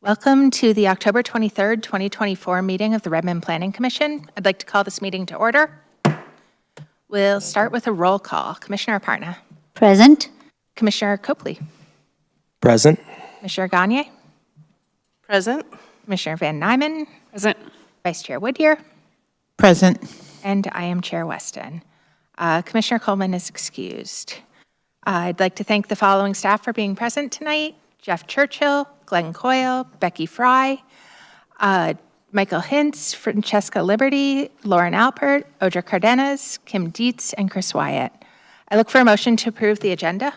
Welcome to the October 23rd, 2024 meeting of the Redmond Planning Commission. I'd like to call this meeting to order. We'll start with a roll call. Commissioner Aparna. Present. Commissioner Copley. Present. Commissioner Gagne. Present. Commissioner Van Nyman. Present. Vice Chair Woodyear. Present. And I am Chair Weston. Commissioner Coleman is excused. I'd like to thank the following staff for being present tonight: Jeff Churchill, Glenn Coyle, Becky Fry, Michael Hintz, Francesca Liberty, Lauren Alpert, Audra Cardenas, Kim Dietz, and Chris Wyatt. I look for a motion to approve the agenda.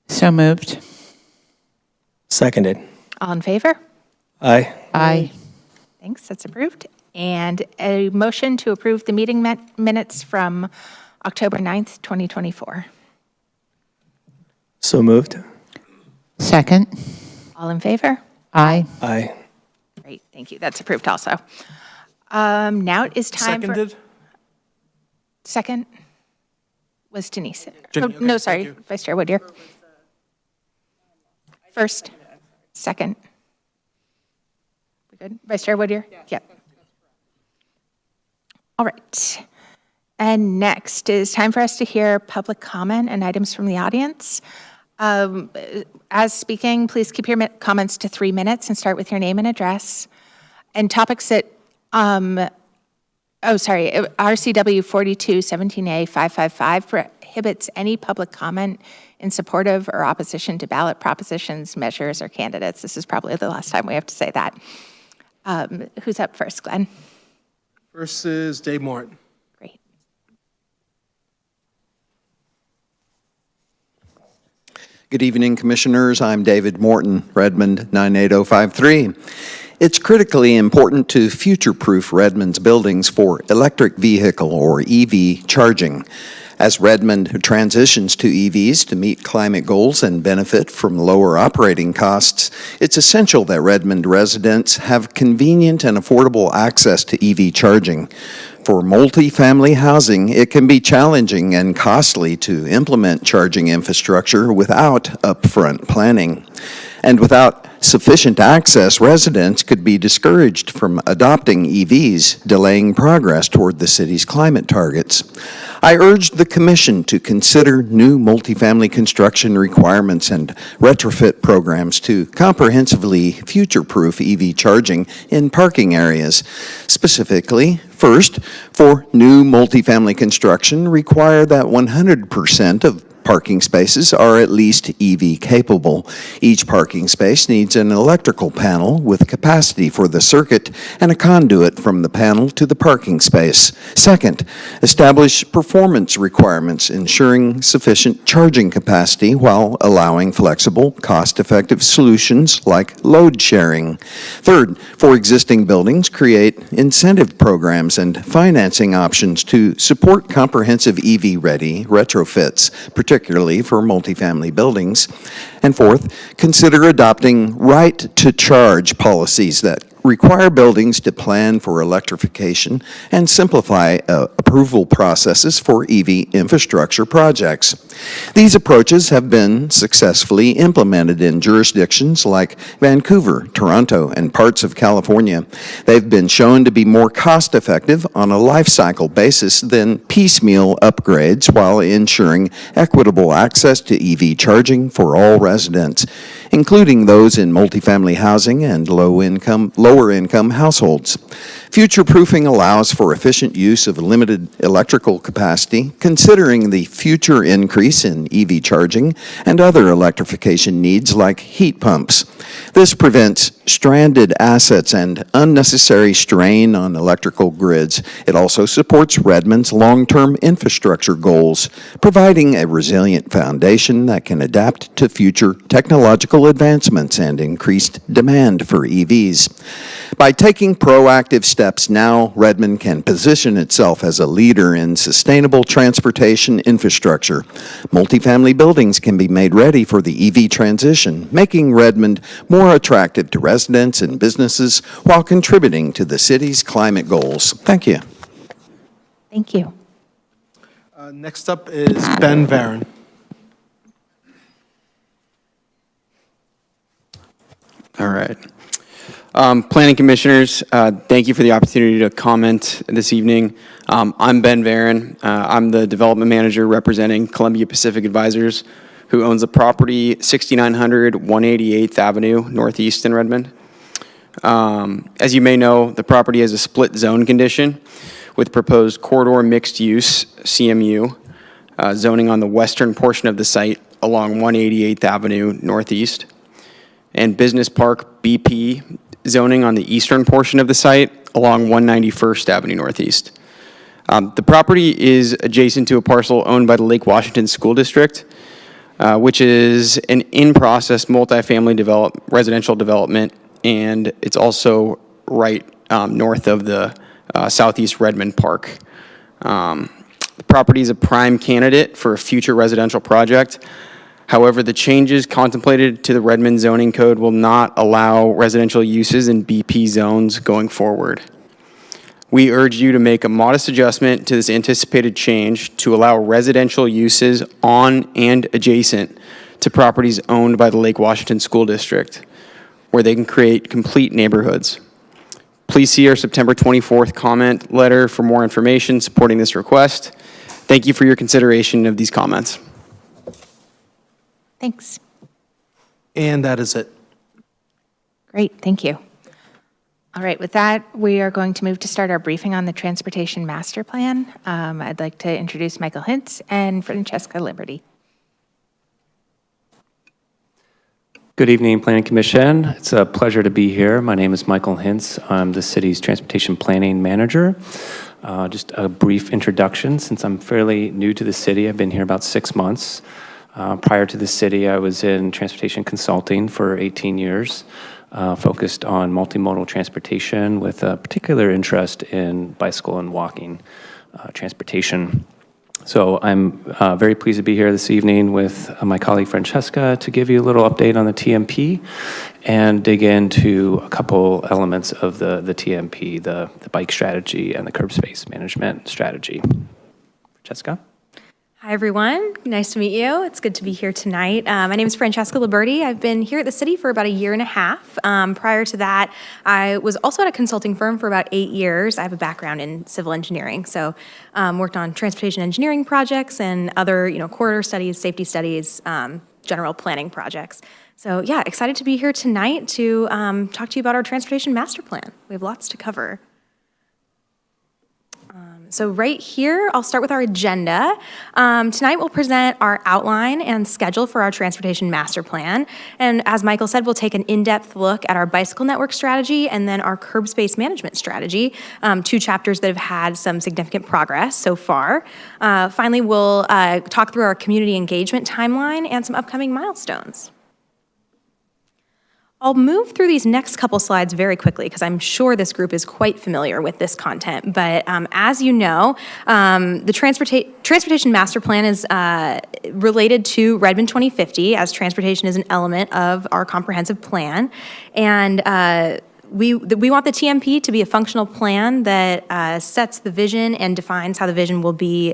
So moved. Seconded. All in favor? Aye. Aye. Thanks, that's approved. And a motion to approve the meeting minutes from October 9th, 2024. So moved. Second. All in favor? Aye. Aye. Great, thank you. That's approved also. Now it is time Seconded. for... Second was Denise. Jenny, Oh, okay, no, thank sorry, you. Vice Chair Woodyear. First, second. We good? Vice Chair Woodyear? Yep. All right. And next is time for us to hear public comment and items from the audience. As speaking, please keep your comments to 3 minutes and start with your name and address. And topics that, RCW 4217A 555 prohibits any public comment in support of or opposition to ballot propositions, measures, or candidates. This is probably the last time we have to say that. Who's up first, Glenn? First is Dave Morton. Great. Good evening, Commissioners. I'm David Morton, Redmond 98053. It's critically important to future-proof Redmond's buildings for electric vehicle or EV charging. As Redmond transitions to EVs to meet climate goals and benefit from lower operating costs, it's essential that Redmond residents have convenient and affordable access to EV charging. For multi-family housing, it can be challenging and costly to implement charging infrastructure without upfront planning. And without sufficient access, residents could be discouraged from adopting EVs, delaying progress toward the city's climate targets. I urged the Commission to consider new multifamily construction requirements and retrofit programs to comprehensively future-proof EV charging in parking areas. Specifically, first, for new multifamily construction, require that 100% of parking spaces are at least EV capable. Each parking space needs an electrical panel with capacity for the circuit and a conduit from the panel to the parking space. Second, establish performance requirements ensuring sufficient charging capacity while allowing flexible, cost-effective solutions like load sharing. Third, for existing buildings, create incentive programs and financing options to support comprehensive EV-ready retrofits, particularly for multifamily buildings. And fourth, consider adopting right-to-charge policies that require buildings to plan for electrification and simplify approval processes for EV infrastructure projects. These approaches have been successfully implemented in jurisdictions like Vancouver, Toronto, and parts of California. They've been shown to be more cost-effective on a life cycle basis than piecemeal upgrades while ensuring equitable access to EV charging for all residents, including those in multifamily housing and lower-income households. Future-proofing allows for efficient use of limited electrical capacity, considering the future increase in EV charging and other electrification needs like heat pumps. This prevents stranded assets and unnecessary strain on electrical grids. It also supports Redmond's long-term infrastructure goals, providing a resilient foundation that can adapt to future technological advancements and increased demand for EVs. By taking proactive steps now, Redmond can position itself as a leader in sustainable transportation infrastructure. Multifamily buildings can be made ready for the EV transition, making Redmond more attractive to residents and businesses while contributing to the city's climate goals. Thank you. Thank you. Next up is Ben Varon. All right. Planning Commissioners, thank you for the opportunity to comment this evening. I'm Ben Varon. I'm the Development Manager representing Columbia Pacific Advisors, who owns the property 6900 188th Avenue Northeast in Redmond. As you may know, the property has a split zone condition with proposed corridor mixed use, CMU, zoning on the western portion of the site along 188th Avenue Northeast, and Business Park BP zoning on the eastern portion of the site along 191st Avenue Northeast. The property is adjacent to a parcel owned by the Lake Washington School District, which is an in-process multifamily residential development, and it's also right north of the Southeast Redmond Park. The property is a prime candidate for a future residential project. However, the changes contemplated to the Redmond zoning code will not allow residential uses in BP zones going forward. We urge you to make a modest adjustment to this anticipated change to allow residential uses on and adjacent to properties owned by the Lake Washington School District, where they can create complete neighborhoods. Please see our September 24th comment letter for more information supporting this request. Thank you for your consideration of these comments. Thanks. And that is it. Great, thank you. All right, with that, we are going to move to start our briefing on the Transportation Master Plan. I'd like to introduce Michael Hintz and Francesca Liberty. Good evening, Planning Commission. It's a pleasure to be here. My name is Michael Hintz. I'm the city's Transportation Planning Manager. Just a brief introduction, since I'm fairly new to the city. I've been here about 6 months. Prior to the city, I was in transportation consulting for 18 years, focused on multimodal transportation with a particular interest in bicycle and walking transportation. So I'm very pleased to be here this evening with my colleague Francesca to give you a little update on the TMP and dig into a couple elements of the TMP, the bike strategy and the curb space management strategy. Francesca? Hi, everyone. Nice to meet you. It's good to be here tonight. My name is Francesca Liberty. I've been here at the city for about 1.5 years. Prior to that, I was also at a consulting firm for about 8 years. I have a background in civil engineering, so worked on transportation engineering projects and other, corridor studies, safety studies, general planning projects. So yeah, excited to be here tonight to talk to you about our transportation master plan. We have lots to cover. So right here, I'll start with our agenda. Tonight we'll present our outline and schedule for our transportation master plan. And as Michael said, we'll take an in-depth look at our bicycle network strategy and then our curb space management strategy, 2 chapters that have had some significant progress so far. Finally, we'll talk through our community engagement timeline and some upcoming milestones. I'll move through these next couple slides very quickly because I'm sure this group is quite familiar with this content. But as you know, the Transportation Master Plan is related to Redmond 2050, as transportation is an element of our comprehensive plan. And we want the TMP to be a functional plan that sets the vision and defines how the vision will be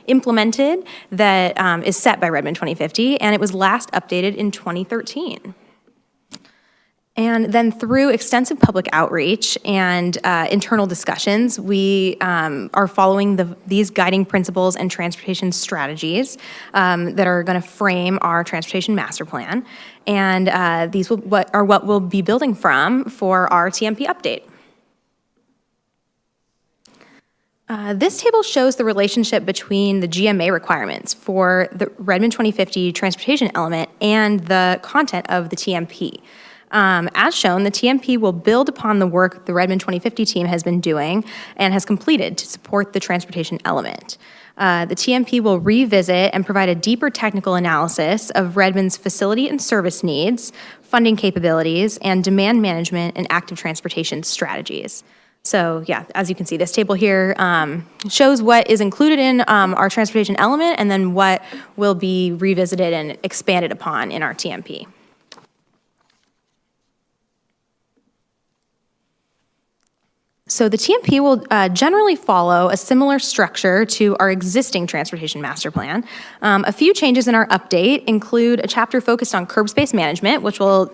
implemented that is set by Redmond 2050. And it was last updated in 2013. And then through extensive public outreach and internal discussions, we are following these guiding principles and transportation strategies that are going to frame our transportation master plan. And these are what we'll be building from for our TMP update. This table shows the relationship between the GMA requirements for the Redmond 2050 transportation element and the content of the TMP. As shown, the TMP will build upon the work the Redmond 2050 team has been doing and has completed to support the transportation element. The TMP will revisit and provide a deeper technical analysis of Redmond's facility and service needs, funding capabilities, and demand management and active transportation strategies. So yeah, as you can see, this table here shows what is included in our transportation element and then what will be revisited and expanded upon in our TMP. So the TMP will generally follow a similar structure to our existing transportation master plan. A few changes in our update include a chapter focused on curb space management, which we'll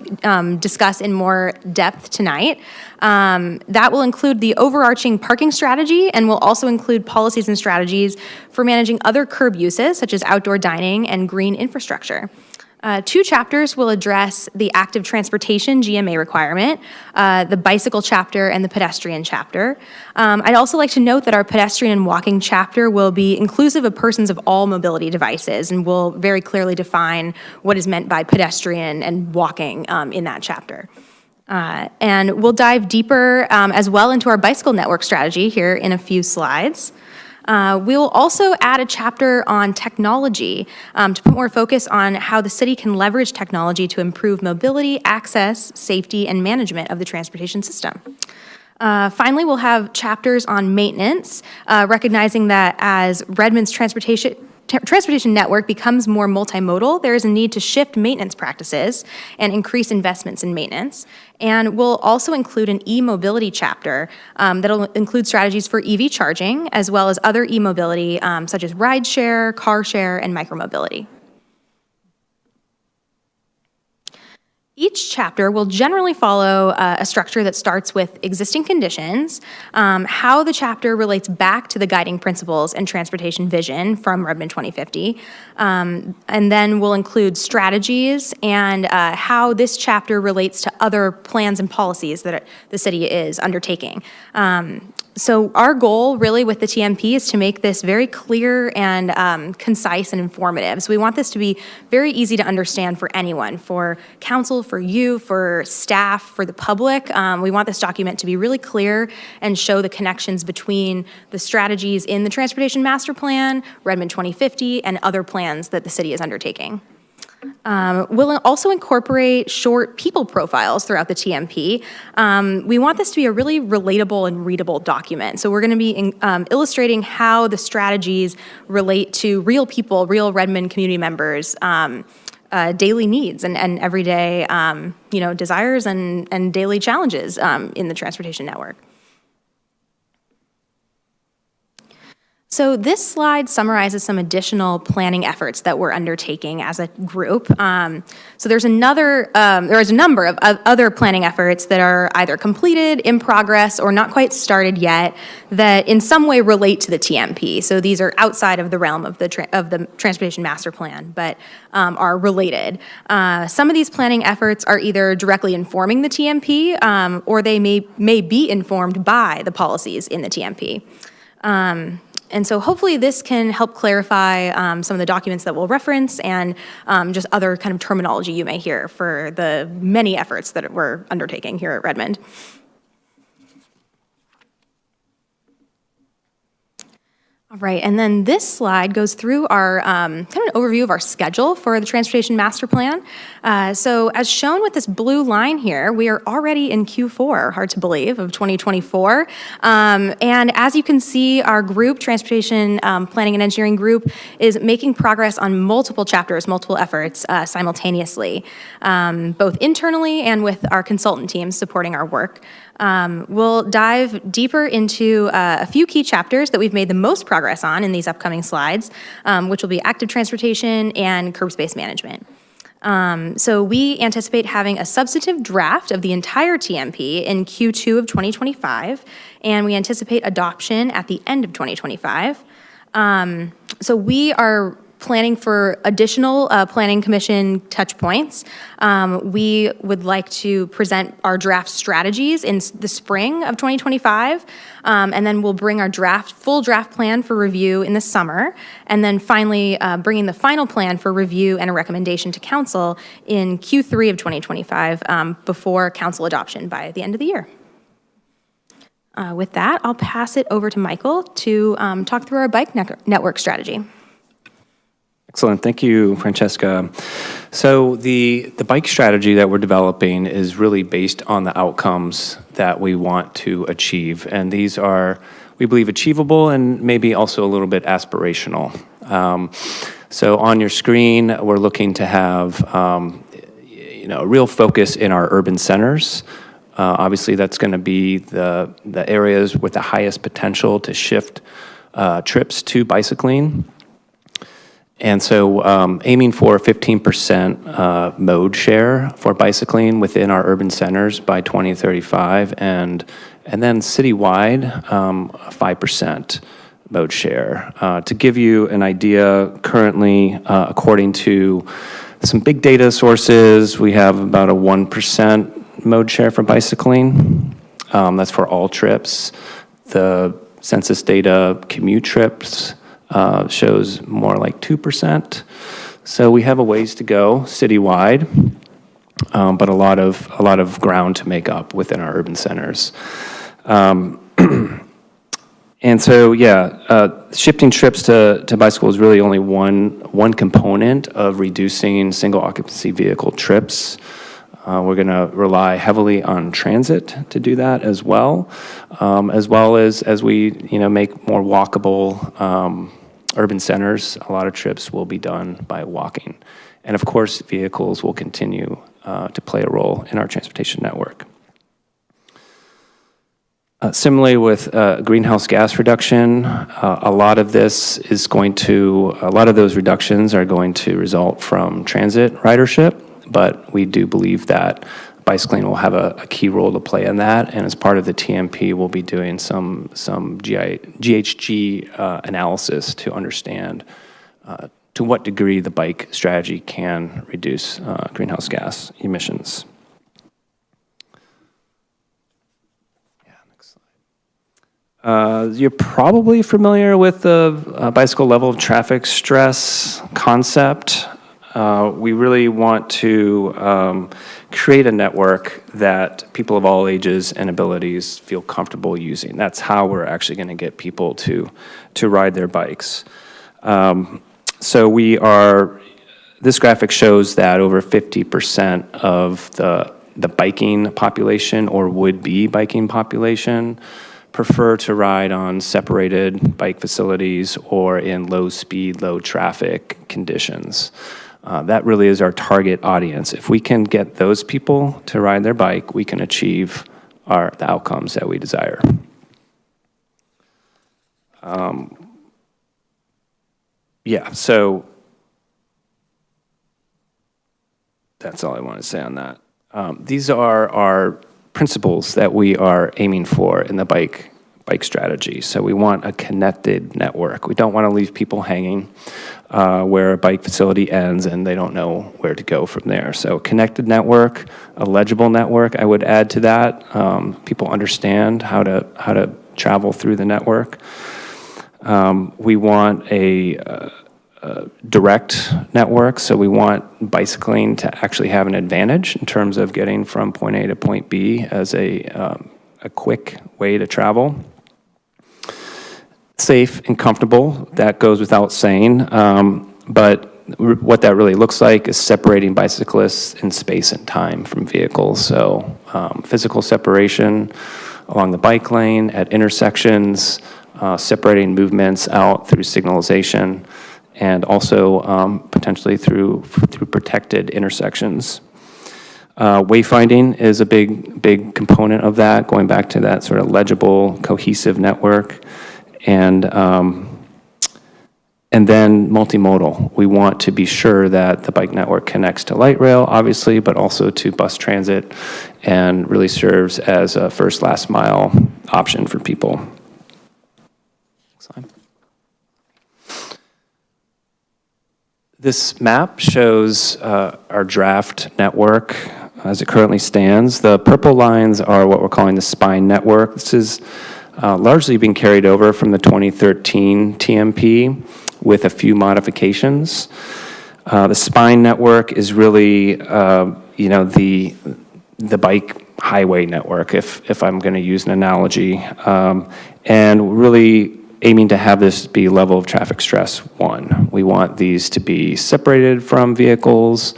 discuss in more depth tonight. That will include the overarching parking strategy and will also include policies and strategies for managing other curb uses, such as outdoor dining and green infrastructure. 2 chapters will address the active transportation GMA requirement, the bicycle chapter, and the pedestrian chapter. I'd also like to note that our pedestrian and walking chapter will be inclusive of persons of all mobility devices and will very clearly define what is meant by pedestrian and walking in that chapter. And we'll dive deeper as well into our bicycle network strategy here in a few slides. We will also add a chapter on technology to put more focus on how the city can leverage technology to improve mobility, access, safety, and management of the transportation system. Finally, we'll have chapters on maintenance, recognizing that as Redmond's transportation network becomes more multimodal, there is a need to shift maintenance practices and increase investments in maintenance. And we'll also include an e-mobility chapter that'll include strategies for EV charging, as well as other e-mobility, such as ride share, car share, and micromobility. Each chapter will generally follow a structure that starts with existing conditions, how the chapter relates back to the guiding principles and transportation vision from Redmond 2050, and then we'll include strategies and how this chapter relates to other plans and policies that the city is undertaking. So our goal really with the TMP is to make this very clear and concise and informative. So we want this to be very easy to understand for anyone, for council, for you, for staff, for the public. We want this document to be really clear and show the connections between the strategies in the Transportation Master Plan, Redmond 2050, and other plans that the city is undertaking. We'll also incorporate short people profiles throughout the TMP. We want this to be a really relatable and readable document. So we're going to be illustrating how the strategies relate to real people, real Redmond community members, daily needs and everyday desires and daily challenges in the transportation network. So this slide summarizes some additional planning efforts that we're undertaking as a group. So there is a number of other planning efforts that are either completed, in progress, or not quite started yet that in some way relate to the TMP. So these are outside of the realm of the Transportation Master Plan, but are related. Some of these planning efforts are either directly informing the TMP, or they may be informed by the policies in the TMP. And so hopefully this can help clarify some of the documents that we'll reference and just other kind of terminology you may hear for the many efforts that we're undertaking here at Redmond. All right, and then this slide goes through our kind of an overview of our schedule for the Transportation Master Plan. So as shown with this blue line here, we are already in Q4, hard to believe, of 2024. And as you can see, our group, Transportation Planning and Engineering Group, is making progress on multiple chapters, multiple efforts simultaneously, both internally and with our consultant teams supporting our work. We'll dive deeper into a few key chapters that we've made the most progress on in these upcoming slides, which will be active transportation and curb space management. So we anticipate having a substantive draft of the entire TMP in Q2 of 2025, and we anticipate adoption at the end of 2025. So we are planning for additional Planning Commission touch points. We would like to present our draft strategies in the spring of 2025, and then we'll bring our full draft plan for review in the summer, and then finally bringing the final plan for review and a recommendation to council in Q3 of 2025 before council adoption by the end of the year. With that, I'll pass it over to Michael to talk through our bike network strategy. Excellent. Thank you, Francesca. So the bike strategy that we're developing is really based on the outcomes that we want to achieve. And these are, we believe, achievable and maybe also a little bit aspirational. So on your screen, we're looking to have a real focus in our urban centers, Obviously, that's going to be the areas with the highest potential to shift trips to bicycling. And so aiming for 15% mode share for bicycling within our urban centers by 2035, and then citywide, 5% mode share. To give you an idea, currently, according to some big data sources, we have about a 1% mode share for bicycling. That's for all trips. The census data commute trips shows more like 2%. So we have a ways to go citywide, but a lot of ground to make up within our urban centers. And so, shifting trips to bicycle is really only one component of reducing single occupancy vehicle trips. We're going to rely heavily on transit to do that as well as we make more walkable urban centers. A lot of trips will be done by walking, and of course, vehicles will continue to play a role in our transportation network. Similarly with greenhouse gas reduction, a lot of those reductions are going to result from transit ridership, but we do believe that bicycling will have a key role to play in that, and as part of the TMP, we'll be doing some GHG analysis to understand to what degree the bike strategy can reduce greenhouse gas emissions. You're probably familiar with the bicycle level of traffic stress concept. We really want to create a network that people of all ages and abilities feel comfortable using. That's how we're actually going to get people to ride their bikes. This graphic shows that over 50% of the biking population or would-be biking population prefer to ride on separated bike facilities or in low-speed, low-traffic conditions. That really is our target audience. If we can get those people to ride their bike, we can achieve the outcomes that we desire. So that's all I want to say on that. These are our principles that we are aiming for in the bike strategy. So we want a connected network. We don't want to leave people hanging where a bike facility ends and they don't know where to go from there. So connected network, a legible network, I would add to that. People understand how to travel through the network. We want a direct network, so we want bicycling to actually have an advantage in terms of getting from point A to point B as a quick way to travel. Safe and comfortable, that goes without saying, but what that really looks like is separating bicyclists in space and time from vehicles. So physical separation along the bike lane at intersections, separating movements out through signalization, and also potentially through protected intersections. Wayfinding is a big component of that, going back to that sort of legible, cohesive network. And then multimodal. We want to be sure that the bike network connects to light rail, obviously, but also to bus transit, and really serves as a first, last mile option for people. Next slide. This map shows our draft network as it currently stands. The purple lines are what we're calling the spine network. This is largely being carried over from the 2013 TMP with a few modifications. The spine network is really, the bike highway network, if I'm going to use an analogy, and really aiming to have this be level of traffic stress 1. We want these to be separated from vehicles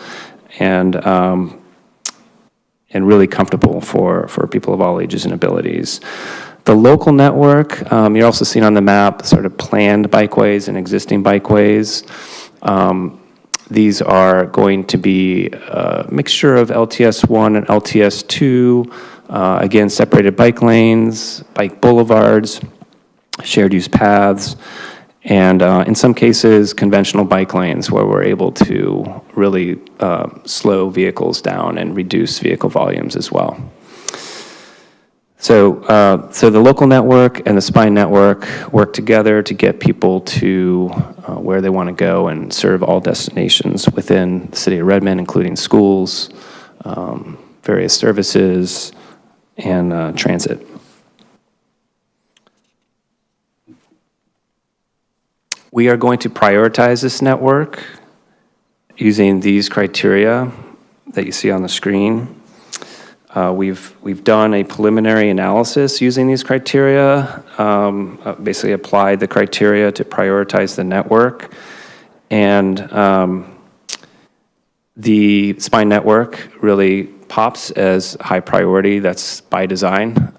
and really comfortable for people of all ages and abilities. The local network, you're also seeing on the map sort of planned bikeways and existing bikeways. These are going to be a mixture of LTS1 and LTS2 Again, separated bike lanes, bike boulevards, shared use paths, and in some cases, conventional bike lanes where we're able to really slow vehicles down and reduce vehicle volumes as well. So, so the local network and the spine network work together to get people to where they want to go and serve all destinations within the city of Redmond, including schools, various services, and transit. We are going to prioritize this network using these criteria that you see on the screen. We've done a preliminary analysis using these criteria, basically applied the criteria to prioritize the network. And the spine network really pops as high priority. That's by design.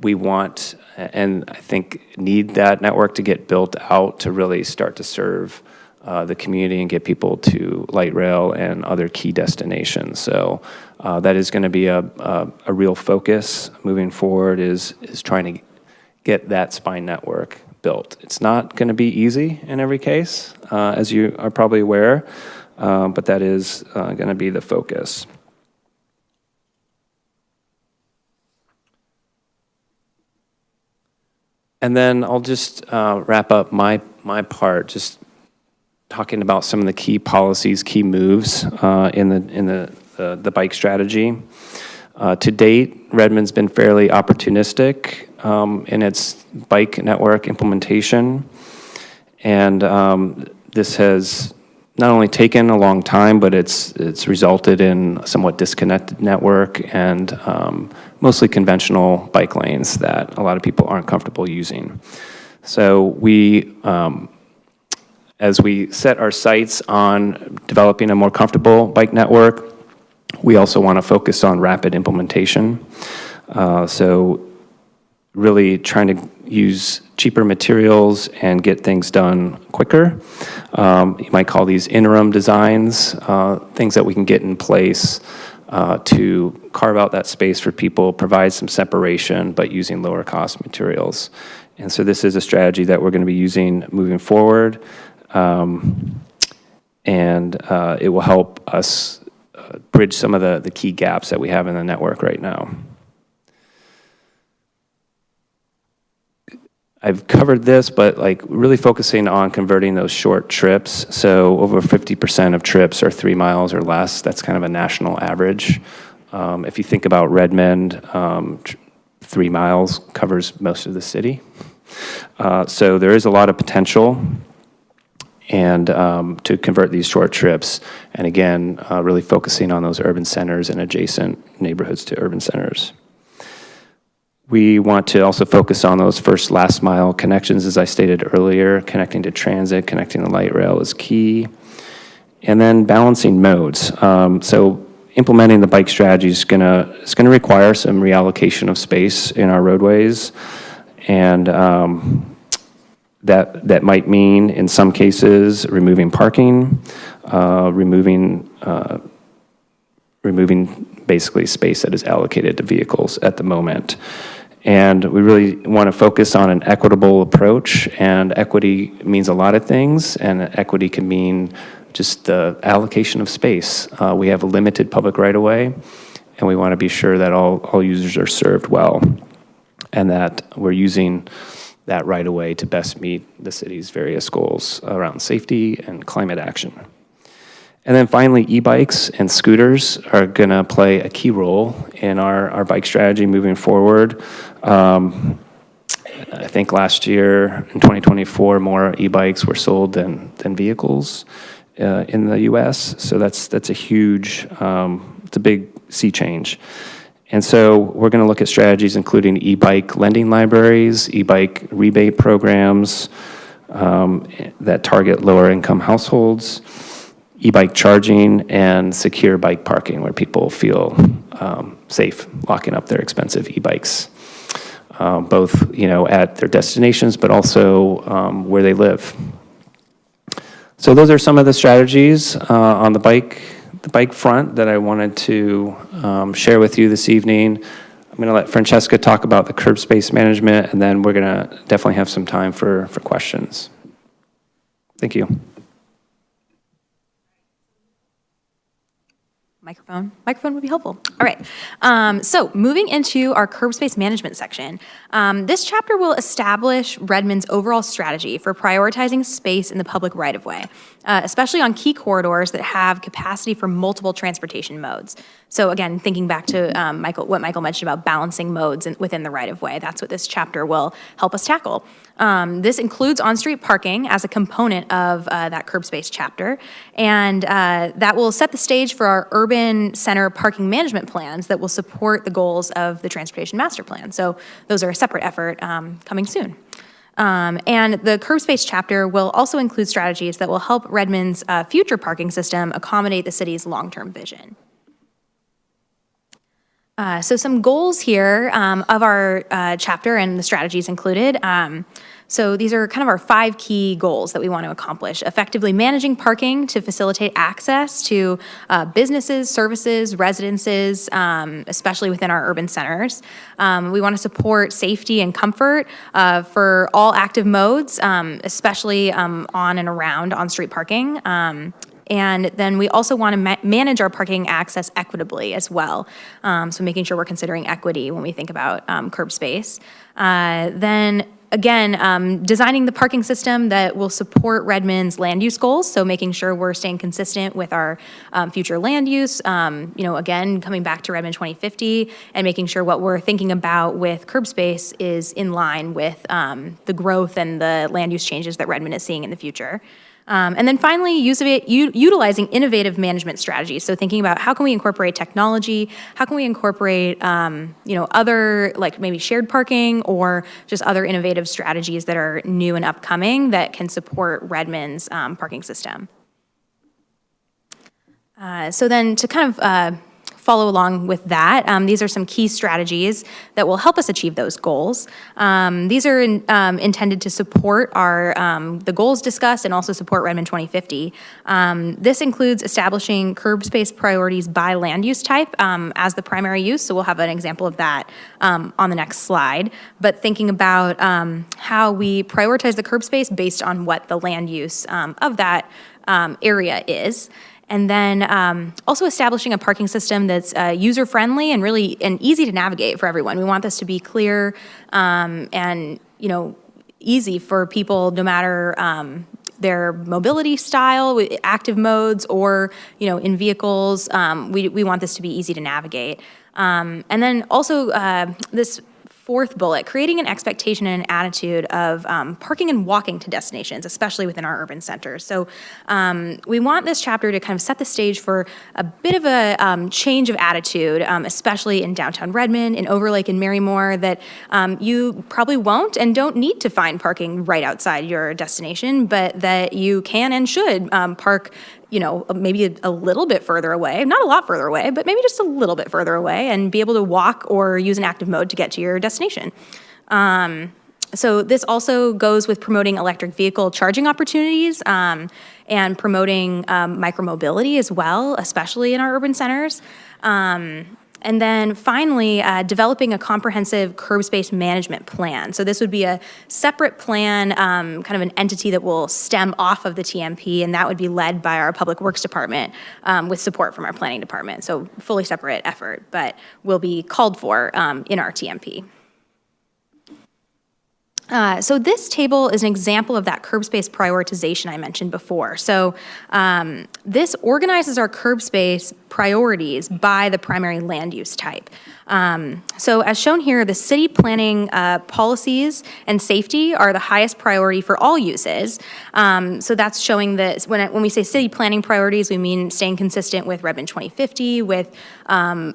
We want, and I think need that network to get built out to really start to serve the community and get people to light rail and other key destinations. So that is going to be a real focus moving forward, is trying to get that spine network built. It's not going to be easy in every case, as you are probably aware, but that is going to be the focus. And then I'll just wrap up my part, just talking about some of the key policies, key moves in the bike strategy. To date, Redmond's been fairly opportunistic in its bike network implementation, and this has not only taken a long time, but it's resulted in a somewhat disconnected network and mostly conventional bike lanes that a lot of people aren't comfortable using. So we, as we set our sights on developing a more comfortable bike network, we also want to focus on rapid implementation. So really trying to use cheaper materials and get things done quicker. You might call these interim designs, things that we can get in place to carve out that space for people, provide some separation, but using lower cost materials. And so this is a strategy that we're going to be using moving forward. And it will help us bridge some of the key gaps that we have in the network right now. I've covered this, but like really focusing on converting those short trips. So over 50% of trips are 3 miles or less. That's kind of a national average. If you think about Redmond, 3 miles covers most of the city. So there is a lot of potential and to convert these short trips. And again, really focusing on those urban centers and adjacent neighborhoods to urban centers. We want to also focus on those first last mile connections, as I stated earlier. Connecting to transit, connecting to light rail is key. And then balancing modes. So implementing the bike strategy is gonna require some reallocation of space in our roadways. And that might mean, in some cases, removing parking, removing basically space that is allocated to vehicles at the moment. And we really want to focus on an equitable approach, and equity means a lot of things, and equity can mean just the allocation of space. We have a limited public right-of-way, and we want to be sure that all users are served well, and that we're using that right-of-way to best meet the city's various goals around safety and climate action. And then finally, e-bikes and scooters are going to play a key role in our bike strategy moving forward. I think last year, in 2024, more e-bikes were sold than vehicles in the U.S. So that's a huge, it's a big sea change. And so we're going to look at strategies including e-bike lending libraries, e-bike rebate programs that target lower income households, e-bike charging, and secure bike parking where people feel safe locking up their expensive e-bikes, both at their destinations, but also where they live. So those are some of the strategies on the bike front that I wanted to share with you this evening. I'm going to let Francesca talk about the curb space management, and then we're going to definitely have some time for questions. Thank you. Microphone would be helpful. All right. So moving into our curb space management section, this chapter will establish Redmond's overall strategy for prioritizing space in the public right-of-way, especially on key corridors that have capacity for multiple transportation modes. So again, thinking back to what Michael mentioned about balancing modes within the right-of-way, that's what this chapter will help us tackle. This includes on-street parking as a component of that curb space chapter, and that will set the stage for our urban center parking management plans that will support the goals of the transportation master plan. So those are a separate effort coming soon. And the curb space chapter will also include strategies that will help Redmond's future parking system accommodate the city's long-term vision. So some goals here of our chapter and the strategies included. So these are kind of our 5 key goals that we want to accomplish. Effectively managing parking to facilitate access to businesses, services, residences, especially within our urban centers. We want to support safety and comfort for all active modes, especially on and around on-street parking. And then we also want to manage our parking access equitably as well. So making sure we're considering equity when we think about curb space. Then again, designing the parking system that will support Redmond's land use goals. So making sure we're staying consistent with our future land use. Again, coming back to Redmond 2050 and making sure what we're thinking about with curb space is in line with the growth and the land use changes that Redmond is seeing in the future. And then finally, utilizing innovative management strategies. So thinking about how can we incorporate technology, how can we incorporate, other like maybe shared parking or just other innovative strategies that are new and upcoming that can support Redmond's parking system. So then to kind of follow along with that, these are some key strategies that will help us achieve those goals. These are intended to support the goals discussed and also support Redmond 2050. This includes establishing curb space priorities by land use type as the primary use, so we'll have an example of that on the next slide. But thinking about how we prioritize the curb space based on what the land use of that area is. And then also establishing a parking system that's user-friendly and really easy to navigate for everyone. We want this to be clear and easy for people, no matter their mobility style, active modes, or in vehicles. We want this to be easy to navigate. And then also this 4th bullet, creating an expectation and an attitude of parking and walking to destinations, especially within our urban centers. So we want this chapter to kind of set the stage for a bit of a change of attitude, especially in downtown Redmond, in Overlake and Marymore, that you probably won't and don't need to find parking right outside your destination, but that you can and should park maybe a little bit further away, not a lot further away, but maybe just a little bit further away, and be able to walk or use an active mode to get to your destination. So this also goes with promoting electric vehicle charging opportunities and promoting micromobility as well, especially in our urban centers. And then finally, developing a comprehensive curb space management plan. So this would be a separate plan, kind of an entity that will stem off of the TMP, and that would be led by our Public Works Department with support from our Planning Department. So fully separate effort, but will be called for in our TMP. So this table is an example of that curb space prioritization I mentioned before. So this organizes our curb space priorities by the primary land use type. So as shown here, the city planning policies and safety are the highest priority for all uses. So that's showing that when we say city planning priorities, we mean staying consistent with Redmond 2050, with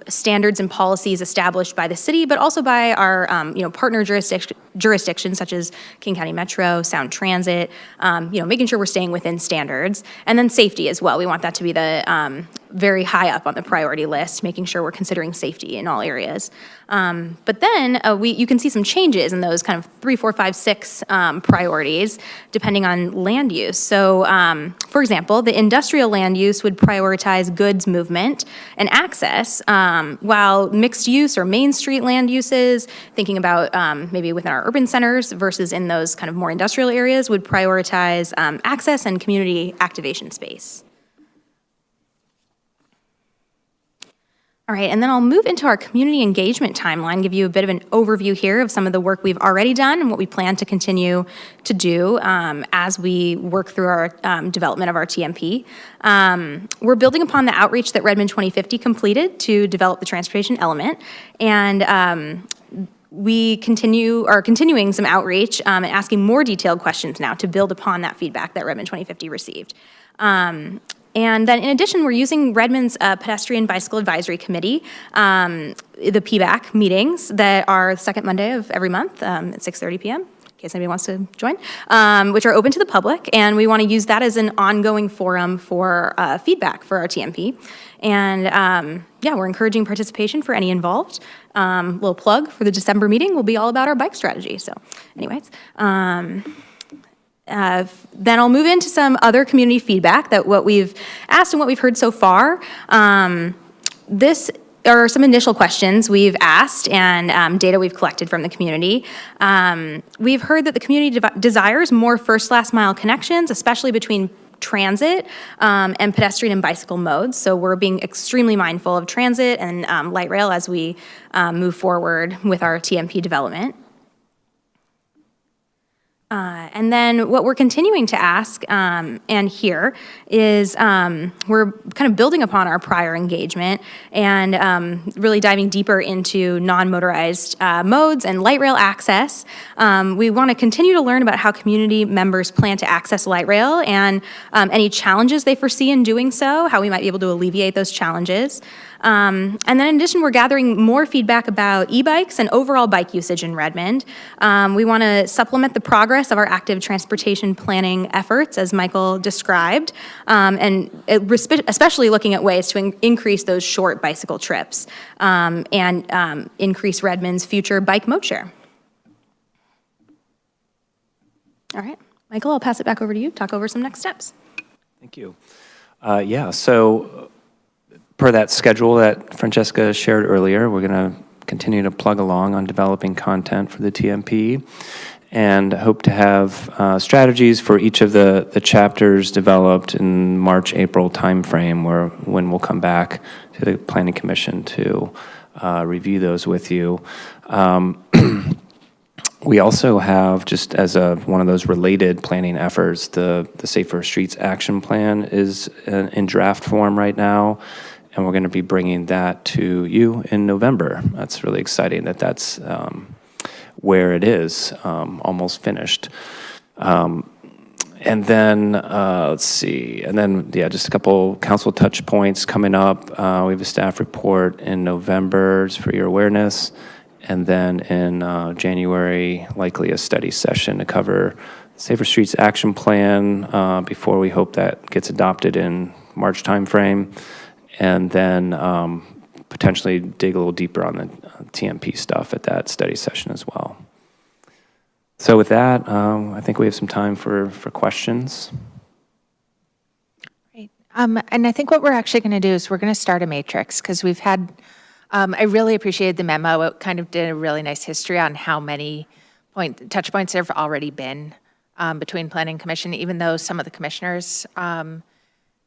standards and policies established by the city, but also by our partner jurisdictions such as King County Metro, Sound Transit, making sure we're staying within standards. And then safety as well. We want that to be the very high up on the priority list, making sure we're considering safety in all areas. But then you can see some changes in those kind of 3, 4, 5, 6 priorities, depending on land use. So, for example, the industrial land use would prioritize goods movement and access, while mixed use or Main Street land uses, thinking about maybe within our urban centers versus in those kind of more industrial areas, would prioritize access and community activation space. All right, and then I'll move into our community engagement timeline, give you a bit of an overview here of some of the work we've already done and what we plan to continue to do as we work through our development of our TMP. We're building upon the outreach that Redmond 2050 completed to develop the transportation element, and we are continuing some outreach and asking more detailed questions now to build upon that feedback that Redmond 2050 received. And then in addition, we're using Redmond's Pedestrian Bicycle Advisory Committee, the PBAC meetings that are the second Monday of every month at 6:30 p.m., in case anybody wants to join, which are open to the public. And we want to use that as an ongoing forum for feedback for our TMP. And yeah, we're encouraging participation for any involved. Little plug for the December meeting will be all about our bike strategy. So anyways. Then I'll move into some other community feedback that what we've asked and what we've heard so far. This are some initial questions we've asked and data we've collected from the community. We've heard that the community desires more first last mile connections, especially between transit and pedestrian and bicycle modes. So we're being extremely mindful of transit and light rail as we move forward with our TMP development. And then what we're continuing to ask and hear is we're kind of building upon our prior engagement and really diving deeper into non-motorized modes and light rail access. We want to continue to learn about how community members plan to access light rail and any challenges they foresee in doing so, how we might be able to alleviate those challenges. And then in addition, we're gathering more feedback about e-bikes and overall bike usage in Redmond. We want to supplement the progress of our active transportation planning efforts, as Michael described, and especially looking at ways to increase those short bicycle trips and increase Redmond's future bike mode share. All right, Michael, I'll pass it back over to you. Talk over some next steps. Thank you. Yeah, so per that schedule that Francesca shared earlier, we're going to continue to plug along on developing content for the TMP and hope to have strategies for each of the chapters developed in March, April timeframe, when we'll come back to the Planning Commission to review those with you. We also have, just as one of those related planning efforts, the Safer Streets Action Plan is in draft form right now, and we're going to be bringing that to you in November. That's really exciting that's where it is, almost finished. And then, let's see, and then, yeah, just a couple council touch points coming up. We have a staff report in November, just for your awareness. And then in January, likely a study session to cover Safer Streets Action Plan before we hope that gets adopted in March timeframe. And then potentially dig a little deeper on the TMP stuff at that study session as well. So with that, I think we have some time for questions. Great. And I think what we're actually going to do is we're going to start a matrix because we've had, I really appreciated the memo. It kind of did a really nice history on how many touch points there have already been between Planning Commission, even though some of the commissioners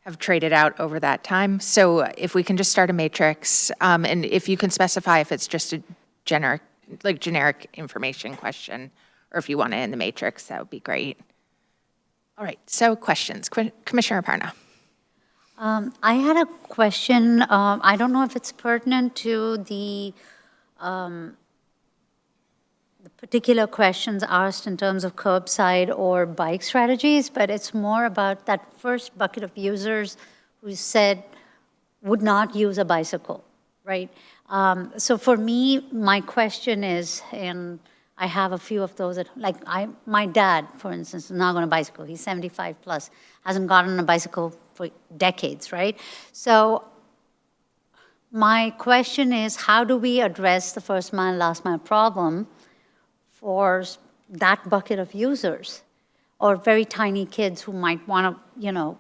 have traded out over that time. So if we can just start a matrix, and if you can specify if it's just a generic information question, or if you want it in the matrix, that would be great. All right, so questions. Commissioner Aparna. I had a question. I don't know if it's pertinent to the particular questions asked in terms of curbside or bike strategies, but it's more about that first bucket of users who said would not use a bicycle, right? So for me, my question is, and I have a few of those my dad, for instance, is not on a bicycle. He's 75 plus, hasn't gotten on a bicycle for decades, right? So my question is, how do we address the first mile, last mile problem for that bucket of users or very tiny kids who might want to,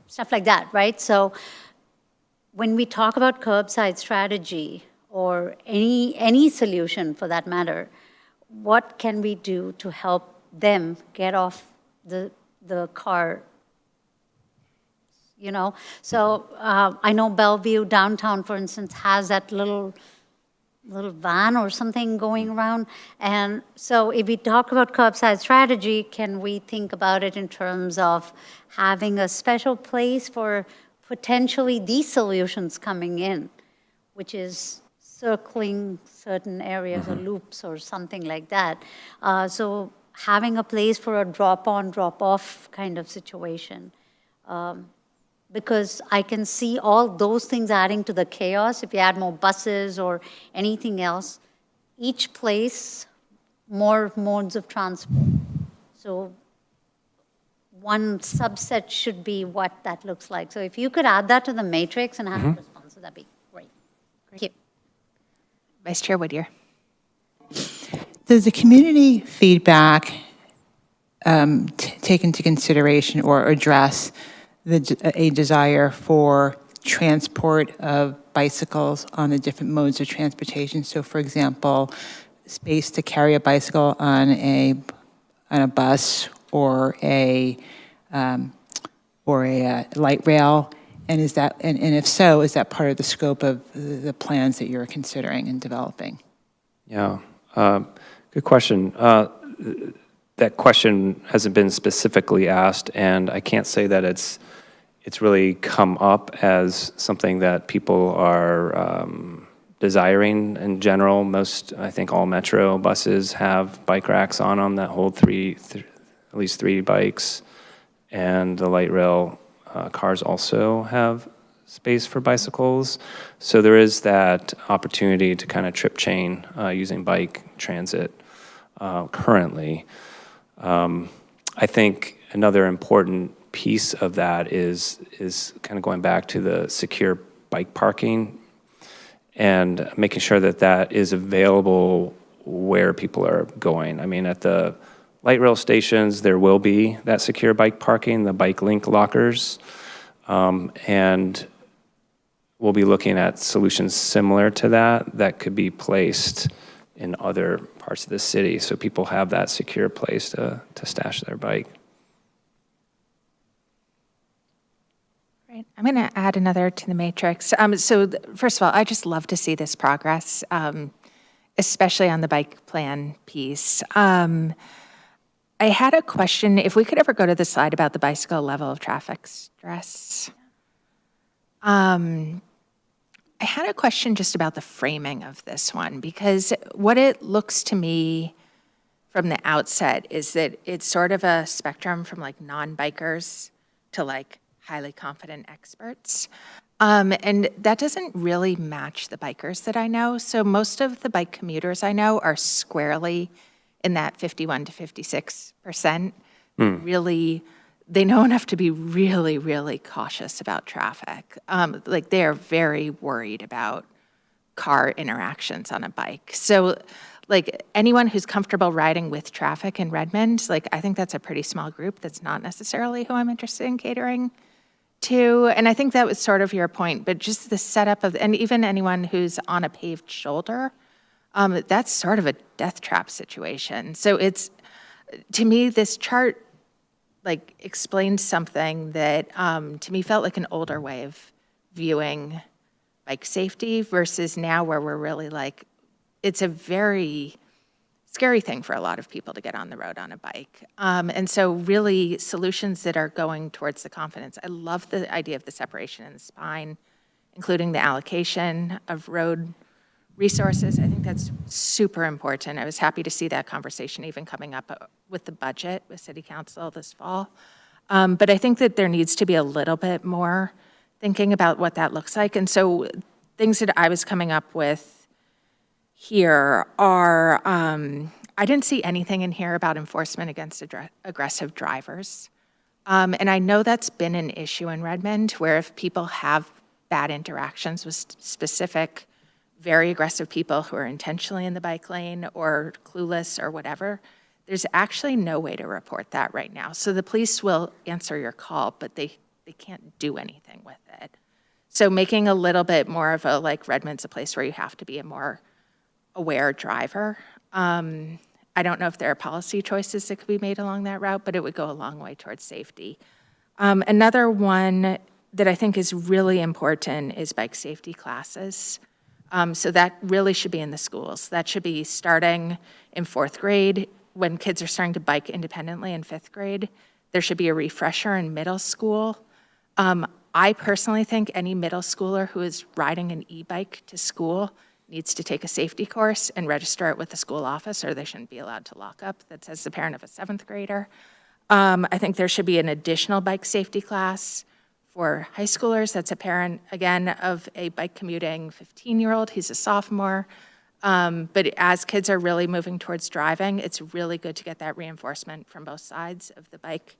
stuff like that, right? So when we talk about curbside strategy or any solution for that matter, what can we do to help them get off the car? So I know Bellevue downtown, for instance, has that little van or something going around. And so if we talk about curbside strategy, can we think about it in terms of having a special place for potentially these solutions coming in, which is circling certain areas or loops or something like that. So having a place for a drop-on, drop-off kind of situation. Because I can see all those things adding to the chaos. If you add more buses or anything else, each place, more modes of transport. So one subset should be what that looks like. So if you could add that to the matrix and have a response, that'd be great. Thank you. Vice Chair Whittier. Does the community feedback take into consideration or address a desire for transport of bicycles on the different modes of transportation? So, for example, space to carry a bicycle on a bus or a light rail, and if so, is that part of the scope of the plans that you're considering and developing? Yeah, good question. That question hasn't been specifically asked, and I can't say that it's really come up as something that people are desiring in general. I think all Metro buses have bike racks on them that hold at least three bikes, and the light rail cars also have space for bicycles. So there is that opportunity to kind of trip chain using bike transit currently. I think another important piece of that is kind of going back to the secure bike parking and making sure that that is available where people are going. I mean, at the light rail stations, there will be that secure bike parking, the bike link lockers, and we'll be looking at solutions similar to that could be placed in other parts of the city so people have that secure place to stash their bike. Right. I'm going to add another to the matrix. First of all, I just love to see this progress, especially on the bike plan piece. I had a question, if we could ever go to the slide about the bicycle level of traffic stress. I had a question just about the framing of this one, because what it looks to me from the outset is that it's sort of a spectrum from like non-bikers to like highly confident experts. And that doesn't really match the bikers that I know. So most of the bike commuters I know are squarely in that 51 to 56%. Really, they know enough to be really, really cautious about traffic. Like they are very worried about car interactions on a bike. So like anyone who's comfortable riding with traffic in Redmond, like I think that's a pretty small group. That's not necessarily who I'm interested in catering to. And I think that was sort of your point, but just the setup of, and even anyone who's on a paved shoulder, that's sort of a death trap situation. So it's, to me, this chart like explained something that to me felt like an older way of viewing bike safety versus now where we're really like, it's a very scary thing for a lot of people to get on the road on a bike. And so really solutions that are going towards the confidence. I love the idea of the separation in the spine, including the allocation of road resources. I think that's super important. I was happy to see that conversation even coming up with the budget with City Council this fall. But I think that there needs to be a little bit more thinking about what that looks like. And so things that I was coming up with here are, I didn't see anything in here about enforcement against aggressive drivers. And I know that's been an issue in Redmond, where if people have bad interactions with specific, very aggressive people who are intentionally in the bike lane or clueless or whatever, there's actually no way to report that right now. So the police will answer your call, but they can't do anything with it. So making a little bit more of a, like, Redmond's a place where you have to be a more aware driver. I don't know if there are policy choices that could be made along that route, but it would go a long way towards safety. Another one that I think is really important is bike safety classes. So that really should be in the schools. That should be starting in 4th grade. When kids are starting to bike independently in 5th grade, there should be a refresher in middle school. I personally think any middle schooler who is riding an e-bike to school needs to take a safety course and register it with the school office, or they shouldn't be allowed to lock up. That says the parent of a 7th grader. I think there should be an additional bike safety class for high schoolers. That's a parent, again, of a bike commuting 15-year-old. He's a sophomore. But as kids are really moving towards driving, it's really good to get that reinforcement from both sides of the bike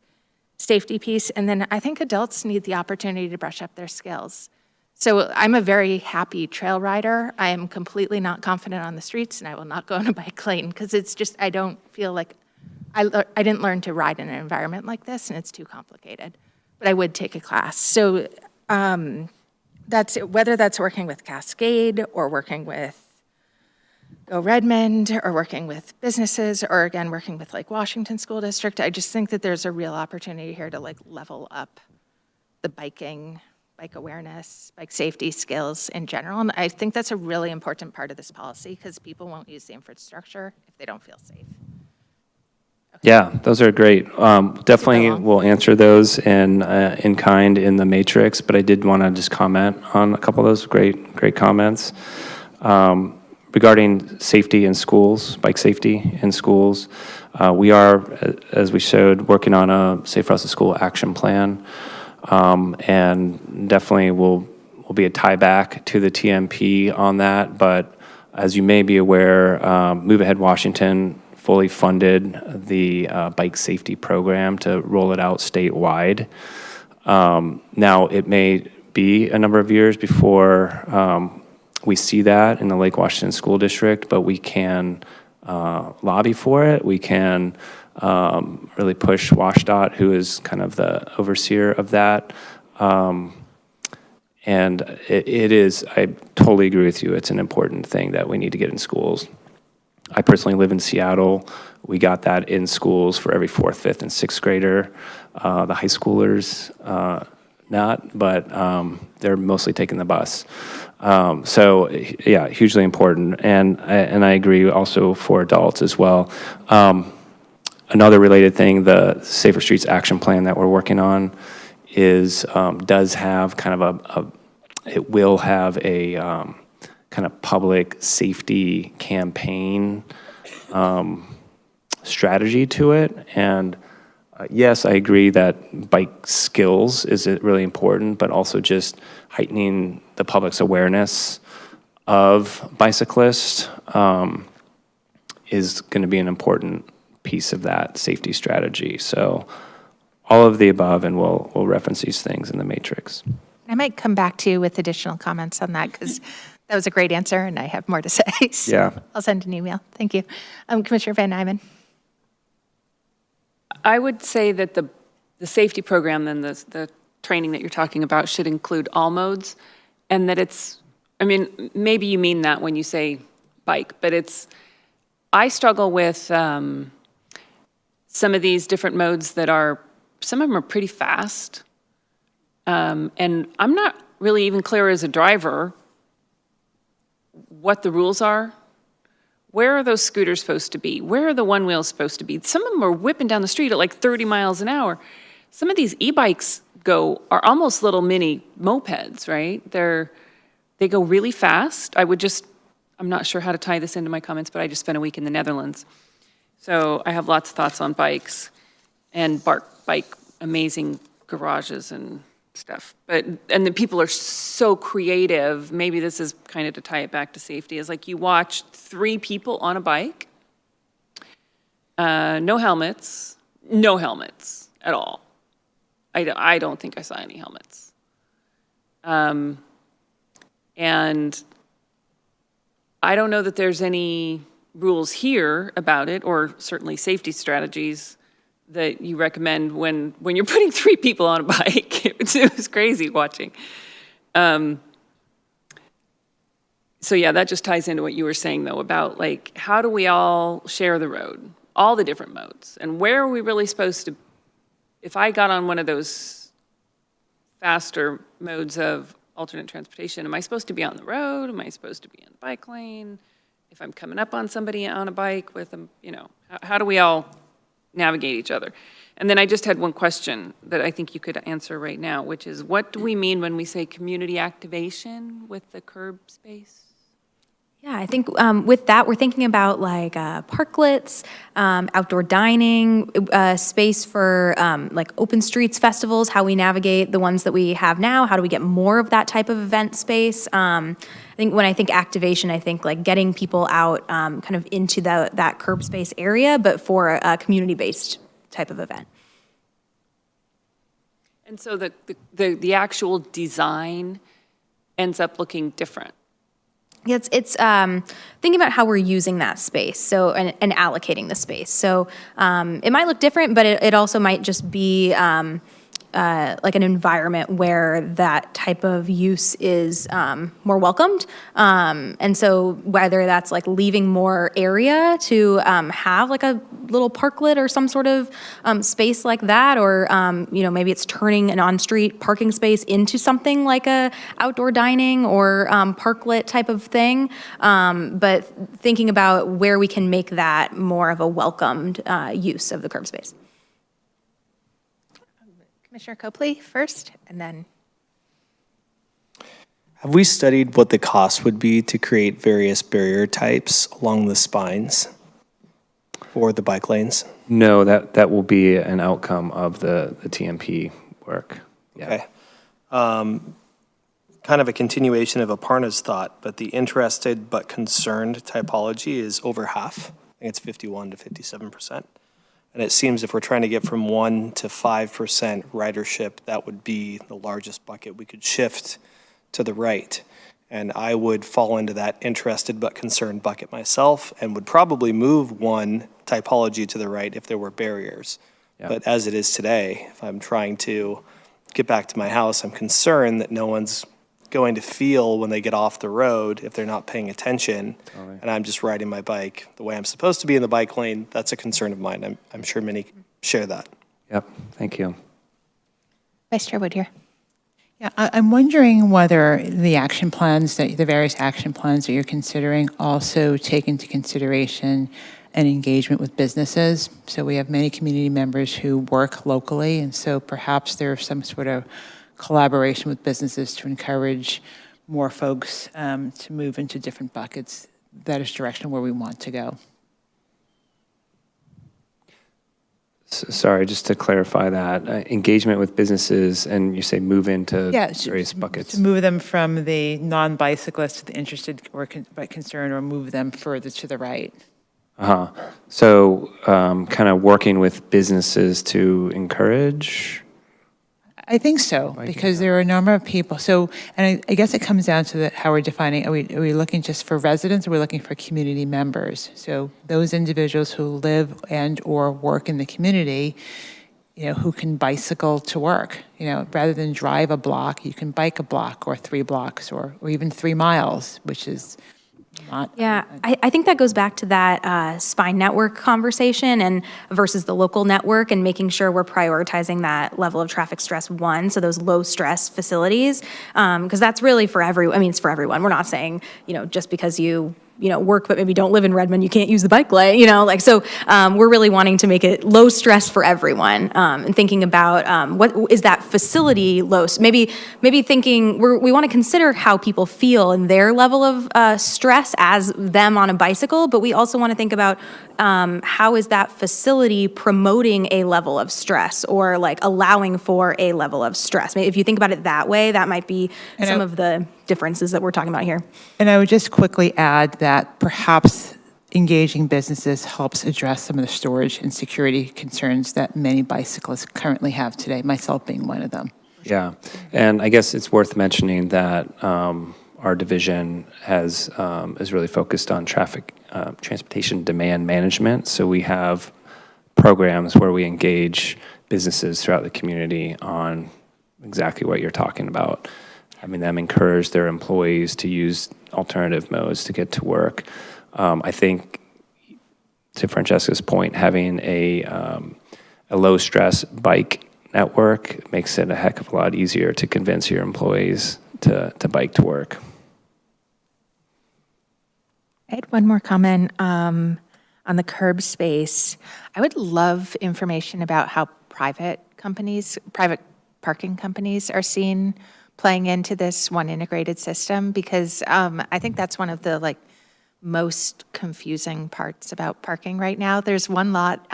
safety piece. And then I think adults need the opportunity to brush up their skills. So I'm a very happy trail rider. I am completely not confident on the streets, and I will not go in a bike lane because it's just, I don't feel like, I didn't learn to ride in an environment like this, and it's too complicated. But I would take a class. So that's whether that's working with Cascade or working with Go Redmond or working with businesses or, again, working with, like, Washington School District. I just think that there's a real opportunity here to, like, level up the bike awareness, bike safety skills in general. And I think that's a really important part of this policy because people won't use the infrastructure if they don't feel safe. Yeah, those are great. Definitely long. we'll answer those in kind in the matrix, but I did want to just comment on a couple of those great comments. Regarding safety in schools, bike safety in schools, we are, as we showed, working on a Safe Routes to School action plan, and definitely will be a tie back to the TMP on that. But as you may be aware, Move Ahead Washington fully funded the bike safety program to roll it out statewide. Now, it may be a number of years before we see that in the Lake Washington School District, but we can lobby for it. We can really push WashDOT, who is kind of the overseer of that. And it is, I totally agree with you, it's an important thing that we need to get in schools. I personally live in Seattle. We got that in schools for every 4th, 5th, and 6th grader. The high schoolers, not, but they're mostly taking the bus. So yeah, hugely important, and I agree also for adults as well. Another related thing, the Safer Streets Action Plan that we're working on does have kind of it will have a kind of public safety campaign strategy to it, and yes, I agree that bike skills is really important, but also just heightening the public's awareness of bicyclists is going to be an important piece of that safety strategy. So all of the above, and we'll reference these things in the matrix. I might come back to you with additional comments on that because that was a great answer and I have more to say. So Yeah. I'll send an email. Thank you. Commissioner Van Nymen. I would say that the safety program and the training that you're talking about should include all modes, and that it's, I mean, maybe you mean that when you say bike, but I struggle with some of these different modes that some of them are pretty fast, and I'm not really even clear as a driver what the rules are. Where are those scooters supposed to be? Where are the one wheels supposed to be? Some of them are whipping down the street at like 30 miles an hour. Some of these e-bikes are almost little mini mopeds, right? They go really fast. I'm not sure how to tie this into my comments, but I just spent a week in the Netherlands. So I have lots of thoughts on bikes and bike amazing garages and stuff. And the people are so creative. Maybe this is kind of to tie it back to safety, is like you watch 3 people on a bike, no helmets at all. I don't think I saw any helmets. And I don't know that there's any rules here about it, or certainly safety strategies that you recommend when you're putting 3 people on a bike. It was crazy watching. So yeah, that just ties into what you were saying though about like, how do we all share the road, all the different modes, and where are we really supposed to, if I got on one of those faster modes of alternate transportation, am I supposed to be on the road? Am I supposed to be in the bike lane? If I'm coming up on somebody on a bike with them, how do we all navigate each other? And then I just had one question that I think you could answer right now, which is, what do we mean when we say community activation with the curb space? Yeah, I think with that, we're thinking about like parklets, outdoor dining, space for like open streets festivals, how we navigate the ones that we have now, how do we get more of that type of event space. I think when I think activation, I think like getting people out kind of into that curb space area, but for a community-based type of event. And so the actual design ends up looking different. It's thinking about how we're using that space, so and allocating the space. So it might look different, but it also might just be like an environment where that type of use is more welcomed. And so whether that's like leaving more area to have like a little parklet or some sort of space like that, or maybe it's turning an on-street parking space into something like a outdoor dining or parklet type of thing. But thinking about where we can make that more of a welcomed use of the curb space. Commissioner Copley first, and then. Have we studied what the cost would be to create various barrier types along the spines for the bike lanes? No, that will be an outcome of the TMP work. Yeah. Okay. Kind of a continuation of Aparna's thought, but the interested but concerned typology is over half. I think it's 51 to 57%. And it seems if we're trying to get from 1 to 5% ridership, that would be the largest bucket we could shift to the right. And I would fall into that interested but concerned bucket myself and would probably move one typology to the right if there were barriers. Yeah. But as it is today, if I'm trying to get back to my house, I'm concerned that no one's going to feel when they get off the road if they're not paying attention. Totally. And I'm just riding my bike the way I'm supposed to be in the bike lane. That's a concern of mine. I'm sure many share that. Yep, thank you. Vice Chair Wood here. Yeah, I'm wondering whether the action plans, the various action plans that you're considering also take into consideration an engagement with businesses. So we have many community members who work locally, and so perhaps there's some sort of collaboration with businesses to encourage more folks to move into different buckets. That is direction where we want to go. Sorry, just to clarify that, engagement with businesses, and you say move into various to, buckets. To move them from the non-bicyclist to the interested or concerned, or move them further to the right. Uh-huh. So kind of working with businesses to encourage? I think so, because there are a number of people. So, and I guess it comes down to how we're defining, are we looking just for residents, or are we looking for community members? So those individuals who live and or work in the community, who can bicycle to work, rather than drive a block, you can bike a block or 3 blocks or even 3 miles, which is not. Yeah, I think that goes back to that spine network conversation and versus the local network, and making sure we're prioritizing that level of traffic stress 1, so those low stress facilities, because that's really for it's for everyone. We're not saying, just because you work but maybe don't live in Redmond, you can't use the bike lane, so we're really wanting to make it low stress for everyone, and thinking about what is that facility low, maybe thinking we want to consider how people feel and their level of stress as them on a bicycle, but we also want to think about how is that facility promoting a level of stress, or like allowing for a level of stress. Maybe if you think about it that way, that might be some of the differences that we're talking about here. And I would just quickly add that perhaps engaging businesses helps address some of the storage and security concerns that many bicyclists currently have today, myself being one of them. Yeah, and I guess it's worth mentioning that our division is really focused on transportation demand management. So we have programs where we engage businesses throughout the community on exactly what you're talking about, having them encourage their employees to use alternative modes to get to work. I think, to Francesca's point, having a low-stress bike network makes it a heck of a lot easier to convince your employees to bike to work. I had one more comment on the curb space. I would love information about how private parking companies are seen playing into this one integrated system, because I think that's one of the most confusing parts about parking right now. There's one lot,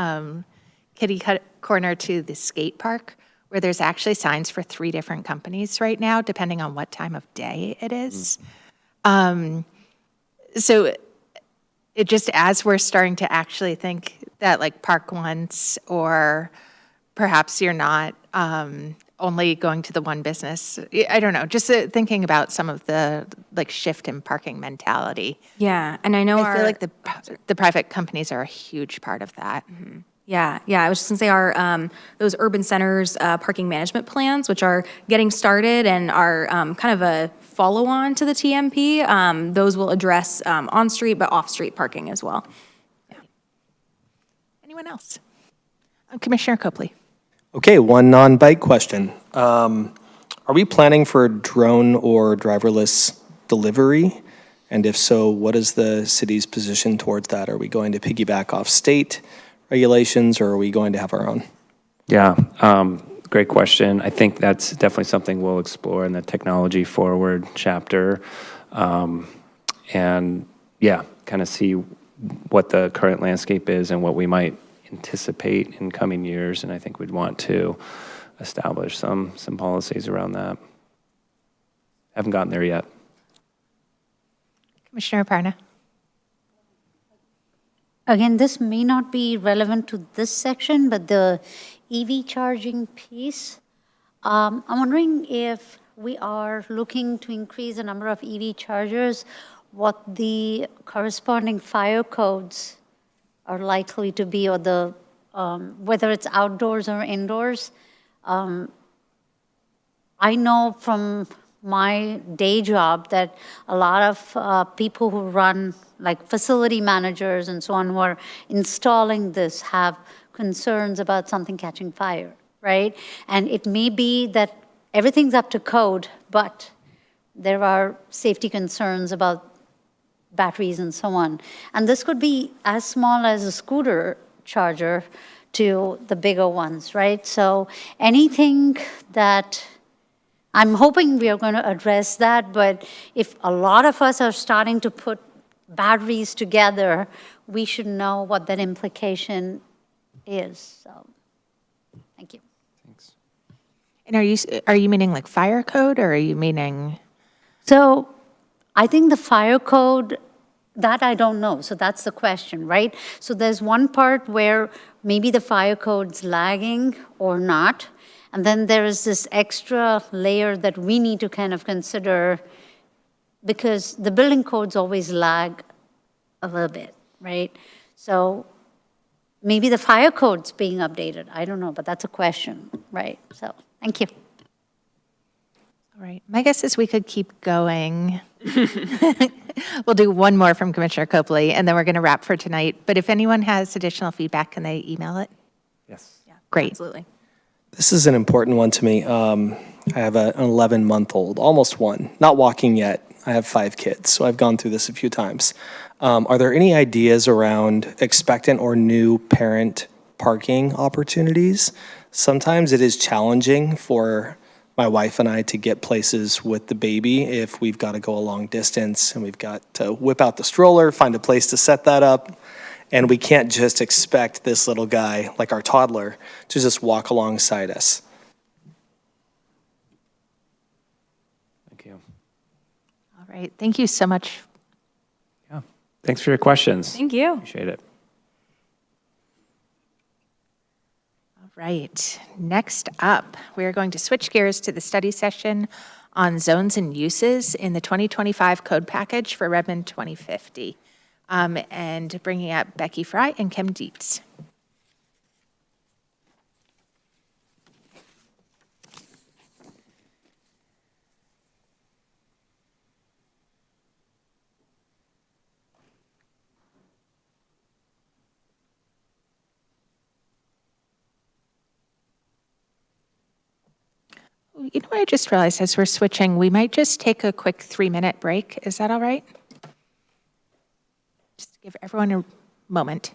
kitty corner to the skate park, where there's actually signs for 3 different companies right now, depending on what time of day it is. So it just, as we're starting to actually think that park once, or perhaps you're not only going to the one business. I don't know, just thinking about some of the shift in parking mentality. Yeah, and I know I feel like the private companies are a huge part of that. Yeah, I was just gonna say our those urban centers parking management plans, which are getting started and are kind of a follow-on to the TMP. Those will address on-street but off-street parking as well. Yeah. Anyone else? Commissioner Copley. Okay, one non-bike question. Are we planning for drone or driverless delivery? And if so, what is the city's position towards that? Are we going to piggyback off state regulations, or are we going to have our own? Yeah, great question. I think that's definitely something we'll explore in the technology forward chapter. And yeah, kind of see what the current landscape is and what we might anticipate in coming years. And I think we'd want to establish some policies around that. Haven't gotten there yet. Commissioner Aparna. Again, this may not be relevant to this section, but the EV charging piece, I'm wondering if we are looking to increase the number of EV chargers, what the corresponding fire codes are likely to be, or the whether it's outdoors or indoors. I know from my day job that a lot of people who run, like facility managers and so on, who are installing this have concerns about something catching fire, right? And it may be that everything's up to code, but there are safety concerns about batteries and so on. And this could be as small as a scooter charger to the bigger ones, right? So anything that, I'm hoping we are going to address that, but if a lot of us are starting to put batteries together, we should know what that implication is. So, thank you. Thanks. And are you meaning like fire code, or are you meaning? So I think the fire code, that I don't know. So that's the question, right? So there's one part where maybe the fire code's lagging or not. And then there is this extra layer that we need to kind of consider, because the building codes always lag a little bit, right? So maybe the fire code's being updated. I don't know, but that's a question, right? So thank you. All right. My guess is we could keep going. We'll do one more from Commissioner Copley, and then we're going to wrap for tonight. But if anyone has additional feedback, can they email it? Yes. Yeah, Great. absolutely. This is an important one to me. I have an 11-month-old, almost one, not walking yet. I have 5 kids, so I've gone through this a few times. Are there any ideas around expectant or new parent parking opportunities? Sometimes it is challenging for my wife and I to get places with the baby if we've got to go a long distance and we've got to whip out the stroller, find a place to set that up. And we can't just expect this little guy, like our toddler, to just walk alongside us. Thank you. All right. Thank you so much. Yeah. Thanks for your questions. Thank you. Appreciate it. All right. Next up, we are going to switch gears to the study session on zones and uses in the 2025 code package for Redmond 2050. And bringing up Becky Fry and Kim Dietz. You know what I just realized as we're switching, we might just take a quick 3-minute break. Is that all right? Just to give everyone a moment.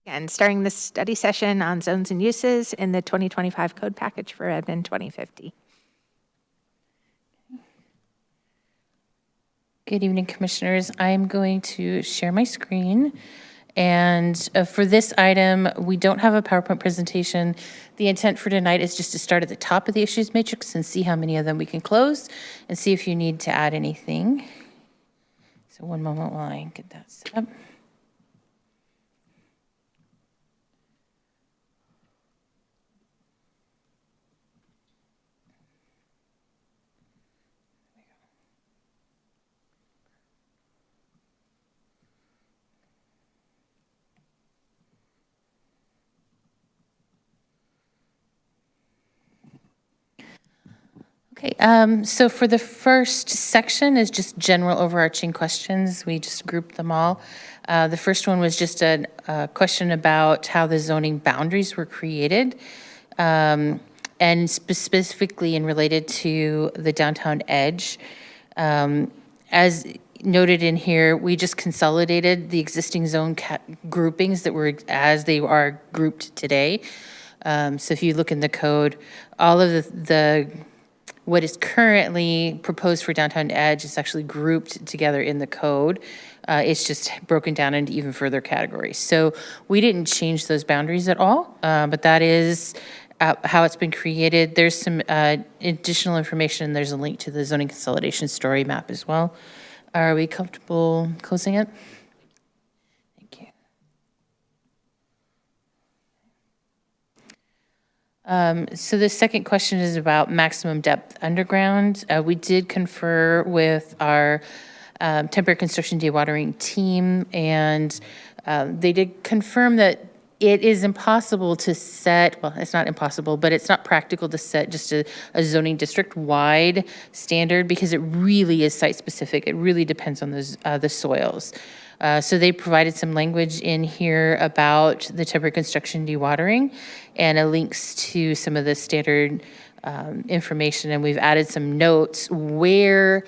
And starting this study session on zones and uses in the 2025 code package for Redmond 2050. Good evening, Commissioners. I'm going to share my screen. And for this item, we don't have a PowerPoint presentation. The intent for tonight is just to start at the top of the issues matrix and see how many of them we can close and see if you need to add anything. So one moment while I get that set up. Okay, so for the first section is just general overarching questions. We just grouped them all. The first one was just a question about how the zoning boundaries were created, and specifically in related to the downtown edge. As noted in here, we just consolidated the existing zone groupings that were as they are grouped today. So if you look in the code, all of the what is currently proposed for downtown edge is actually grouped together in the code. It's just broken down into even further categories. So we didn't change those boundaries at all, but that is how it's been created. There's some additional information. There's a link to the zoning consolidation story map as well. Are we comfortable closing it? Thank you. So the second question is about maximum depth underground. We did confer with our temporary construction dewatering team, and they did confirm that it is impossible to set, well, it's not impossible, but it's not practical to set just a zoning district-wide standard because it really is site-specific. It really depends on the soils. So they provided some language in here about the temporary construction dewatering and links to some of the standard information, and we've added some notes where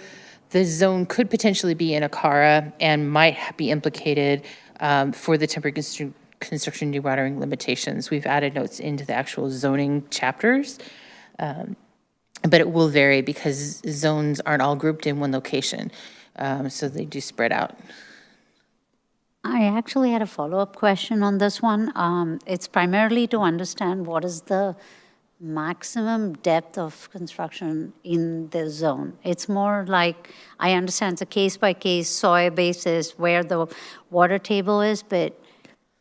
the zone could potentially be in a CARA and might be implicated for the temporary construction dewatering limitations. We've added notes into the actual zoning chapters, but it will vary because zones aren't all grouped in one location, so they do spread out. I actually had a follow-up question on this one. It's primarily to understand what is the maximum depth of construction in the zone. It's more like, I understand it's a case-by-case soil basis where the water table is, but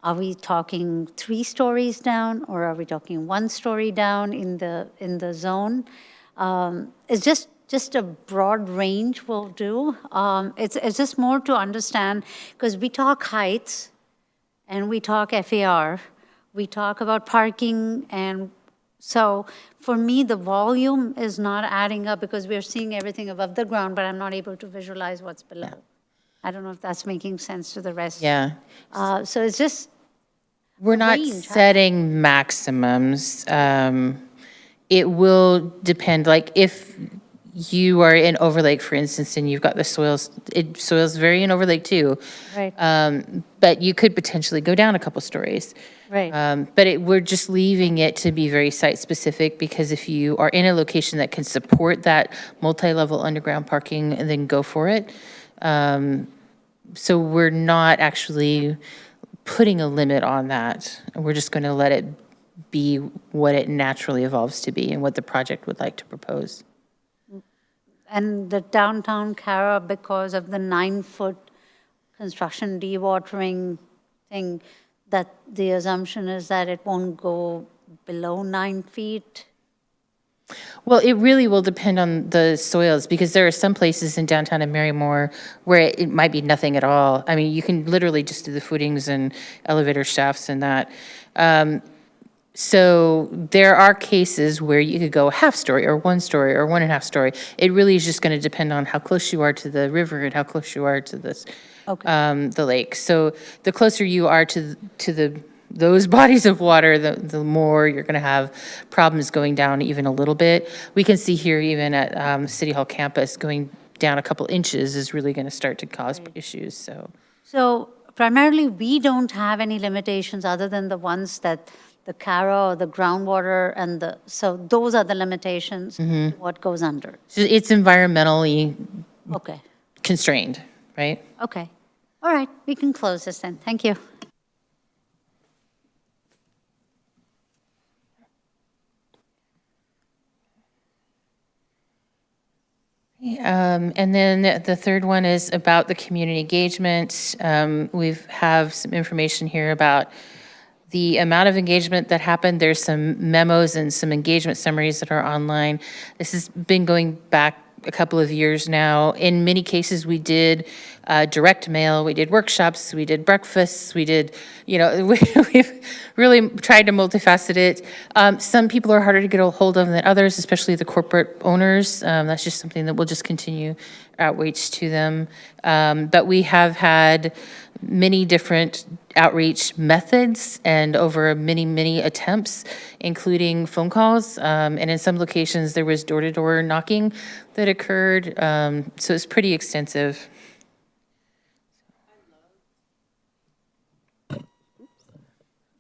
are we talking 3 stories down, or are we talking 1 story down in the zone? It's just a broad range will do. It's just more to understand, because we talk heights and we talk FAR, we talk about parking, and so for me, the volume is not adding up because we're seeing everything above the ground, but I'm not able to visualize what's below. I don't know if that's making sense to the rest. Yeah. So it's just, We're not setting maximums. It will depend, like if you are in Overlake, for instance, and you've got the soils vary in Overlake too. Right. But you could potentially go down a couple stories. Right. But we're just leaving it to be very site-specific, because if you are in a location that can support that multi-level underground parking, then go for it. So we're not actually putting a limit on that. We're just going to let it be what it naturally evolves to be and what the project would like to propose. And the downtown Cara, because of the 9-foot construction dewatering thing, that the assumption is that it won't go below 9 feet? Well, it really will depend on the soils, because there are some places in downtown and Marymore where it might be nothing at all. I mean, you can literally just do the footings and elevator shafts and that. So there are cases where you could go a half story or 1 story or 1.5 story. It really is just going to depend on how close you are to the river and how close you are to this, the lake. So the closer you are to those bodies of water, the more you're going to have problems going down even a little bit. We can see here even at City Hall campus, going down a couple inches is really going to start to cause issues. So primarily, we don't have any limitations other than the ones that the CARA or the groundwater and so those are the limitations, what goes under. So it's environmentally Okay. constrained, right? Okay. All right, we can close this then. Thank you. And then the third one is about the community engagement. We have some information here about the amount of engagement that happened. There's some memos and some engagement summaries that are online. This has been going back a couple of years now. In many cases, we did direct mail, we did workshops, we did breakfasts, we did, we've really tried to multifaceted it. Some people are harder to get a hold of than others, especially the corporate owners. That's just something that we'll just continue outreach to them. But we have had many different outreach methods and over many attempts, including phone calls. And in some locations, there was door-to-door knocking that occurred. So it's pretty extensive.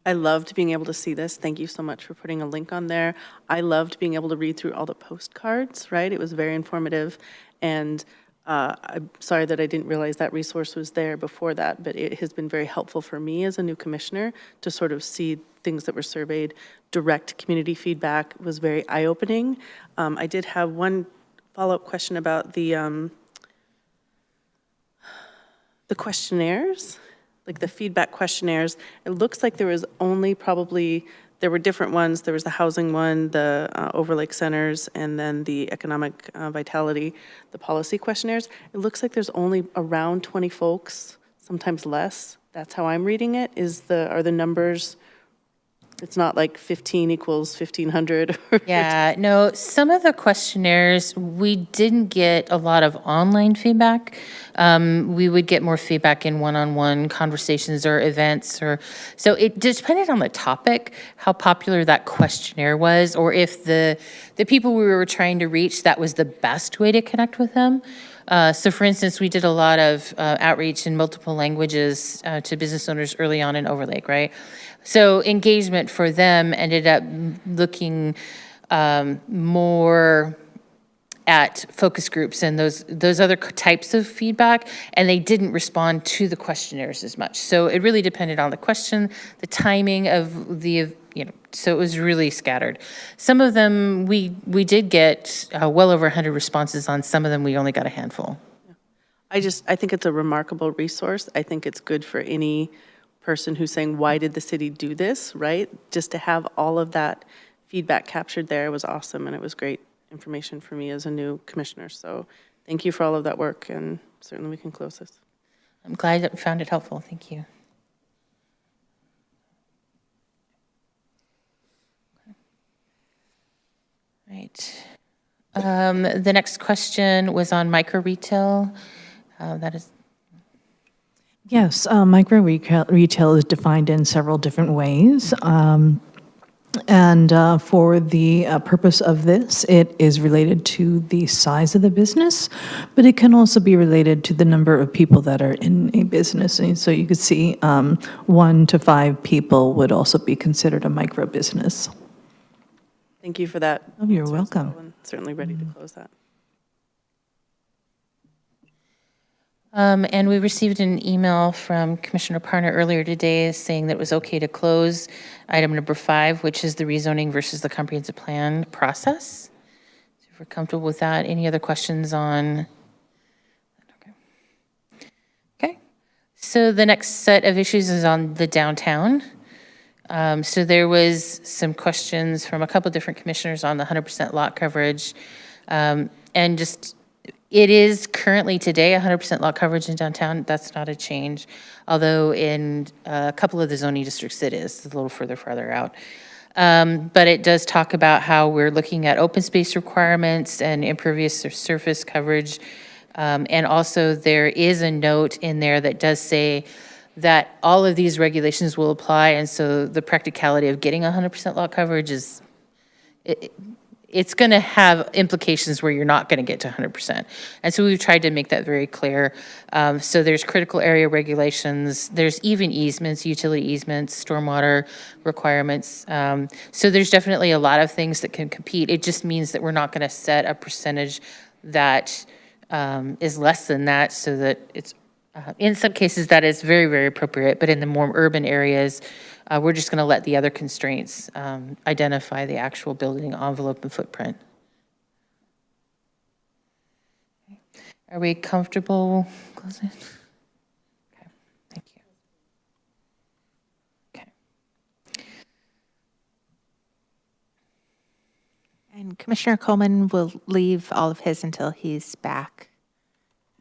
I loved being able to see this. Thank you so much for putting a link on there. I loved being able to read through all the postcards, right? It was very informative. And I'm sorry that I didn't realize that resource was there before that, but it has been very helpful for me as a new commissioner to sort of see things that were surveyed. Direct community feedback was very eye-opening. I did have one follow-up question about the questionnaires, like the feedback questionnaires. It looks like there was only there were different ones. There was the housing one, the overlake centers, and then the economic vitality, the policy questionnaires. It looks like there's only around 20 folks, sometimes less. That's how I'm reading it. Are the numbers, it's not like 15 equals 1,500? Yeah, no, some of the questionnaires, we didn't get a lot of online feedback. We would get more feedback in one-on-one conversations or events, so it depended on the topic, how popular that questionnaire was, or if the people we were trying to reach, that was the best way to connect with them. So for instance, we did a lot of outreach in multiple languages to business owners early on in Overlake, right? So engagement for them ended up looking more at focus groups and those other types of feedback, and they didn't respond to the questionnaires as much. So it really depended on the question, the timing of so it was really scattered. Some of them, we did get well over 100 responses on. Some of them, we only got a handful. I think it's a remarkable resource. I think it's good for any person who's saying, why did the city do this, right? Just to have all of that feedback captured there was awesome, and it was great information for me as a new commissioner. So thank you for all of that work, and certainly we can close this. I'm glad that we found it helpful. Thank you. Right. The next question was on micro retail. That is. Yes, micro retail is defined in several different ways. And for the purpose of this, it is related to the size of the business, but it can also be related to the number of people that are in a business. And so you could see 1 to 5 people would also be considered a micro business. Thank you for that. Oh, you're welcome. And certainly ready to close that. And we received an email from Commissioner Parner earlier today saying that it was okay to close item number 5, which is the rezoning versus the comprehensive plan process. So if we're comfortable with that, any other questions on? Okay. So the next set of issues is on the downtown. So there was some questions from a couple different commissioners on the 100% lot coverage. And just, it is currently today 100% lot coverage in downtown. That's not a change, although in a couple of the zoning districts it is, a little farther out. But it does talk about how we're looking at open space requirements and impervious surface coverage. And also there is a note in there that does say that all of these regulations will apply, and so the practicality of getting 100% lot coverage is, it's going to have implications where you're not going to get to 100%. And so we've tried to make that very clear. So there's critical area regulations, there's even easements, utility easements, stormwater requirements. So there's definitely a lot of things that can compete. It just means that we're not going to set a percentage that is less than that, so that it's, in some cases that is very, very appropriate, but in the more urban areas, we're just going to let the other constraints identify the actual building envelope and footprint. Are we comfortable closing? Okay, thank you. Okay. And Commissioner Coleman will leave all of his until he's back.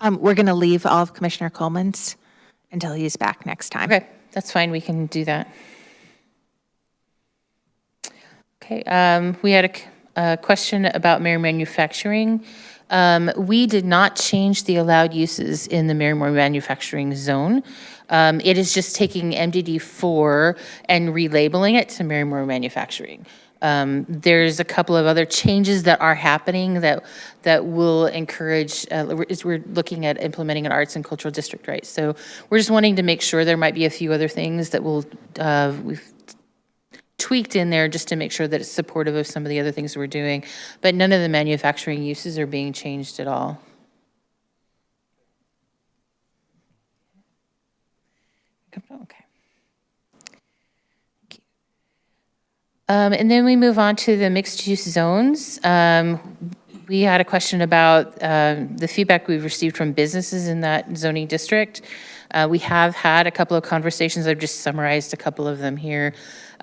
We're going to leave all of Commissioner Coleman's until he's back next time. Okay, that's fine. We can do that. Okay, we had a question about Mary Manufacturing. We did not change the allowed uses in the Marymore Manufacturing Zone. It is just taking MDD4 and relabeling it to Marymore Manufacturing. There's a couple of other changes that are happening that will encourage, we're looking at implementing an arts and cultural district, right? So we're just wanting to make sure there might be a few other things that we've tweaked in there just to make sure that it's supportive of some of the other things we're doing. But none of the manufacturing uses are being changed at all. Okay. Thank you. And then we move on to the mixed-use zones. We had a question about the feedback we've received from businesses in that zoning district. We have had a couple of conversations. I've just summarized a couple of them here.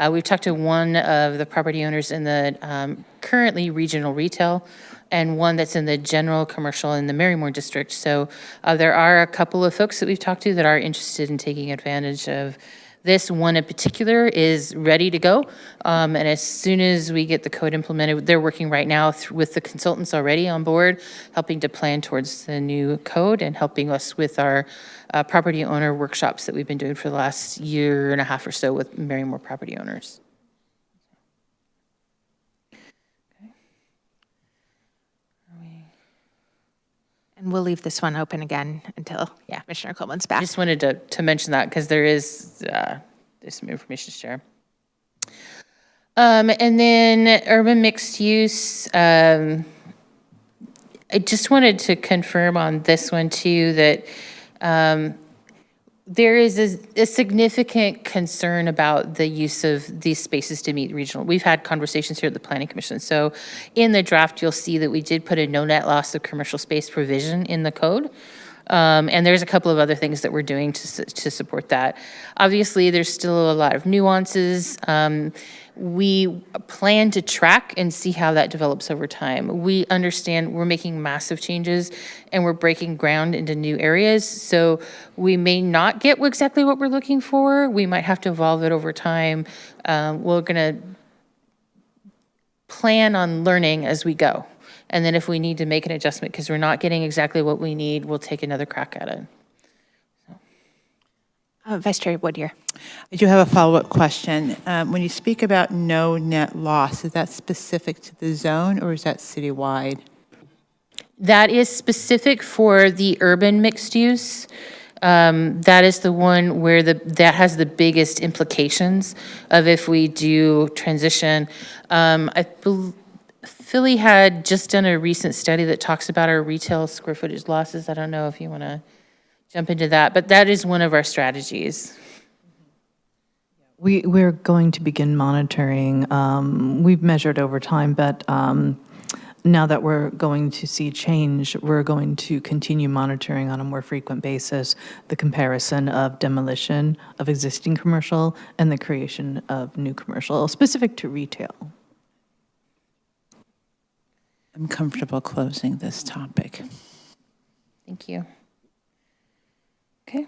We've talked to one of the property owners in the currently regional retail and one that's in the general commercial in the Marymore district. So there are a couple of folks that we've talked to that are interested in taking advantage of this. One in particular is ready to go. And as soon as we get the code implemented, they're working right now with the consultants already on board, helping to plan towards the new code and helping us with our property owner workshops that we've been doing for the last year and a half or so with Marymore property owners. And we'll leave this one open again until Commissioner Coleman's back. Just wanted to mention that because there's some information to share. And then urban mixed use. I just wanted to confirm on this one too that there is a significant concern about the use of these spaces to meet regional. We've had conversations here at the Planning Commission. So in the draft, you'll see that we did put a no net loss of commercial space provision in the code. And there's a couple of other things that we're doing to support that. Obviously, there's still a lot of nuances. We plan to track and see how that develops over time. We understand we're making massive changes and we're breaking ground into new areas. So we may not get exactly what we're looking for. We might have to evolve it over time. We're going to plan on learning as we go. And then if we need to make an adjustment because we're not getting exactly what we need, we'll take another crack at it. Vice Chair Woodyer. I do have a follow-up question. When you speak about no net loss, is that specific to the zone or is that citywide? That is specific for the urban mixed use. That is the one where that has the biggest implications of if we do transition. Philly had just done a recent study that talks about our retail square footage losses. I don't know if you want to jump into that, but that is one of our strategies. We're going to begin monitoring. We've measured over time, but now that we're going to see change, we're going to continue monitoring on a more frequent basis the comparison of demolition of existing commercial and the creation of new commercial specific to retail. I'm comfortable closing this topic. Thank you. Okay.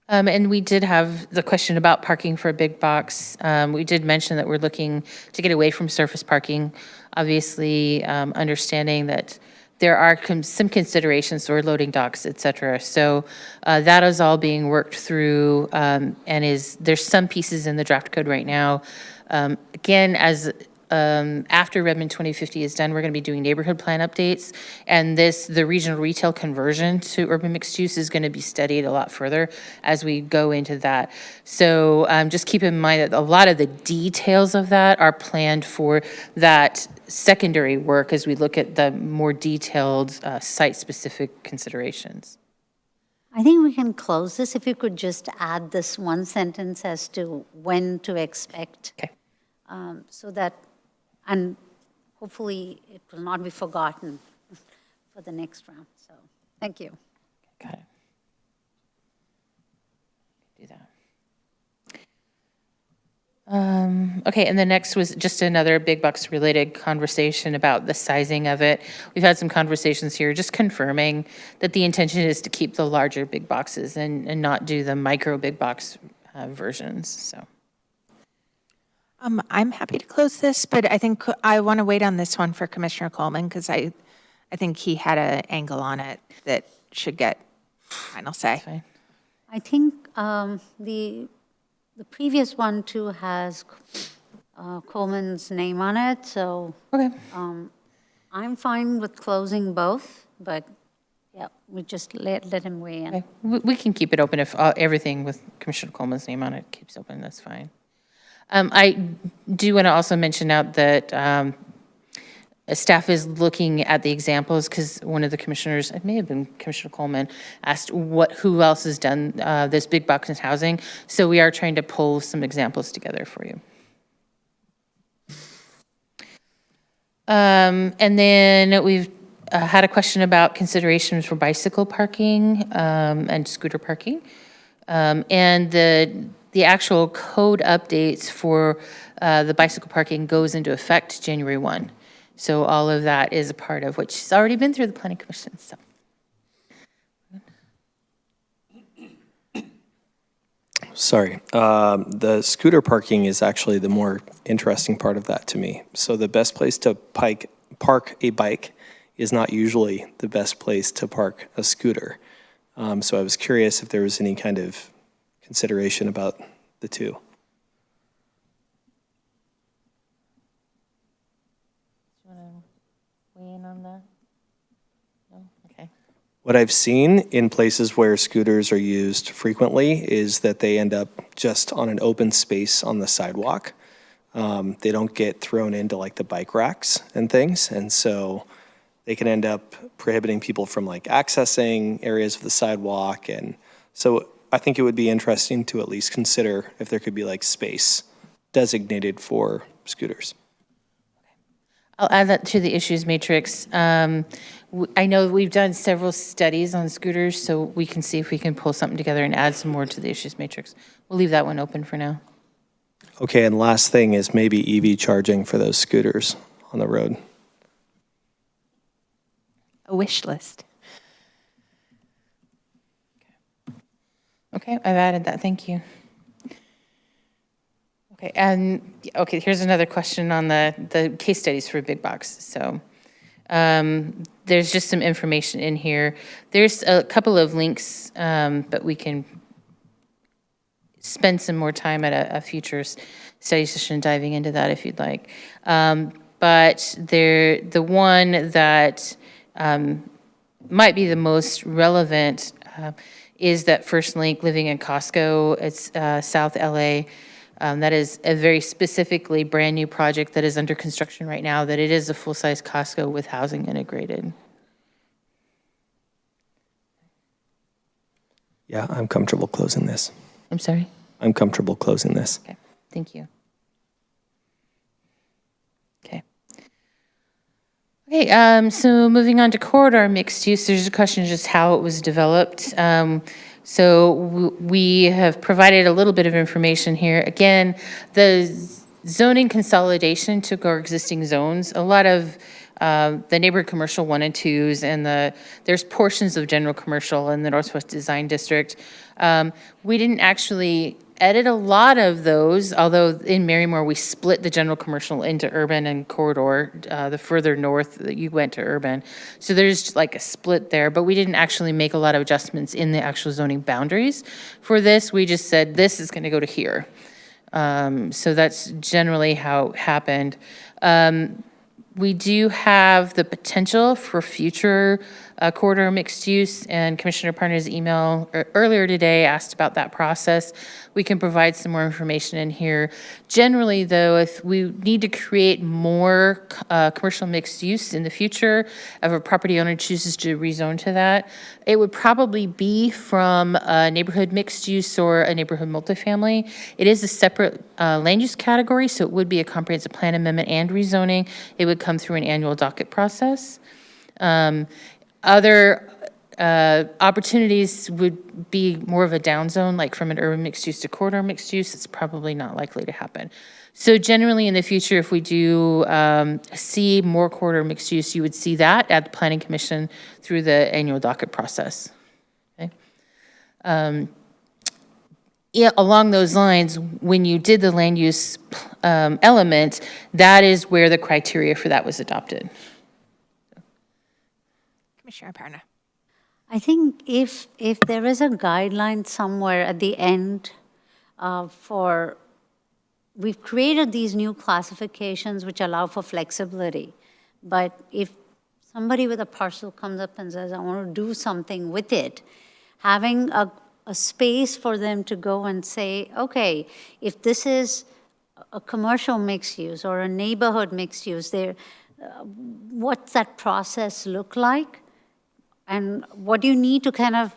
And we did have the question about parking for a big box. We did mention that we're looking to get away from surface parking, obviously understanding that there are some considerations for loading docks, et cetera. So that is all being worked through and there's some pieces in the draft code right now. Again, as after Redmond 2050 is done, we're going to be doing neighborhood plan updates, and the regional retail conversion to urban mixed use is going to be studied a lot further as we go into that. So just keep in mind that a lot of the details of that are planned for that secondary work as we look at the more detailed site-specific considerations. I think we can close this if you could just add this one sentence as to when to expect. Okay. So that, and hopefully it will not be forgotten for the next round. So thank you. Got it. Do that. Okay, and the next was just another big box related conversation about the sizing of it. We've had some conversations here just confirming that the intention is to keep the larger big boxes and not do the micro big box versions, so. I'm happy to close this, but I think I want to wait on this one for Commissioner Coleman because I think he had an angle on it that should get final say. I think the previous one too has Coleman's name on it, so okay. I'm fine with closing both, but yeah, we just let him weigh in. Okay. We can keep it open if everything with Commissioner Coleman's name on it keeps open, that's fine. I do want to also mention out that staff is looking at the examples, because one of the commissioners, it may have been Commissioner Coleman, asked who else has done this big box in housing. So we are trying to pull some examples together for you. And then we've had a question about considerations for bicycle parking and scooter parking. And the actual code updates for the bicycle parking goes into effect January 1. So all of that is a part of which has already been through the Planning Commission. So. Sorry, the scooter parking is actually the more interesting part of that to me. So the best place to park a bike is not usually the best place to park a scooter. So I was curious if there was any kind of consideration about the two. Weigh in on that? No? Okay. What I've seen in places where scooters are used frequently is that they end up just on an open space on the sidewalk. They don't get thrown into like the bike racks and things. And so they can end up prohibiting people from like accessing areas of the sidewalk. And so I think it would be interesting to at least consider if there could be like space designated for scooters. I'll add that to the issues matrix. I know we've done several studies on scooters, so we can see if we can pull something together and add some more to the issues matrix. We'll leave that one open for now. Okay, and last thing is maybe EV charging for those scooters on the road. A wish list. Okay, I've added that. Thank you. Okay, and okay, here's another question on the case studies for big box. So there's just some information in here. There's a couple of links, but we can spend some more time at a future study session diving into that if you'd like. But the one that might be the most relevant is that First Link living in Costco. It's South LA. That is a very specifically brand new project that is under construction right now, that it is a full-size Costco with housing integrated. Yeah, I'm comfortable closing this. I'm sorry? I'm comfortable closing this. Okay, thank you. Okay. Okay, so moving on to corridor mixed use, there's a question just how it was developed. So we have provided a little bit of information here. Again, the zoning consolidation took our existing zones. A lot of the neighborhood commercial 1 and 2s and there's portions of general commercial in the Northwest Design District. We didn't actually edit a lot of those, although in Marymore we split the general commercial into urban and corridor. The further north that you went to urban. So there's like a split there, but we didn't actually make a lot of adjustments in the actual zoning boundaries. For this, we just said this is going to go to here. So that's generally how it happened. We do have the potential for future corridor mixed use, and Commissioner Parner's email earlier today asked about that process. We can provide some more information in here. Generally, though, if we need to create more commercial mixed use in the future, if a property owner chooses to rezone to that, it would probably be from a neighborhood mixed use or a neighborhood multifamily. It is a separate land use category, so it would be a comprehensive plan amendment and rezoning. It would come through an annual docket process. Other opportunities would be more of a down zone, like from an urban mixed use to corridor mixed use. It's probably not likely to happen. So generally in the future, if we do see more corridor mixed use, you would see that at the Planning Commission through the annual docket process. Okay. Yeah, along those lines, when you did the land use element, that is where the criteria for that was adopted. Commissioner Parna. I think if there is a guideline somewhere at the end we've created these new classifications which allow for flexibility, but if somebody with a parcel comes up and says, I want to do something with it, having a space for them to go and say, okay, if this is a commercial mixed use or a neighborhood mixed use, what's that process look like? And what do you need to kind of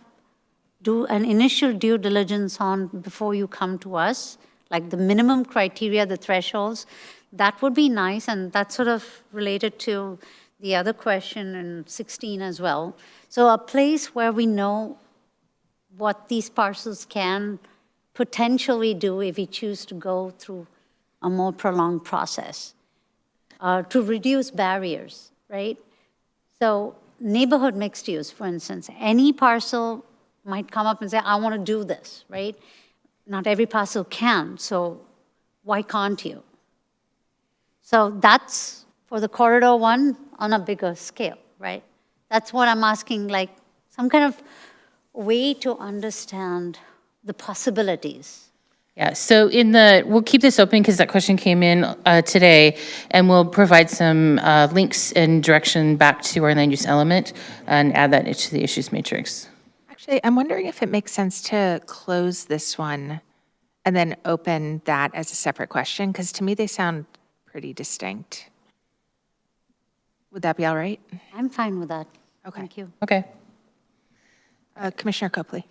do an initial due diligence on before you come to us? Like the minimum criteria, the thresholds, that would be nice. And that's sort of related to the other question in 16 as well. So a place where we know what these parcels can potentially do if we choose to go through a more prolonged process to reduce barriers, right? So neighborhood mixed use, for instance, any parcel might come up and say, I want to do this, right? Not every parcel can, so why can't you? So that's for the corridor one on a bigger scale, right? That's what I'm asking, like some kind of way to understand the possibilities. Yeah, so we'll keep this open because that question came in today, and we'll provide some links and direction back to our land use element and add that into the issues matrix. Actually, I'm wondering if it makes sense to close this one and then open that as a separate question, because to me they sound pretty distinct. Would that be all right? I'm fine with that. Okay. Thank you. Okay. Commissioner Copley.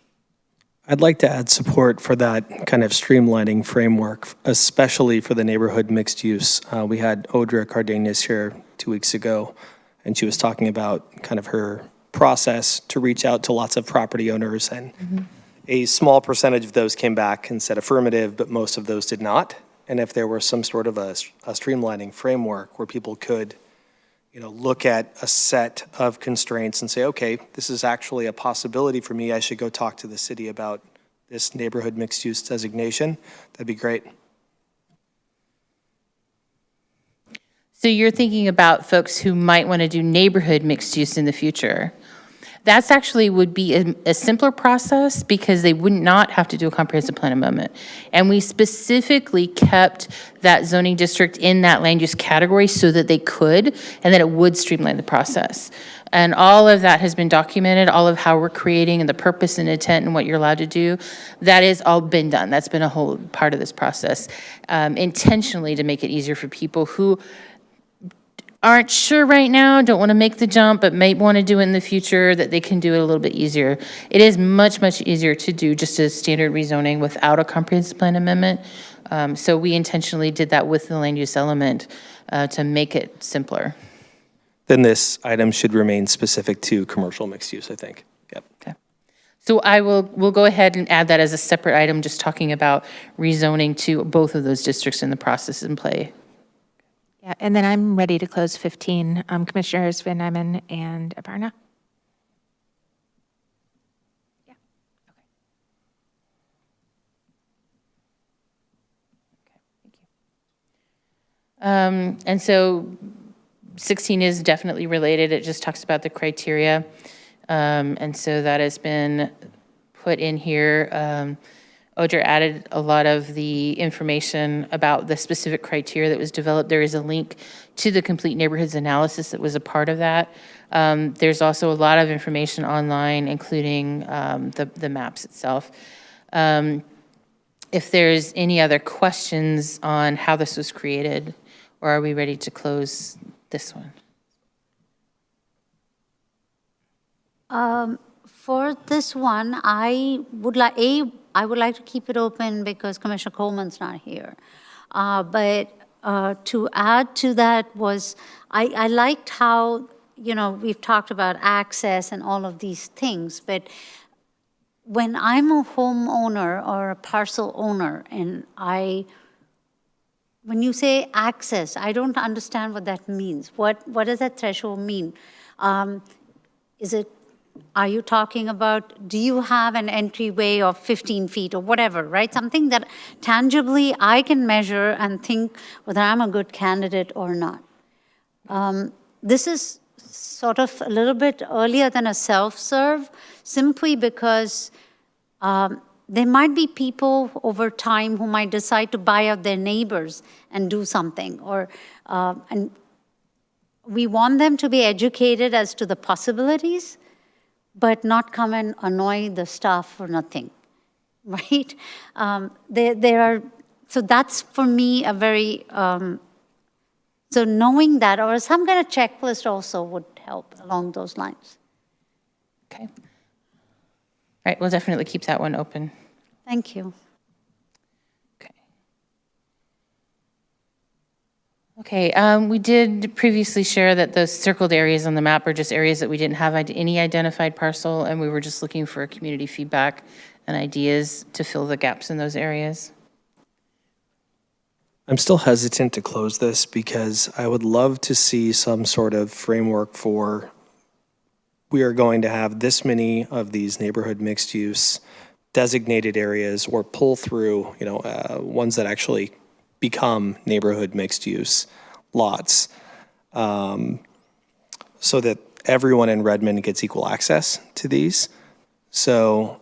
I'd like to add support for that kind of streamlining framework, especially for the neighborhood mixed use. We had Audra Cardenas here 2 weeks ago, and she was talking about kind of her process to reach out to lots of property owners, and a small percentage of those came back and said affirmative, but most of those did not. And if there were some sort of a streamlining framework where people could look at a set of constraints and say, okay, this is actually a possibility for me. I should go talk to the city about this neighborhood mixed use designation. That'd be great. So you're thinking about folks who might want to do neighborhood mixed use in the future. That's actually would be a simpler process because they would not have to do a comprehensive plan amendment. And we specifically kept that zoning district in that land use category so that they could, and that it would streamline the process. And all of that has been documented, all of how we're creating and the purpose and intent and what you're allowed to do. That is all been done. That's been a whole part of this process, intentionally to make it easier for people who aren't sure right now, don't want to make the jump, but might want to do it in the future, that they can do it a little bit easier. It is much, much easier to do just a standard rezoning without a comprehensive plan amendment. So we intentionally did that with the land use element to make it simpler. Then this item should remain specific to commercial mixed use, I think. Yep. Okay. So we'll go ahead and add that as a separate item, just talking about rezoning to both of those districts in the process in play. Yeah, and then I'm ready to close 15. Commissioners Van Nymen and Aparna. Yeah. Okay. And so 16 is definitely related. It just talks about the criteria. And so that has been put in here. Audra added a lot of the information about the specific criteria that was developed. There is a link to the complete neighborhoods analysis that was a part of that. There's also a lot of information online, including the maps itself. If there's any other questions on how this was created, or are we ready to close this one? For this one, I would like to keep it open because Commissioner Coleman's not here. But to add to that was, I liked how, we've talked about access and all of these things, but when I'm a homeowner or a parcel owner and when you say access, I don't understand what that means. What does that threshold mean? Are you talking about, do you have an entryway of 15 feet or whatever, right? Something that tangibly I can measure and think whether I'm a good candidate or not. This is sort of a little bit earlier than a self-serve, simply because there might be people over time who might decide to buy out their neighbors and do something, and we want them to be educated as to the possibilities, but not come and annoy the staff for nothing, right? So that's for me a very So knowing that, or some kind of checklist also would help along those lines. Okay. All right, we'll definitely keep that one open. Thank you. Okay, we did previously share that those circled areas on the map are just areas that we didn't have any identified parcel, and we were just looking for community feedback and ideas to fill the gaps in those areas. I'm still hesitant to close this because I would love to see some sort of framework for, we are going to have this many of these neighborhood mixed use designated areas, or pull through, ones that actually become neighborhood mixed use lots, so that everyone in Redmond gets equal access to these. So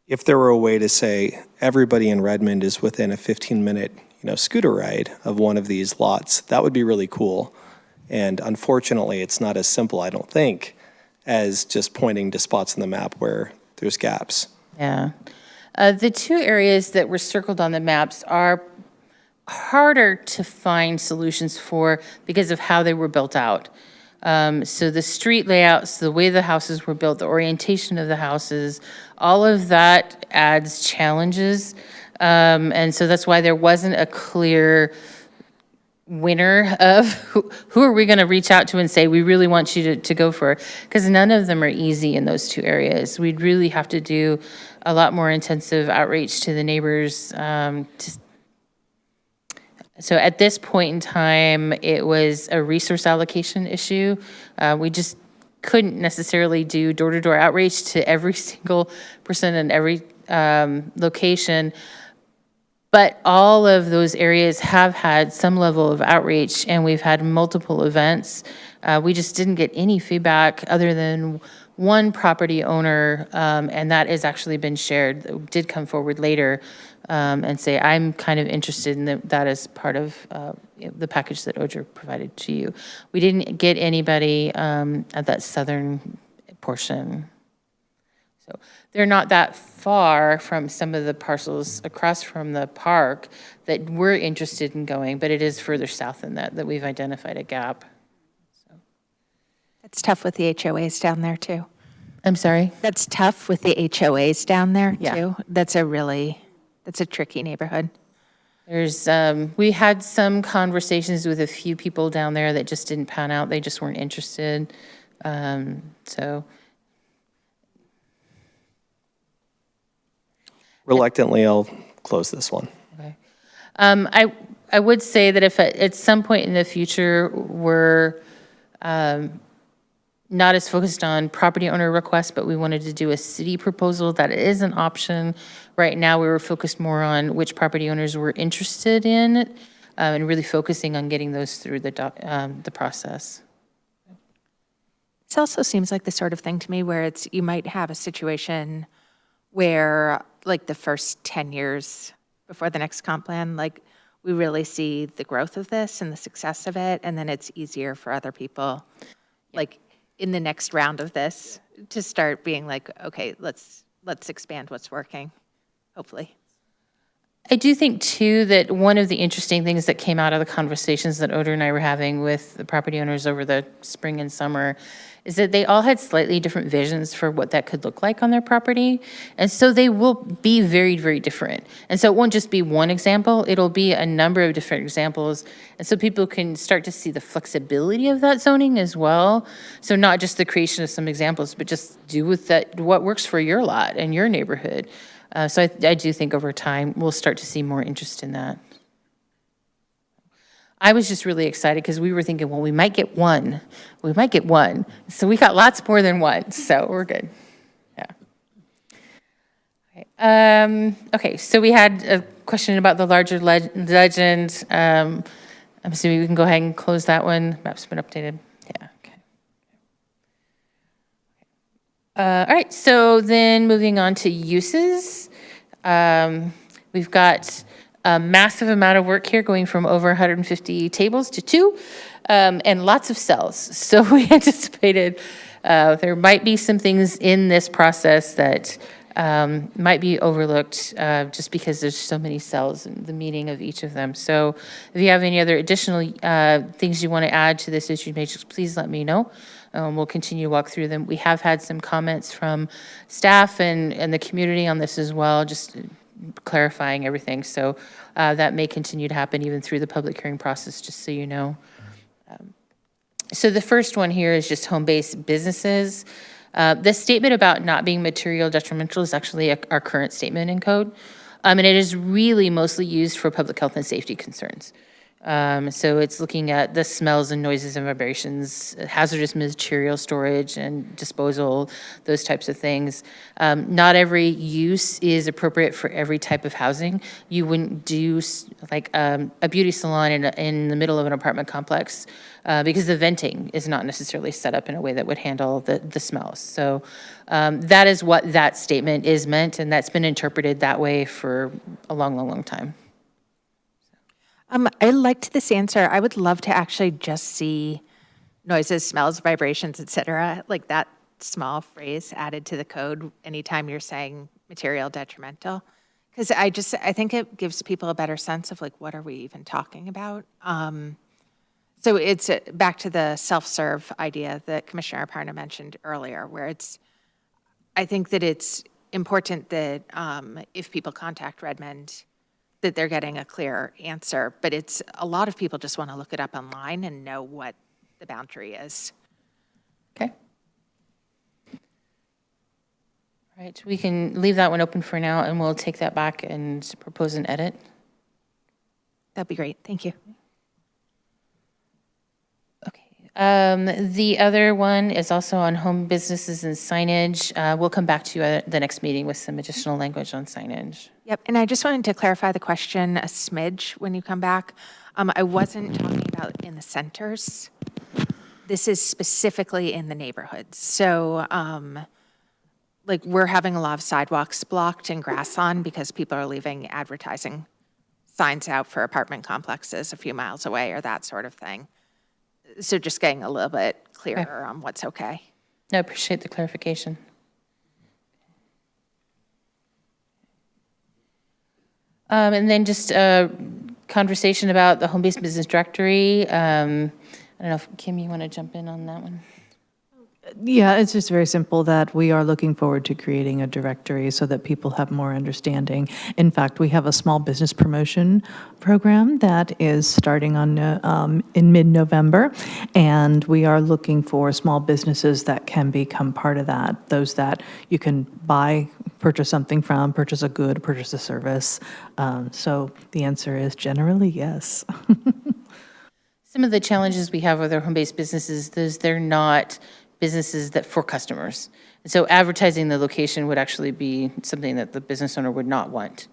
if there were a way to say everybody in Redmond is within a 15-minute scooter ride of one of these lots, that would be really cool. And unfortunately, it's not as simple, I don't think, as just pointing to spots on the map where there's gaps. Yeah. The two areas that were circled on the maps are harder to find solutions for because of how they were built out. So the street layouts, the way the houses were built, the orientation of the houses, all of that adds challenges. And so that's why there wasn't a clear winner of who are we going to reach out to and say, we really want you to go for, because none of them are easy in those two areas. We'd really have to do a lot more intensive outreach to the neighbors. So at this point in time, it was a resource allocation issue. We just couldn't necessarily do door-to-door outreach to every single person in every location. But all of those areas have had some level of outreach, and we've had multiple events. We just didn't get any feedback other than one property owner, and that has actually been shared, did come forward later and say, I'm kind of interested in that as part of the package that OJER provided to you. We didn't get anybody at that southern portion. So they're not that far from some of the parcels across from the park that we're interested in going, but it is further south than that we've identified a gap. So. That's tough with the HOAs down there, too. I'm sorry? That's tough with the HOAs down there, Yeah. too. That's a tricky neighborhood. There's, we had some conversations with a few people down there that just didn't pan out. They just weren't interested. So. Reluctantly, I'll close this one. Okay. I would say that if at some point in the future we're not as focused on property owner requests, but we wanted to do a city proposal, that is an option. Right now, we were focused more on which property owners were interested in it, and really focusing on getting those through the process. This also seems like the sort of thing to me where you might have a situation where, like, the first 10 years before the next comp plan, like, we really see the growth of this and the success of it, and then it's easier for other people, like, in the next round of this, to start being like, okay, let's expand what's working, hopefully. I do think, too, that one of the interesting things that came out of the conversations that OJER and I were having with the property owners over the spring and summer is that they all had slightly different visions for what that could look like on their property. And so they will be very, very different. And so it won't just be one example, it'll be a number of different examples. And so people can start to see the flexibility of that zoning as well. So not just the creation of some examples, but just do with that what works for your lot and your neighborhood. So I do think over time, we'll start to see more interest in that. I was just really excited because we were thinking, well, we might get one. We might get one. So we got lots more than one, so we're good. Yeah. Okay, so we had a question about the larger legend. I'm assuming we can go ahead and close that one. Map's been updated. Yeah, okay. All right, so then moving on to uses. We've got a massive amount of work here, going from over 150 tables to 2, and lots of cells. So we anticipated there might be some things in this process that might be overlooked just because there's so many cells and the meaning of each of them. So if you have any other additional things you want to add to this issue matrix, please let me know. We'll continue to walk through them. We have had some comments from staff and the community on this as well, just clarifying everything. So that may continue to happen even through the public hearing process, just so you know. So the first one here is just home-based businesses. This statement about not being material detrimental is actually our current statement in code. And it is really mostly used for public health and safety concerns. So it's looking at the smells and noises and vibrations, hazardous material storage and disposal, those types of things. Not every use is appropriate for every type of housing. You wouldn't do like a beauty salon in the middle of an apartment complex because the venting is not necessarily set up in a way that would handle the smells. So that is what that statement is meant, and that's been interpreted that way for a long, long, long time. I liked this answer. I would love to actually just see noises, smells, vibrations, et cetera, like that small phrase added to the code anytime you're saying material detrimental. Because I think it gives people a better sense of like, what are we even talking about? So it's back to the self-serve idea that Commissioner Aparna mentioned earlier, where I think that it's important that if people contact Redmond, that they're getting a clear answer, but a lot of people just want to look it up online and know what the boundary is. Okay. All right, we can leave that one open for now, and we'll take that back and propose an edit. That'd be great. Thank you. The other one is also on home businesses and signage. We'll come back to you at the next meeting with some additional language on signage. Yep, and I just wanted to clarify the question a smidge when you come back. I wasn't talking about in the centers. This is specifically in the neighborhoods. So, like, we're having a lot of sidewalks blocked and grass on because people are leaving advertising signs out for apartment complexes a few miles away or that sort of thing. So just getting a little bit clearer on what's okay. No, I appreciate the clarification. And then just a conversation about the home-based business directory. I don't know if, Kim, you want to jump in on that one? Yeah, it's just very simple that we are looking forward to creating a directory so that people have more understanding. In fact, we have a small business promotion program that is starting on in mid-November, and we are looking for small businesses that can become part of that, those that you can buy, purchase something from, purchase a good, purchase a service. So the answer is generally yes. Some of the challenges we have with our home-based businesses is they're not businesses that for customers. And so advertising the location would actually be something that the business owner would not want.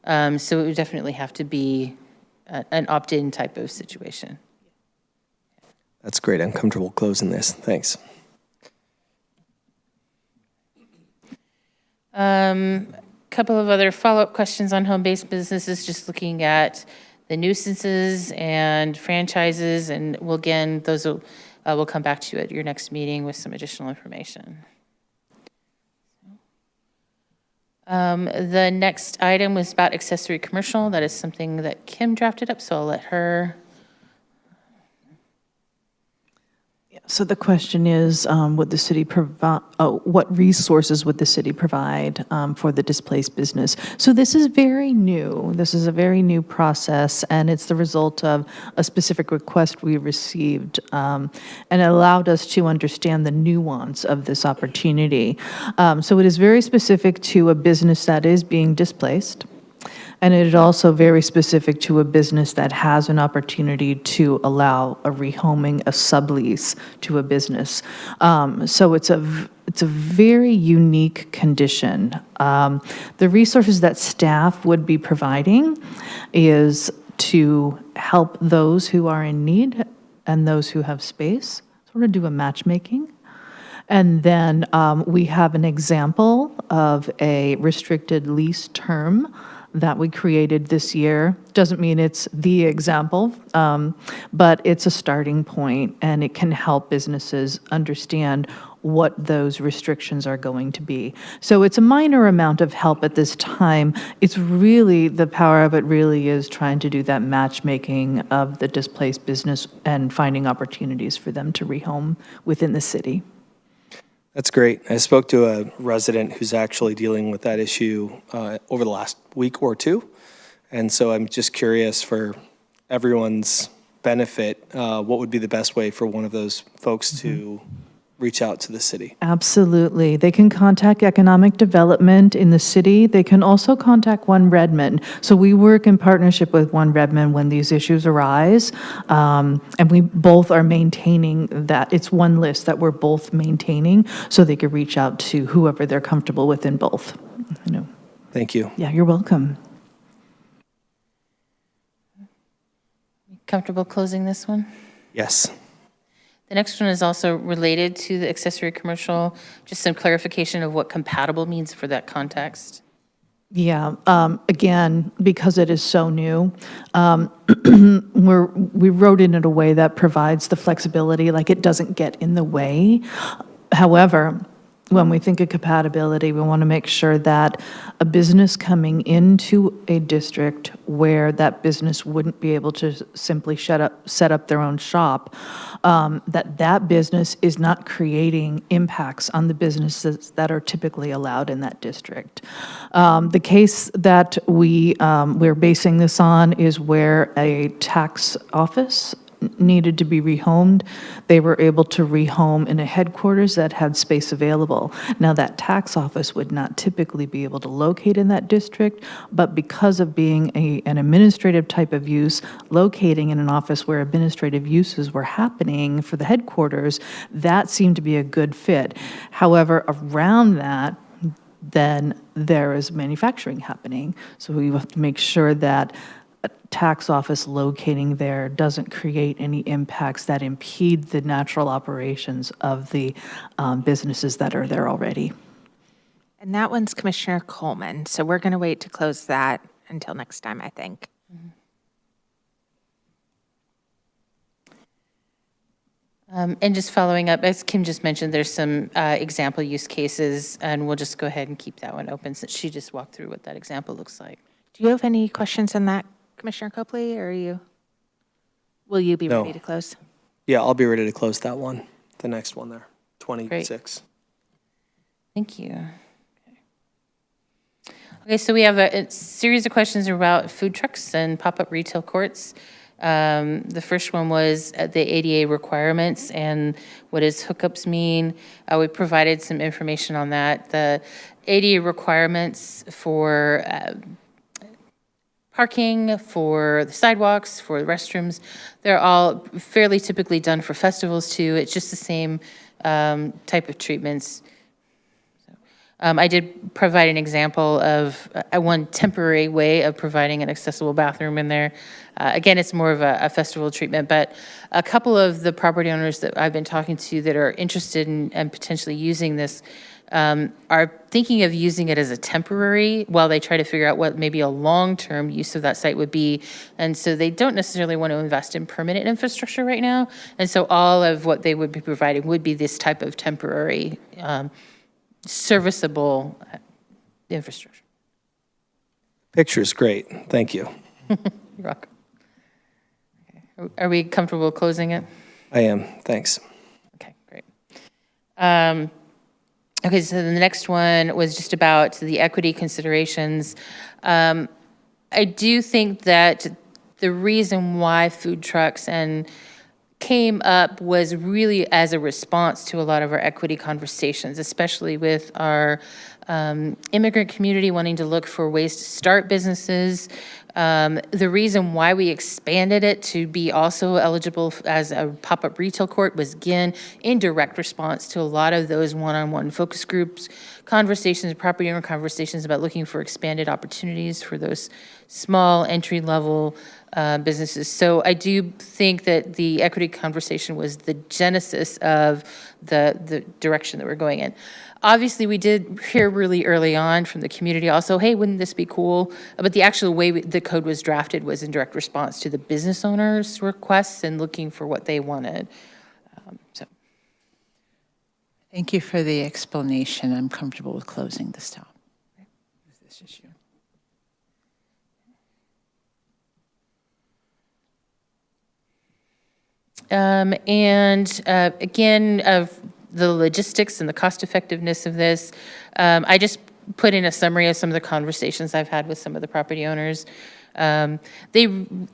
So it would definitely have to be an opt-in type of situation. That's great. I'm comfortable closing this. Thanks. Couple of other follow-up questions on home-based businesses, just looking at the nuisances and franchises, and those will we'll come back to you at your next meeting with some additional information. The next item was about accessory commercial. That is something that Kim drafted up, so I'll let her. So the question is, would the city provide, what resources would the city provide for the displaced business? So this is very new. This is a very new process, and it's the result of a specific request we received, and it allowed us to understand the nuance of this opportunity. So it is very specific to a business that is being displaced. And it is also very specific to a business that has an opportunity to allow a rehoming, a sublease to a business. So it's a very unique condition. The resources that staff would be providing is to help those who are in need and those who have space, sort of do a matchmaking. And then we have an example of a restricted lease term that we created this year. Doesn't mean it's the example, but it's a starting point, and it can help businesses understand what those restrictions are going to be. So it's a minor amount of help at this time. It's really, the power of it really is trying to do that matchmaking of the displaced business and finding opportunities for them to rehome within the city. That's great. I spoke to a resident who's actually dealing with that issue over the last week or two. And so I'm just curious, for everyone's benefit, what would be the best way for one of those folks to reach out to the city? Absolutely. They can contact economic development in the city. They can also contact One Redmond. So we work in partnership with One Redmond when these issues arise. And we both are maintaining that. It's one list that we're both maintaining so they could reach out to whoever they're comfortable with in both. I know. Thank you. Yeah, you're welcome. Comfortable closing this one? Yes. The next one is also related to the accessory commercial, just some clarification of what compatible means for that context. Yeah, again, because it is so new, we wrote it in a way that provides the flexibility, like it doesn't get in the way. However, when we think of compatibility, we want to make sure that a business coming into a district where that business wouldn't be able to simply set up their own shop, that business is not creating impacts on the businesses that are typically allowed in that district. The case that we're basing this on is where a tax office needed to be rehomed. They were able to rehome in a headquarters that had space available. Now, that tax office would not typically be able to locate in that district, but because of being an administrative type of use, locating in an office where administrative uses were happening for the headquarters, that seemed to be a good fit. However, around that, then there is manufacturing happening. So we have to make sure that a tax office locating there doesn't create any impacts that impede the natural operations of the businesses that are there already. And that one's Commissioner Coleman, so we're going to wait to close that until next time, I think. And just following up, as Kim just mentioned, there's some example use cases, and we'll just go ahead and keep that one open since she just walked through what that example looks like. Do you have any questions on that, Commissioner Copley, or will you be ready to close? Yeah, I'll be ready to close that one, the next one there, 26. Great. Thank you. Okay, so we have a series of questions about food trucks and pop-up retail courts. The first one was the ADA requirements and what does hookups mean. We provided some information on that. The ADA requirements for parking, for the sidewalks, for the restrooms, they're all fairly typically done for festivals too. It's just the same type of treatments. I did provide an example of one temporary way of providing an accessible bathroom in there. Again, it's more of a festival treatment, but a couple of the property owners that I've been talking to that are interested in and potentially using this are thinking of using it as a temporary while they try to figure out what maybe a long-term use of that site would be. And so they don't necessarily want to invest in permanent infrastructure right now. And so all of what they would be providing would be this type of temporary serviceable infrastructure. Picture's great. Thank you. You're welcome. Okay. Are we comfortable closing it? I am. Thanks. Okay, great. Okay, so the next one was just about the equity considerations. I do think that the reason why food trucks came up was really as a response to a lot of our equity conversations, especially with our immigrant community wanting to look for ways to start businesses. The reason why we expanded it to be also eligible as a pop-up retail court was, again, in direct response to a lot of those one-on-one focus groups, conversations, property owner conversations about looking for expanded opportunities for those small entry-level businesses. So I do think that the equity conversation was the genesis of the direction that we're going in. Obviously, we did hear really early on from the community also, hey, wouldn't this be cool? But the actual way the code was drafted was in direct response to the business owners' requests and looking for what they wanted. Thank you for the explanation. I'm comfortable with closing this time. This issue. Again, of the logistics and the cost effectiveness of this, I just put in a summary of some of the conversations I've had with some of the property owners. The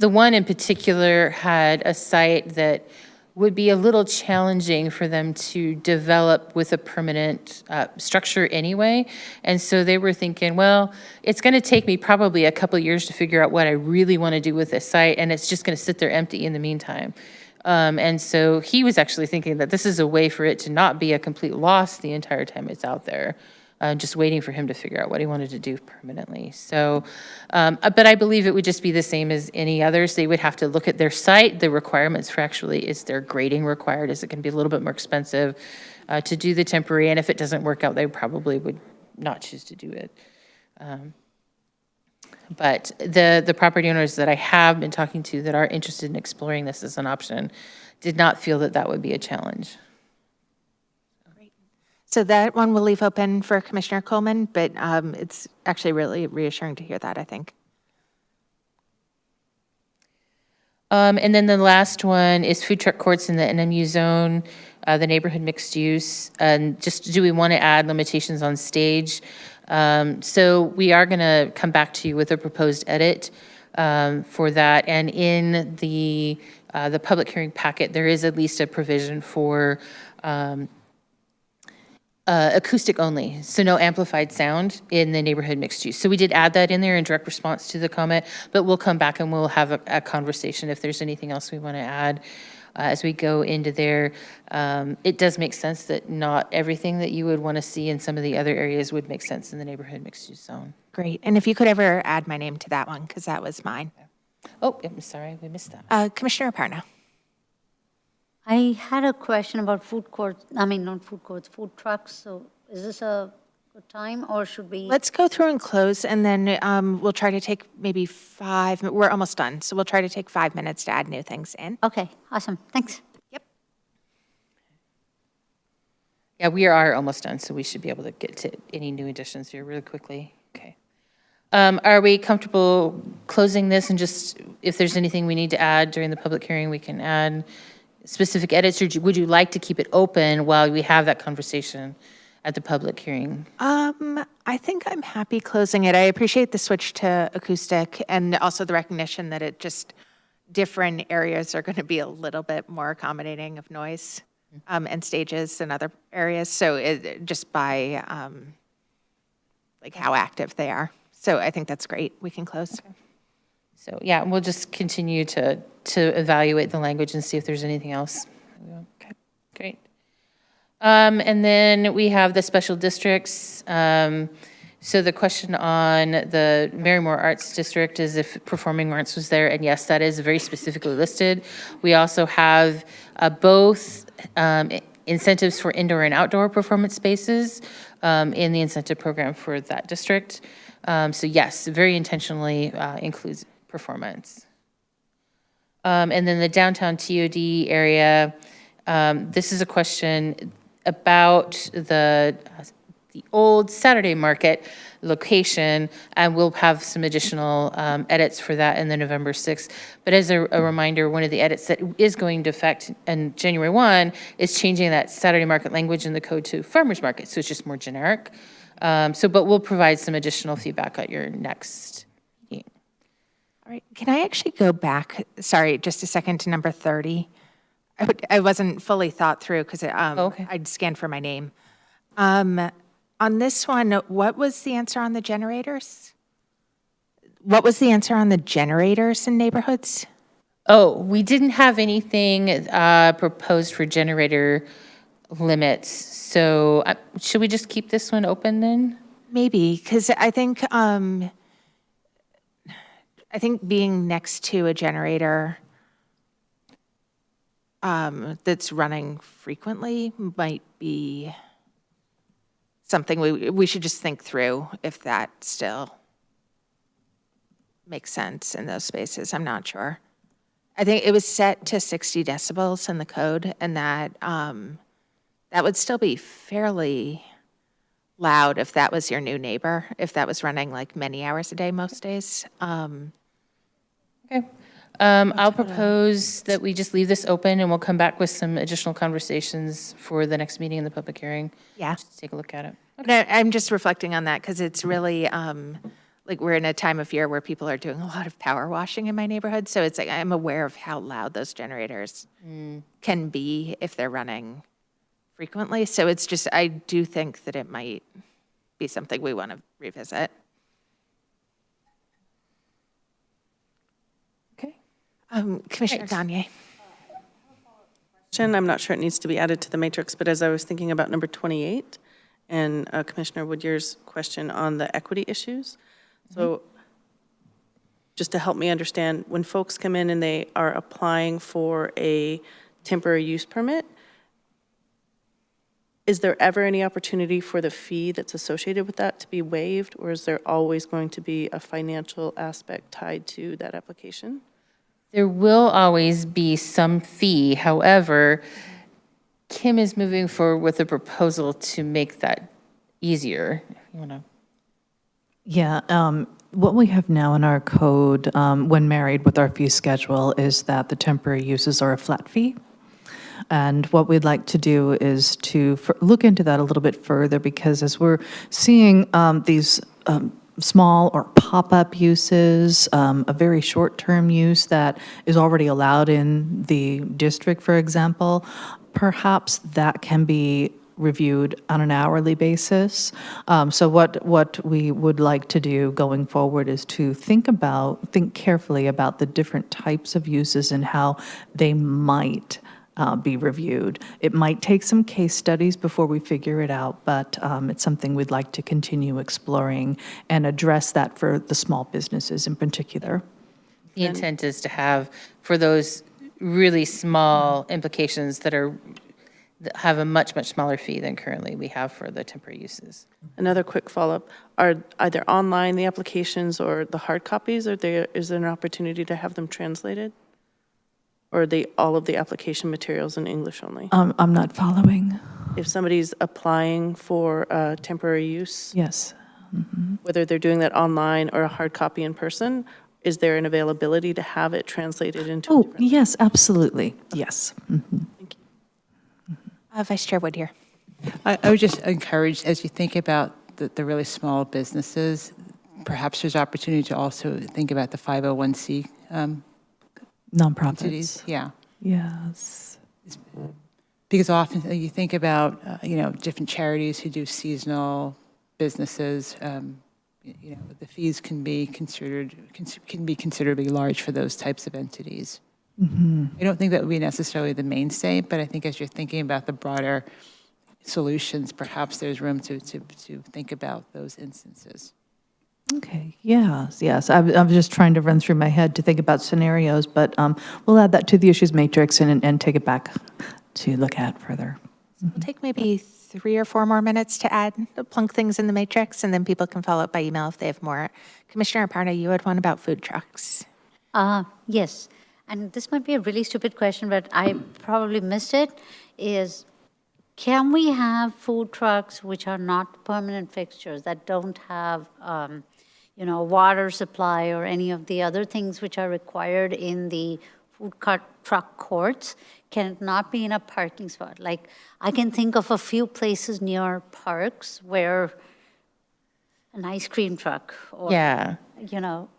one in particular had a site that would be a little challenging for them to develop with a permanent structure anyway. And so they were thinking, well, it's going to take me probably a couple years to figure out what I really want to do with this site, and it's just going to sit there empty in the meantime. And so he was actually thinking that this is a way for it to not be a complete loss the entire time it's out there, just waiting for him to figure out what he wanted to do permanently. So, but I believe it would just be the same as any others. They would have to look at their site, the requirements for actually, is there grading required? Is it going to be a little bit more expensive to do the temporary? And if it doesn't work out, they probably would not choose to do it. But the property owners that I have been talking to that are interested in exploring this as an option did not feel that that would be a challenge. So that one we'll leave open for Commissioner Coleman, but it's actually really reassuring to hear that, I think. And then the last one is food truck courts in the NMU zone, the neighborhood mixed use. And just, do we want to add limitations on stage? So we are going to come back to you with a proposed edit for that. And in the public hearing packet, there is at least a provision for acoustic only, so no amplified sound in the neighborhood mixed use. So we did add that in there in direct response to the comment, but we'll come back and we'll have a conversation if there's anything else we want to add as we go into there. It does make sense that not everything that you would want to see in some of the other areas would make sense in the neighborhood mixed use zone. Great. And if you could ever add my name to that one, because that was mine. Oh, I'm sorry, we missed that. Commissioner Aparna. I had a question about food courts, I mean, not food courts, food trucks. So is this a good time, or should we? Let's go through and close, and then we'll try to take maybe 5, we're almost done, so we'll try to take 5 minutes to add new things in. Okay, awesome, thanks. Yep. Yeah, we are almost done, so we should be able to get to any new additions here really quickly. Okay. Are we comfortable closing this, and just, if there's anything we need to add during the public hearing, we can add specific edits, or would you like to keep it open while we have that conversation at the public hearing? I think I'm happy closing it. I appreciate the switch to acoustic and also the recognition that it just, different areas are going to be a little bit more accommodating of noise and stages than other areas. So it, just by like how active they are. So I think that's great. We can close. Okay. So yeah, we'll just continue to evaluate the language and see if there's anything else. Okay, great. And then we have the special districts. So the question on the Marymore Arts District is if performing arts was there, and yes, that is very specifically listed. We also have both incentives for indoor and outdoor performance spaces in the incentive program for that district. So yes, very intentionally includes performance. And then the downtown TOD area, this is a question about the old Saturday market location, and we'll have some additional edits for that in the November 6th. But as a reminder, one of the edits that is going to effect in January 1 is changing that Saturday market language in the code to farmers market, so it's just more generic. But we'll provide some additional feedback at your next meeting. All right, can I actually go back, sorry, just a second to number 30? I wasn't fully thought through because okay. I'd scanned for my name. On this one, what was the answer on the generators? What was the answer on the generators in neighborhoods? Oh, we didn't have anything proposed for generator limits. So should we just keep this one open then? Maybe, because I think being next to a generator that's running frequently might be something we should just think through if that still makes sense in those spaces. I'm not sure. I think it was set to 60 decibels in the code, and that that would still be fairly loud if that was your new neighbor, if that was running like many hours a day most days. Okay. I'll propose that we just leave this open and we'll come back with some additional conversations for the next meeting in the public hearing. Yeah. Just take a look at it. No, I'm just reflecting on that because it's really, like we're in a time of year where people are doing a lot of power washing in my neighborhood. So it's like, I'm aware of how loud those generators can be if they're running frequently. So it's just, I do think that it might be something we want to revisit. Okay. Commissioner Gagne. I'm not sure it needs to be added to the matrix, but as I was thinking about number 28 and Commissioner Woodyear's question on the equity issues, so just to help me understand, when folks come in and they are applying for a temporary use permit, is there ever any opportunity for the fee that's associated with that to be waived, or is there always going to be a financial aspect tied to that application? There will always be some fee. However, Kim is moving forward with a proposal to make that easier. You want to? Yeah, what we have now in our code, when married with our fee schedule, is that the temporary uses are a flat fee. And what we'd like to do is to look into that a little bit further, because as we're seeing these small or pop-up uses, a very short-term use that is already allowed in the district, for example, perhaps that can be reviewed on an hourly basis. So what we would like to do going forward is to think carefully about the different types of uses and how they might be reviewed. It might take some case studies before we figure it out, but it's something we'd like to continue exploring and address that for the small businesses in particular. The intent is to have, for those really small implications that have a much, much smaller fee than currently we have for the temporary uses. Another quick follow-up, are either online, the applications, or the hard copies, is there an opportunity to have them translated? Or are they all of the application materials in English only? I'm not following. If somebody's applying for temporary use, Yes. whether they're doing that online or a hard copy in person, is there an availability to have it translated into? Oh, yes, absolutely. Yes. Thank you. Vice Chair Woodyear. I would just encourage, as you think about the really small businesses, perhaps there's opportunity to also think about the 501c Nonprofits. entities. Yeah. Yes. Because often you think about, different charities who do seasonal businesses, the fees can be considerably large for those types of entities. I don't think that would be necessarily the mainstay, but I think as you're thinking about the broader solutions, perhaps there's room to think about those instances. Okay, yes. I was just trying to run through my head to think about scenarios, but we'll add that to the issues matrix and take it back to look at further. We'll take maybe 3 or 4 more minutes to plunk things in the matrix, and then people can follow up by email if they have more. Commissioner Aparna, you had one about food trucks. Yes, and this might be a really stupid question, but I probably missed it, is can we have food trucks which are not permanent fixtures, that don't have, water supply or any of the other things which are required in the food truck courts? Can it not be in a parking spot? Like, I can think of a few places near parks where an ice cream truck or, Yeah.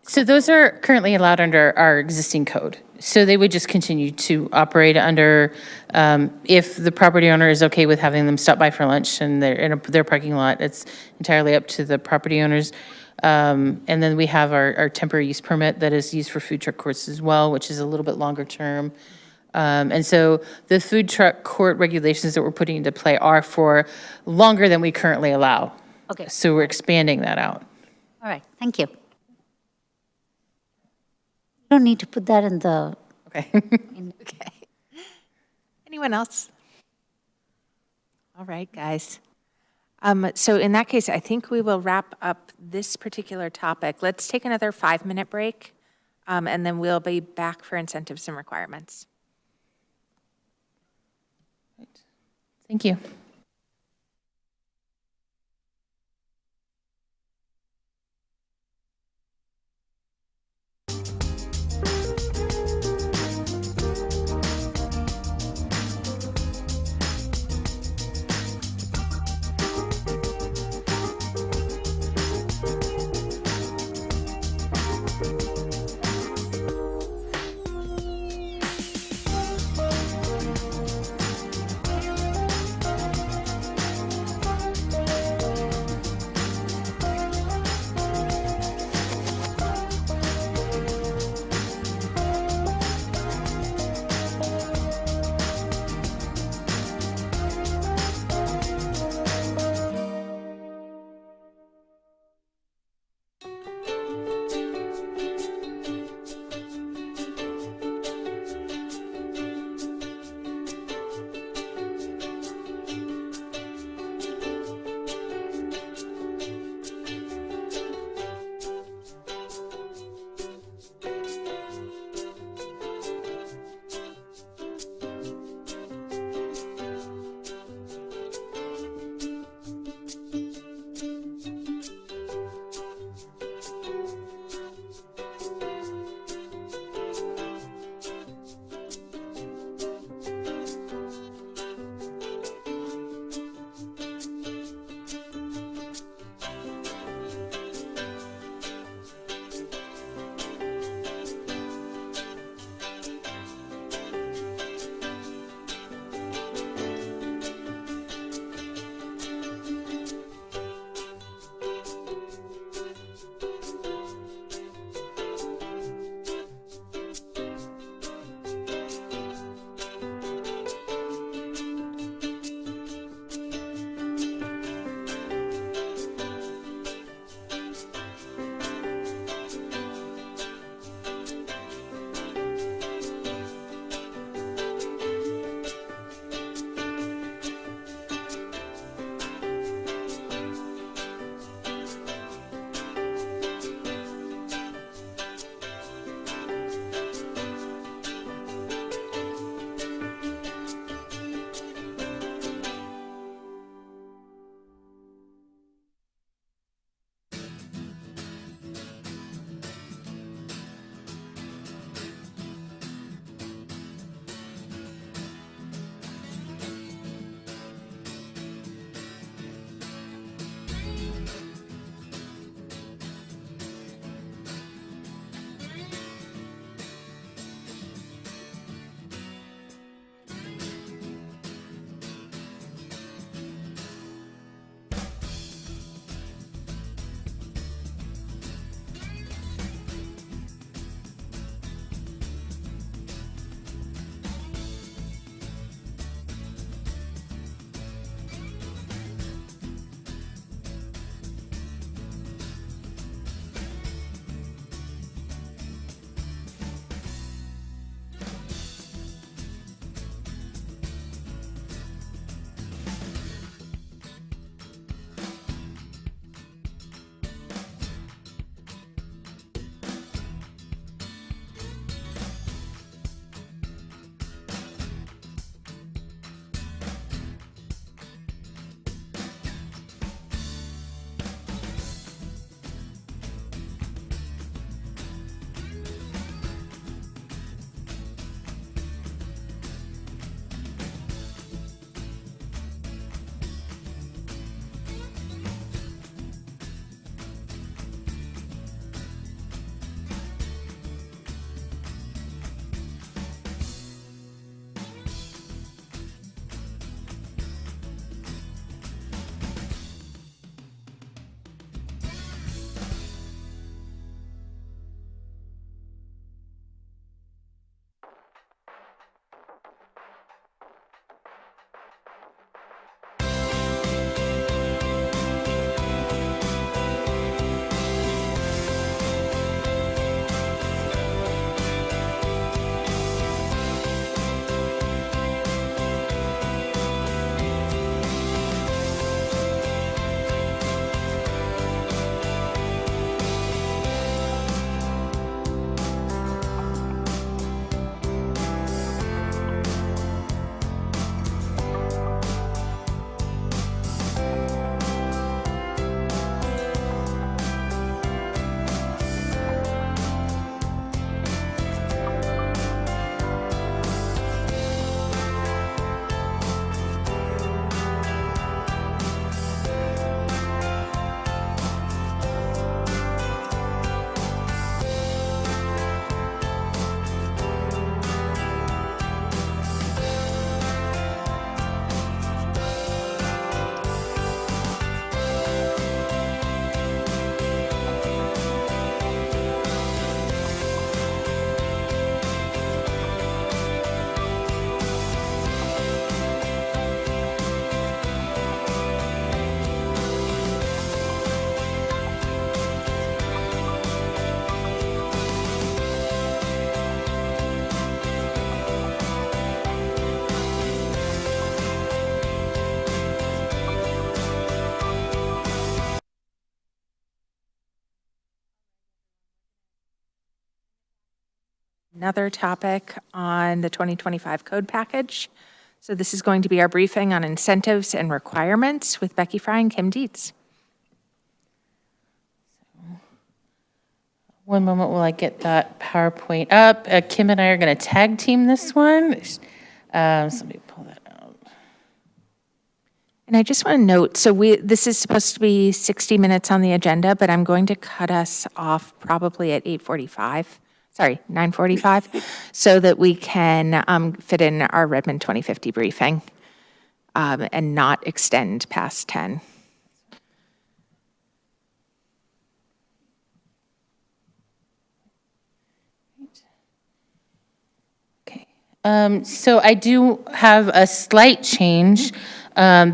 So those are currently allowed under our existing code. So they would just continue to operate under, if the property owner is okay with having them stop by for lunch and they're in their parking lot, it's entirely up to the property owners. And then we have our temporary use permit that is used for food truck courts as well, which is a little bit longer term. And so the food truck court regulations that we're putting into play are for longer than we currently allow. Okay. So we're expanding that out. All right, thank you. You don't need to put that in the. Okay. Okay. Anyone else? All right, guys. So in that case, I think we will wrap up this particular topic. Let's take another 5-minute break, and then we'll be back for incentives and requirements. Thank you. another topic on the 2025 code package. So this is going to be our briefing on incentives and requirements with Becky Fry and Kim Dietz. One moment while I get that PowerPoint up. Kim and I are going to tag team this one. So let me pull that out. And I just want to note, so this is supposed to be 60 minutes on the agenda, but I'm going to cut us off probably at 9:45, so that we can fit in our Redmond 2050 briefing and not extend past 10. So I do have a slight change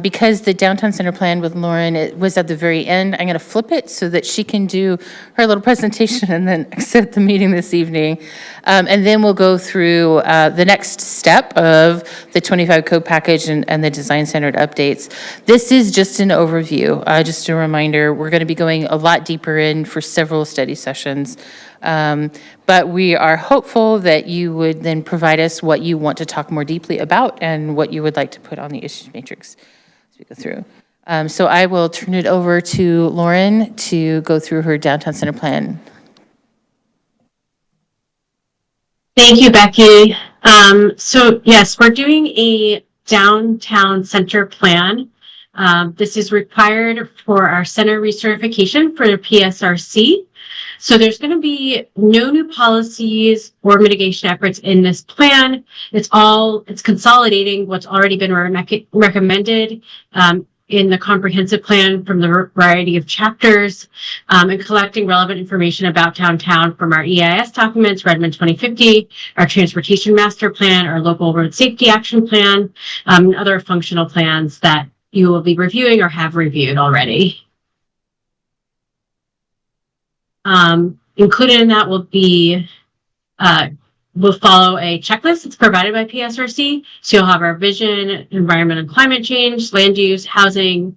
because the downtown center plan with Lauren, it was at the very end. I'm going to flip it so that she can do her little presentation and then exit the meeting this evening. And then we'll go through the next step of the 25 code package and the design-centered updates. This is just an overview, just a reminder. We're going to be going a lot deeper in for several study sessions. But we are hopeful that you would then provide us what you want to talk more deeply about and what you would like to put on the issues matrix as we go through. So I will turn it over to Lauren to go through her downtown center plan. Thank you, Becky. So yes, we're doing a downtown center plan. This is required for our center recertification for the PSRC. So there's going to be no new policies or mitigation efforts in this plan. It's consolidating what's already been recommended in the comprehensive plan from the variety of chapters, and collecting relevant information about downtown from our EIS documents, Redmond 2050, our transportation master plan, our local road safety action plan, and other functional plans that you will be reviewing or have reviewed already. Included in that will be, we'll follow a checklist that's provided by PSRC. So you'll have our vision, environment and climate change, land use, housing,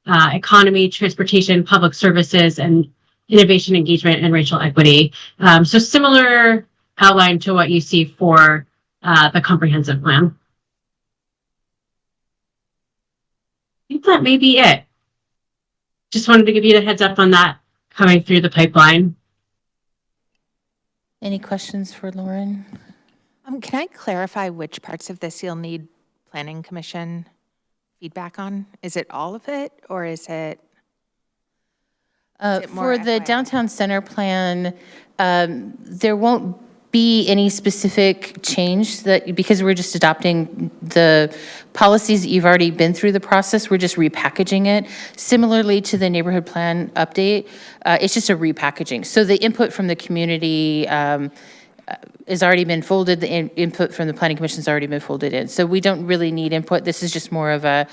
economy, transportation, public services, and innovation, engagement, and racial equity. So similar outline to what you see for the comprehensive plan. I think that may be it. Just wanted to give you the heads up on that coming through the pipeline. Any questions for Lauren? Can I clarify which parts of this you'll need Planning Commission feedback on? Is it all of it, or is it for the downtown center plan, there won't be any specific change because we're just adopting the policies that you've already been through the process. We're just repackaging it. Similarly to the neighborhood plan update, it's just a repackaging. So the input from the community has already been folded. The input from the Planning Commission has already been folded in. So we don't really need input. This is just more of a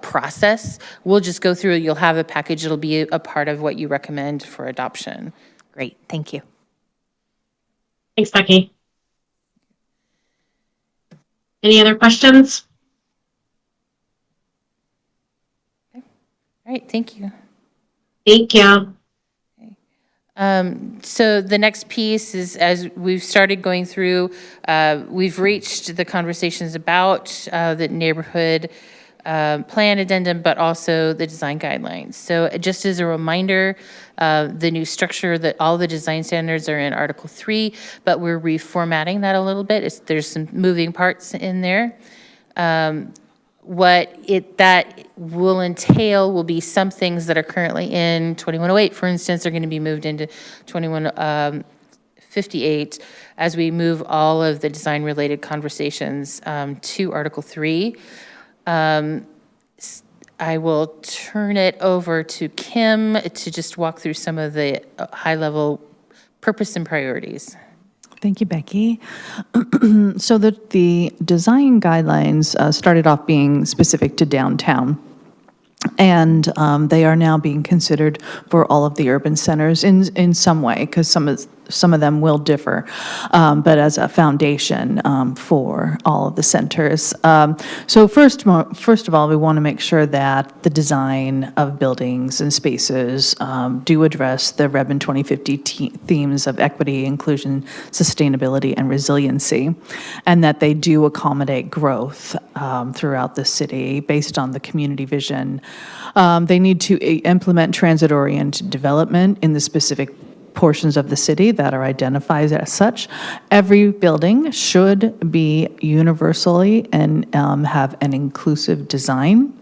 process. We'll just go through, you'll have a package. It'll be a part of what you recommend for adoption. Great, thank you. Thanks, Becky. Any other questions? All right, thank you. Thank you. So the next piece is, as we've started going through, we've reached the conversations about the neighborhood plan addendum, but also the design guidelines. So just as a reminder, the new structure that all the design standards are in Article 3, but we're reformatting that a little bit. There's some moving parts in there. What that will entail will be some things that are currently in 2108, for instance, are going to be moved into 2158 as we move all of the design-related conversations to Article 3. I will turn it over to Kim to just walk through some of the high-level purpose and priorities. Thank you, Becky. So the design guidelines started off being specific to downtown. And they are now being considered for all of the urban centers in some way, because some of some of them will differ, but as a foundation for all of the centers. So first of all, we want to make sure that the design of buildings and spaces do address the Redmond 2050 themes of equity, inclusion, sustainability, and resiliency, and that they do accommodate growth throughout the city based on the community vision. They need to implement transit-oriented development in the specific portions of the city that are identified as such. Every building should be universally and have an inclusive design.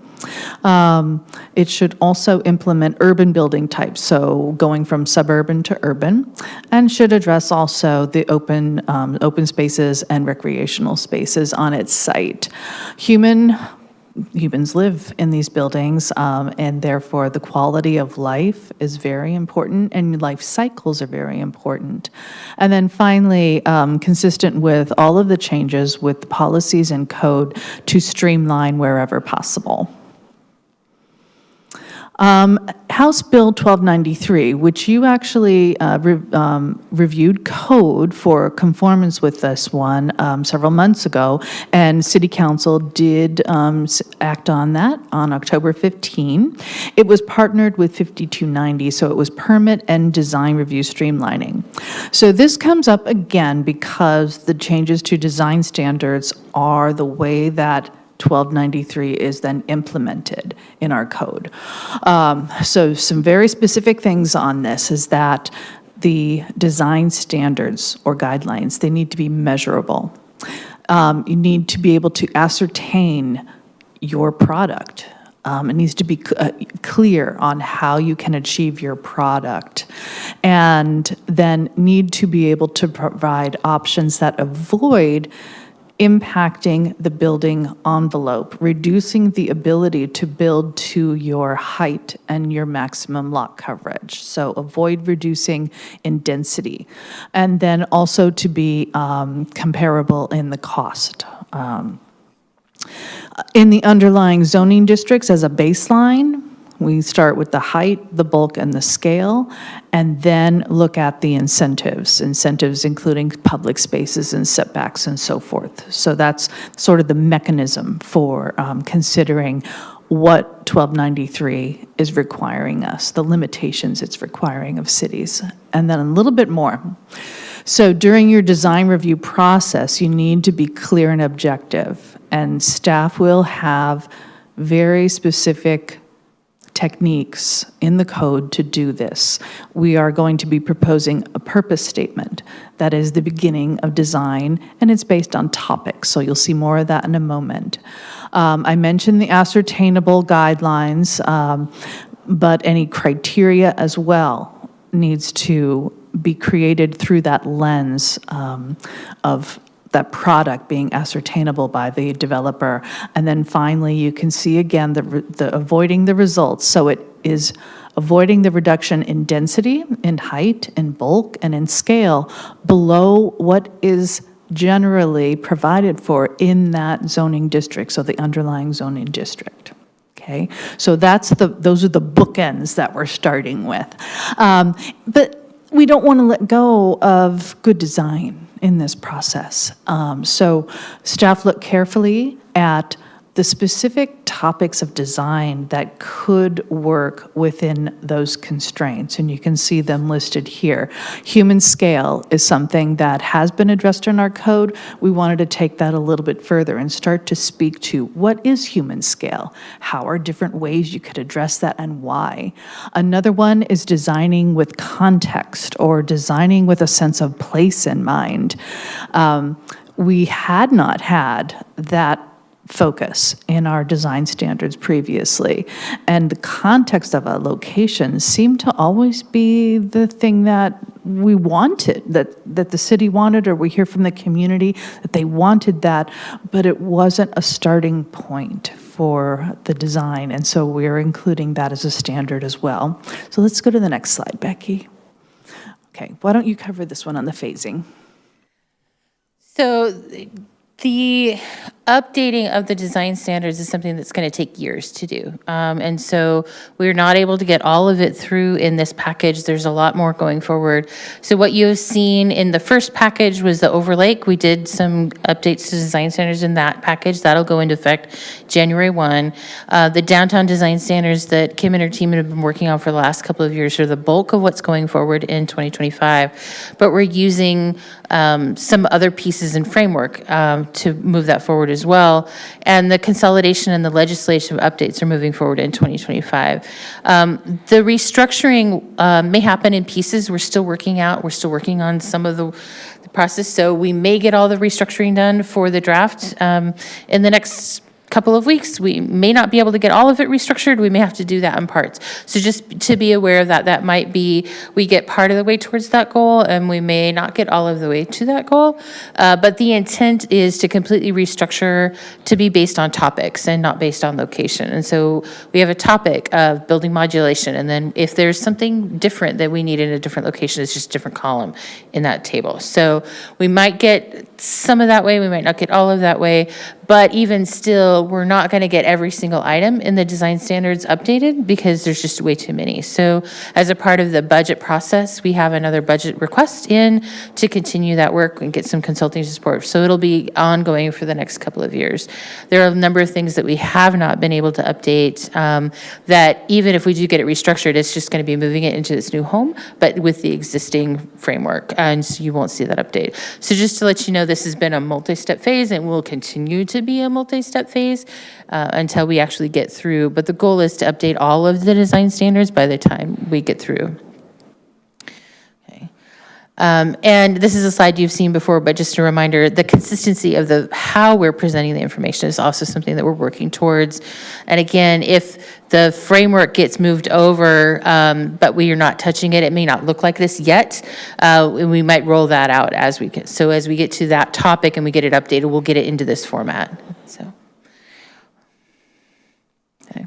It should also implement urban building types, so going from suburban to urban, and should address also the open spaces and recreational spaces on its site. Humans live in these buildings, and therefore the quality of life is very important, and life cycles are very important. And then finally, consistent with all of the changes with policies and code to streamline wherever possible. House Bill 1293, which you actually reviewed code for conformance with this one several months ago, and City Council did act on that on October 15. It was partnered with 5290, so it was permit and design review streamlining. So this comes up again because the changes to design standards are the way that 1293 is then implemented in our code. So some very specific things on this is that the design standards or guidelines, they need to be measurable. You need to be able to ascertain your product. It needs to be clear on how you can achieve your product, and then need to be able to provide options that avoid impacting the building envelope, reducing the ability to build to your height and your maximum lot coverage. So avoid reducing in density. And then also to be comparable in the cost. In the underlying zoning districts as a baseline, we start with the height, the bulk, and the scale, and then look at the incentives including public spaces and setbacks and so forth. So that's sort of the mechanism for considering what 1293 is requiring us, the limitations it's requiring of cities, and then a little bit more. So during your design review process, you need to be clear and objective, and staff will have very specific techniques in the code to do this. We are going to be proposing a purpose statement that is the beginning of design, and it's based on topics, so you'll see more of that in a moment. I mentioned the ascertainable guidelines, but any criteria as well needs to be created through that lens of that product being ascertainable by the developer. And then finally, you can see again the avoiding the results. So it is avoiding the reduction in density, in height, in bulk, and in scale below what is generally provided for in that zoning district, so the underlying zoning district. Okay, so those are the bookends that we're starting with. But we don't want to let go of good design in this process. So staff look carefully at the specific topics of design that could work within those constraints, and you can see them listed here. Human scale is something that has been addressed in our code. We wanted to take that a little bit further and start to speak to what is human scale? How are different ways you could address that and why? Another one is designing with context or designing with a sense of place in mind. We had not had that focus in our design standards previously, and the context of a location seemed to always be the thing that we wanted, that the city wanted, or we hear from the community that they wanted that, but it wasn't a starting point for the design, and so we're including that as a standard as well. So let's go to the next slide, Becky. Okay, why don't you cover this one on the phasing? So the updating of the design standards is something that's going to take years to do. And so we're not able to get all of it through in this package. There's a lot more going forward. So what you have seen in the first package was the overlake. We did some updates to design standards in that package. That'll go into effect January 1. The downtown design standards that Kim and her team have been working on for the last couple of years are the bulk of what's going forward in 2025. But we're using some other pieces in framework to move that forward as well. And the consolidation and the legislative updates are moving forward in 2025. The restructuring may happen in pieces. We're still working on some of the process. So we may get all the restructuring done for the draft in the next couple of weeks. We may not be able to get all of it restructured. We may have to do that in parts. So just to be aware of that, that might be, we get part of the way towards that goal and we may not get all of the way to that goal. But the intent is to completely restructure to be based on topics and not based on location. And so we have a topic of building modulation. And then if there's something different that we need in a different location, it's just a different column in that table. So we might get some of that way. We might not get all of that way. But even still, we're not going to get every single item in the design standards updated because there's just way too many. So as a part of the budget process, we have another budget request in to continue that work and get some consulting support. So it'll be ongoing for the next couple of years. There are a number of things that we have not been able to update that even if we do get it restructured, it's just going to be moving it into this new home, but with the existing framework. And so you won't see that update. So just to let you know, this has been a multi-step phase and will continue to be a multi-step phase until we actually get through. But the goal is to update all of the design standards by the time we get through. Okay. And this is a slide you've seen before, but just a reminder, the consistency of how we're presenting the information is also something that we're working towards. And again, if the framework gets moved over, but we are not touching it, it may not look like this yet. We might roll that out as we get. So as we get to that topic and we get it updated, we'll get it into this format. So. Okay.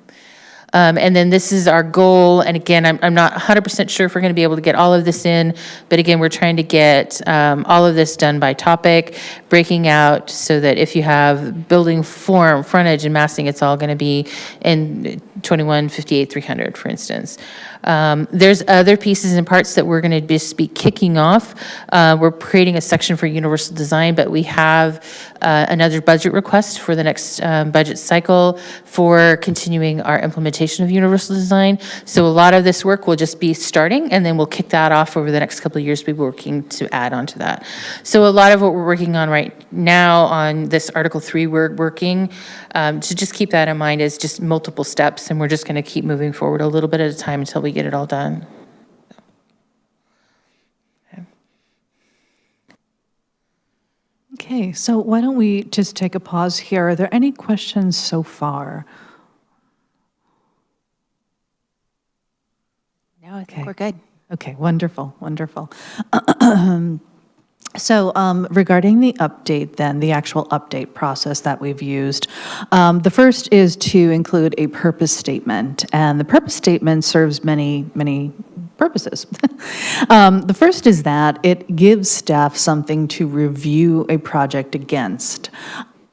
And then this is our goal. And again, I'm not 100% sure if we're going to be able to get all of this in, but again, we're trying to get all of this done by topic, breaking out so that if you have building form, frontage, and massing, it's all going to be in 2158 300, for instance. There's other pieces and parts that we're going to just be kicking off. We're creating a section for universal design, but we have another budget request for the next budget cycle for continuing our implementation of universal design. So a lot of this work will just be starting, and then we'll kick that off over the next couple of years. We'll be working to add on to that. So a lot of what we're working on right now on this Article 3, we're working to just keep that in mind is just multiple steps, and we're just going to keep moving forward a little bit at a time until we get it all done. Okay, so why don't we just take a pause here? Are there any questions so far? No, I think we're good. Okay, wonderful, wonderful. So regarding the update then, the actual update process that we've used, the first is to include a purpose statement. And the purpose statement serves many purposes. The first is that it gives staff something to review a project against.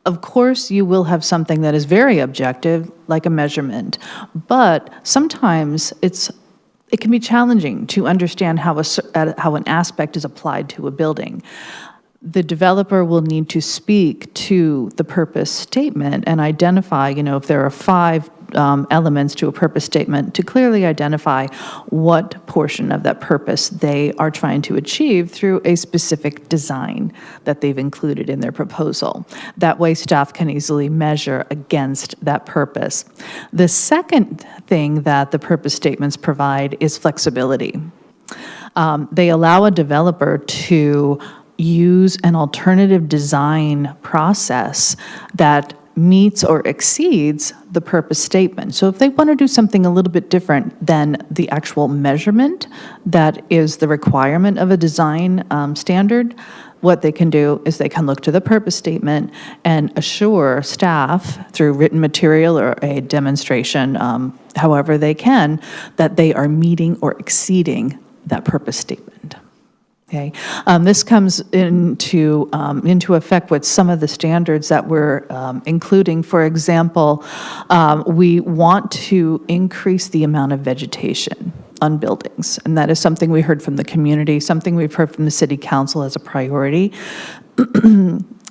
Of course, you will have something that is very objective, like a measurement, but sometimes it can be challenging to understand how an aspect is applied to a building. The developer will need to speak to the purpose statement and identify, if there are 5 elements to a purpose statement, to clearly identify what portion of that purpose they are trying to achieve through a specific design that they've included in their proposal. That way, staff can easily measure against that purpose. The second thing that the purpose statements provide is flexibility. They allow a developer to use an alternative design process that meets or exceeds the purpose statement. So if they want to do something a little bit different than the actual measurement that is the requirement of a design standard, what they can do is they can look to the purpose statement and assure staff through written material or a demonstration, however they can, that they are meeting or exceeding that purpose statement. Okay, this comes into effect with some of the standards that we're including. For example, we want to increase the amount of vegetation on buildings, and that is something we heard from the community, something we've heard from the city council as a priority.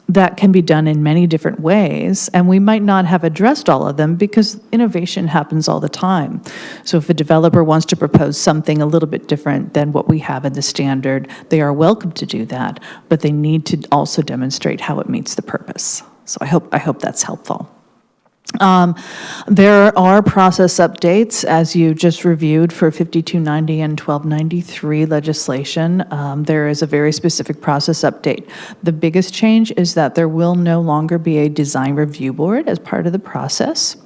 That can be done in many different ways, and we might not have addressed all of them because innovation happens all the time. So if a developer wants to propose something a little bit different than what we have in the standard, they are welcome to do that, but they need to also demonstrate how it meets the purpose. So I hope that's helpful. There are process updates, as you just reviewed, for 5290 and 1293 legislation. There is a very specific process update. The biggest change is that there will no longer be a design review board as part of the process.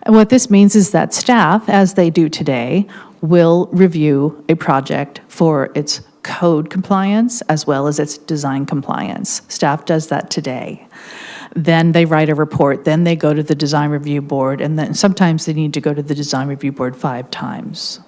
And what this means is that staff, as they do today, will review a project for its code compliance as well as its design compliance. Staff does that today. Then they write a report, then they go to the design review board, and then sometimes they need to go to the design review board 5 times.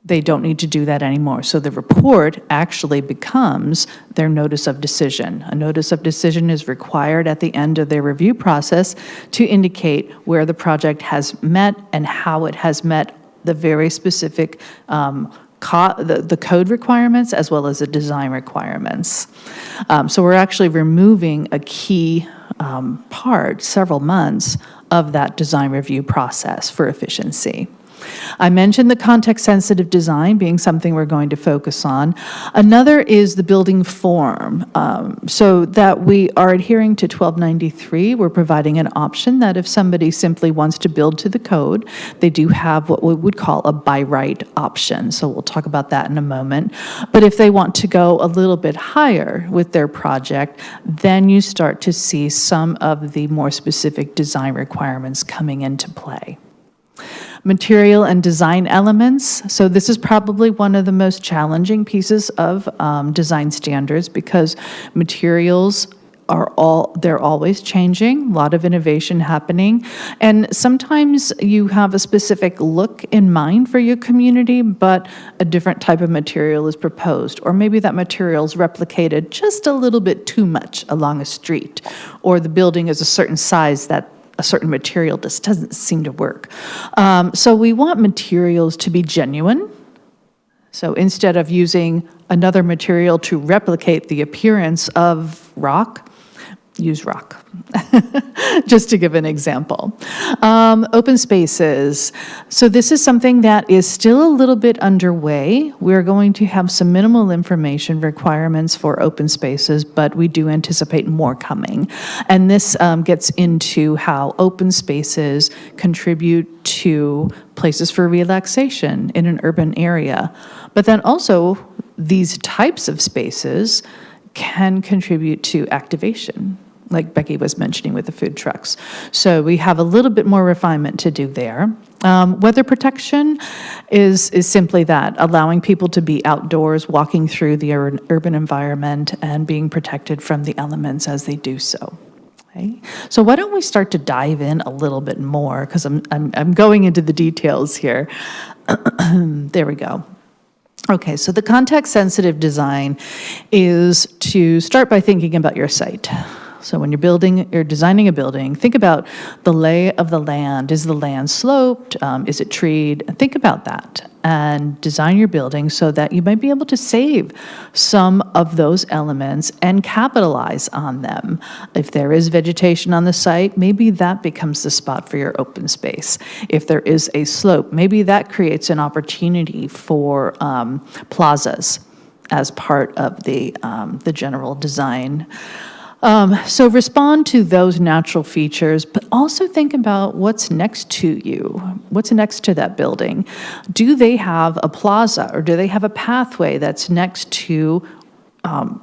They don't need to do that anymore. So the report actually becomes their notice of decision. A notice of decision is required at the end of their review process to indicate where the project has met and how it has met the very specific the code requirements as well as the design requirements. So we're actually removing a key part, several months, of that design review process for efficiency. I mentioned the context-sensitive design being something we're going to focus on. Another is the building form. So that we are adhering to 1293, we're providing an option that if somebody simply wants to build to the code, they do have what we would call a by right option. So we'll talk about that in a moment. But if they want to go a little bit higher with their project, then you start to see some of the more specific design requirements coming into play. Material and design elements. So this is probably one of the most challenging pieces of design standards because materials they're always changing, a lot of innovation happening. And sometimes you have a specific look in mind for your community, but a different type of material is proposed. Or maybe that material is replicated just a little bit too much along a street, or the building is a certain size that a certain material just doesn't seem to work. So we want materials to be genuine. So instead of using another material to replicate the appearance of rock, use rock, just to give an example. Open spaces. So this is something that is still a little bit underway. We're going to have some minimal information requirements for open spaces, but we do anticipate more coming. And this gets into how open spaces contribute to places for relaxation in an urban area. But then also, these types of spaces can contribute to activation, like Becky was mentioning with the food trucks. So we have a little bit more refinement to do there. Weather protection is simply that, allowing people to be outdoors, walking through the urban environment and being protected from the elements as they do so. Okay. So why don't we start to dive in a little bit more, because I'm going into the details here. There we go. Okay, so the context-sensitive design is to start by thinking about your site. So when you're designing a building, think about the lay of the land. Is the land sloped? Is it treed? Think about that and design your building so that you might be able to save some of those elements and capitalize on them. If there is vegetation on the site, maybe that becomes the spot for your open space. If there is a slope, maybe that creates an opportunity for plazas as part of the general design. So respond to those natural features, but also think about what's next to you. What's next to that building? Do they have a plaza, or do they have a pathway that's next to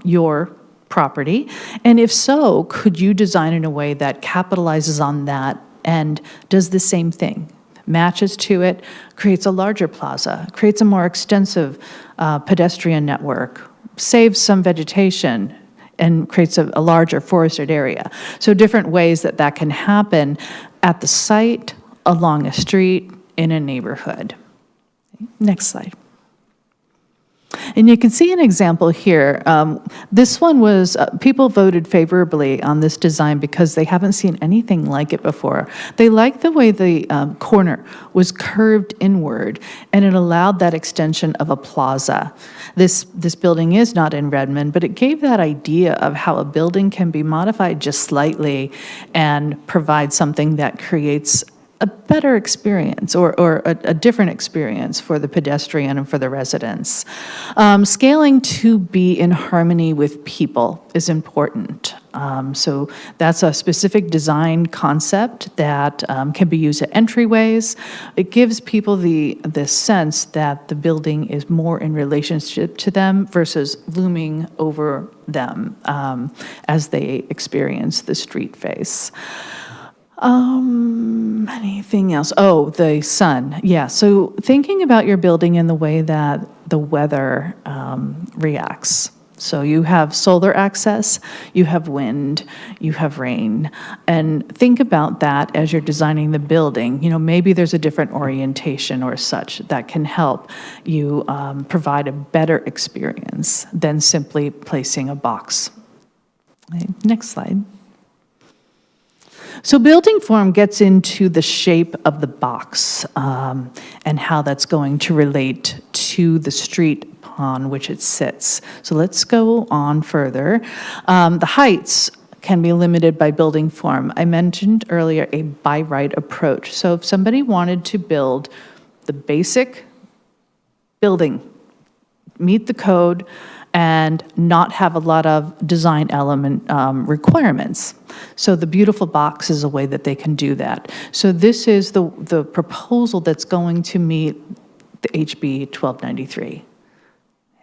your property? And if so, could you design in a way that capitalizes on that and does the same thing? Matches to it, creates a larger plaza, creates a more extensive pedestrian network, saves some vegetation, and creates a larger forested area. So different ways that can happen at the site, along a street, in a neighborhood. Next slide. And you can see an example here. This one was, people voted favorably on this design because they haven't seen anything like it before. They liked the way the corner was curved inward, and it allowed that extension of a plaza. This building is not in Redmond, but it gave that idea of how a building can be modified just slightly and provide something that creates a better experience or a different experience for the pedestrian and for the residents. Scaling to be in harmony with people is important. So that's a specific design concept that can be used at entryways. It gives people the sense that the building is more in relationship to them versus looming over them as they experience the street face. Anything else? Oh, the sun. Yeah, so thinking about your building in the way that the weather reacts. So you have solar access, you have wind, you have rain, and think about that as you're designing the building. You know, maybe there's a different orientation or such that can help you provide a better experience than simply placing a box. Okay, next slide. So building form gets into the shape of the box and how that's going to relate to the street upon which it sits. So let's go on further. The heights can be limited by building form. I mentioned earlier a by right approach. So if somebody wanted to build the basic building, meet the code, and not have a lot of design element requirements. So the beautiful box is a way that they can do that. So this is the proposal that's going to meet the HB 1293.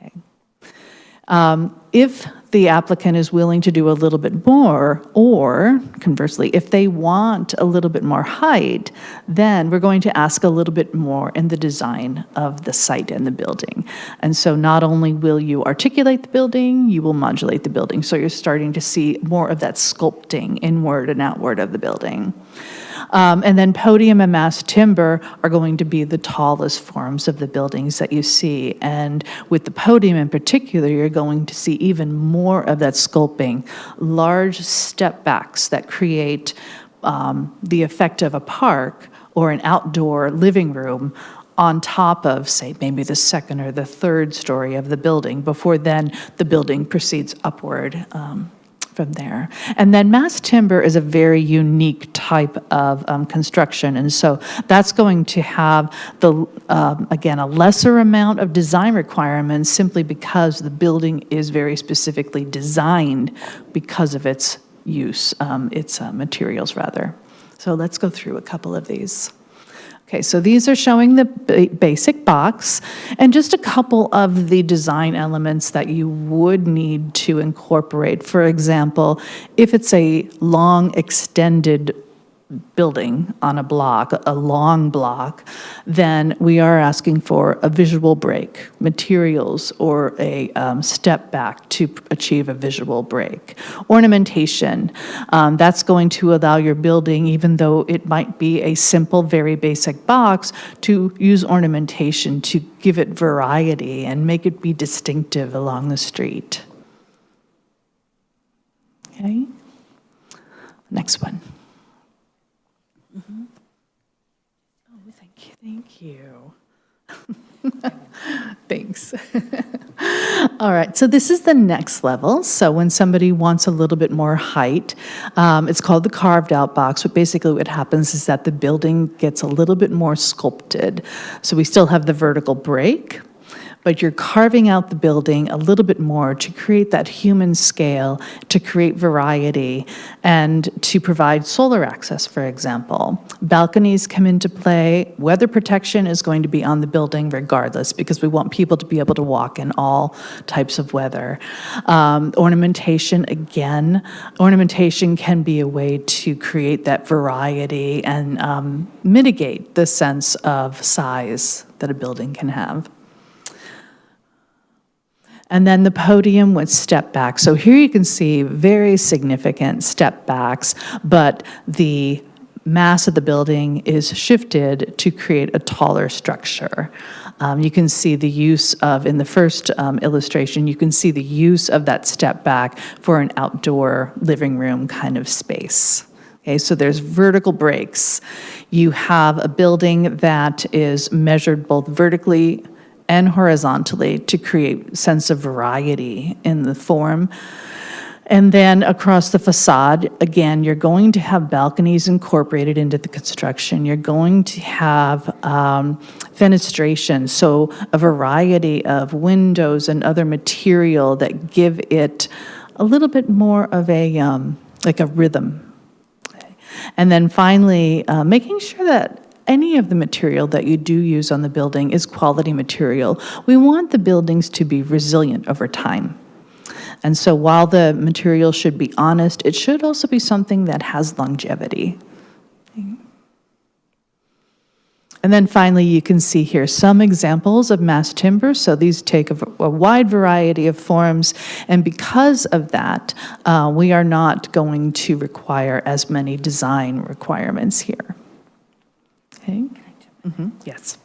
Okay. If the applicant is willing to do a little bit more, or conversely, if they want a little bit more height, then we're going to ask a little bit more in the design of the site and the building. And so not only will you articulate the building, you will modulate the building. So you're starting to see more of that sculpting inward and outward of the building. And then podium and mass timber are going to be the tallest forms of the buildings that you see. And with the podium in particular, you're going to see even more of that sculpting, large step backs that create the effect of a park or an outdoor living room on top of, say, maybe the second or the third story of the building, before then the building proceeds upward from there. And then mass timber is a very unique type of construction, and so that's going to have again, a lesser amount of design requirements simply because the building is very specifically designed because of its use, its materials rather. So let's go through a couple of these. Okay, so these are showing the basic box and just a couple of the design elements that you would need to incorporate. For example, if it's a long extended building on a block, a long block, then we are asking for a visual break, materials, or a step back to achieve a visual break. Ornamentation, that's going to allow your building, even though it might be a simple, very basic box, to use ornamentation to give it variety and make it be distinctive along the street. Okay, next one. Oh, thank you. Thanks. All right, so this is the next level. So when somebody wants a little bit more height, it's called the carved out box, but basically what happens is that the building gets a little bit more sculpted. So we still have the vertical break, but you're carving out the building a little bit more to create that human scale, to create variety, and to provide solar access, for example. Balconies come into play. Weather protection is going to be on the building regardless, because we want people to be able to walk in all types of weather. Ornamentation, again, ornamentation can be a way to create that variety and mitigate the sense of size that a building can have. And then the podium with step back. So here you can see very significant step backs, but the mass of the building is shifted to create a taller structure. You can see the use of, in the first illustration, you can see the use of that step back for an outdoor living room kind of space. Okay, so there's vertical breaks. You have a building that is measured both vertically and horizontally to create sense of variety in the form. And then across the facade, again, you're going to have balconies incorporated into the construction. You're going to have fenestration, so a variety of windows and other material that give it a little bit more of a, like a rhythm. And then finally, making sure that any of the material that you do use on the building is quality material. We want the buildings to be resilient over time. And so while the material should be honest, it should also be something that has longevity. And then finally, you can see here some examples of mass timber. So these take a wide variety of forms. And because of that, we are not going to require as many design requirements here. Okay. Yes.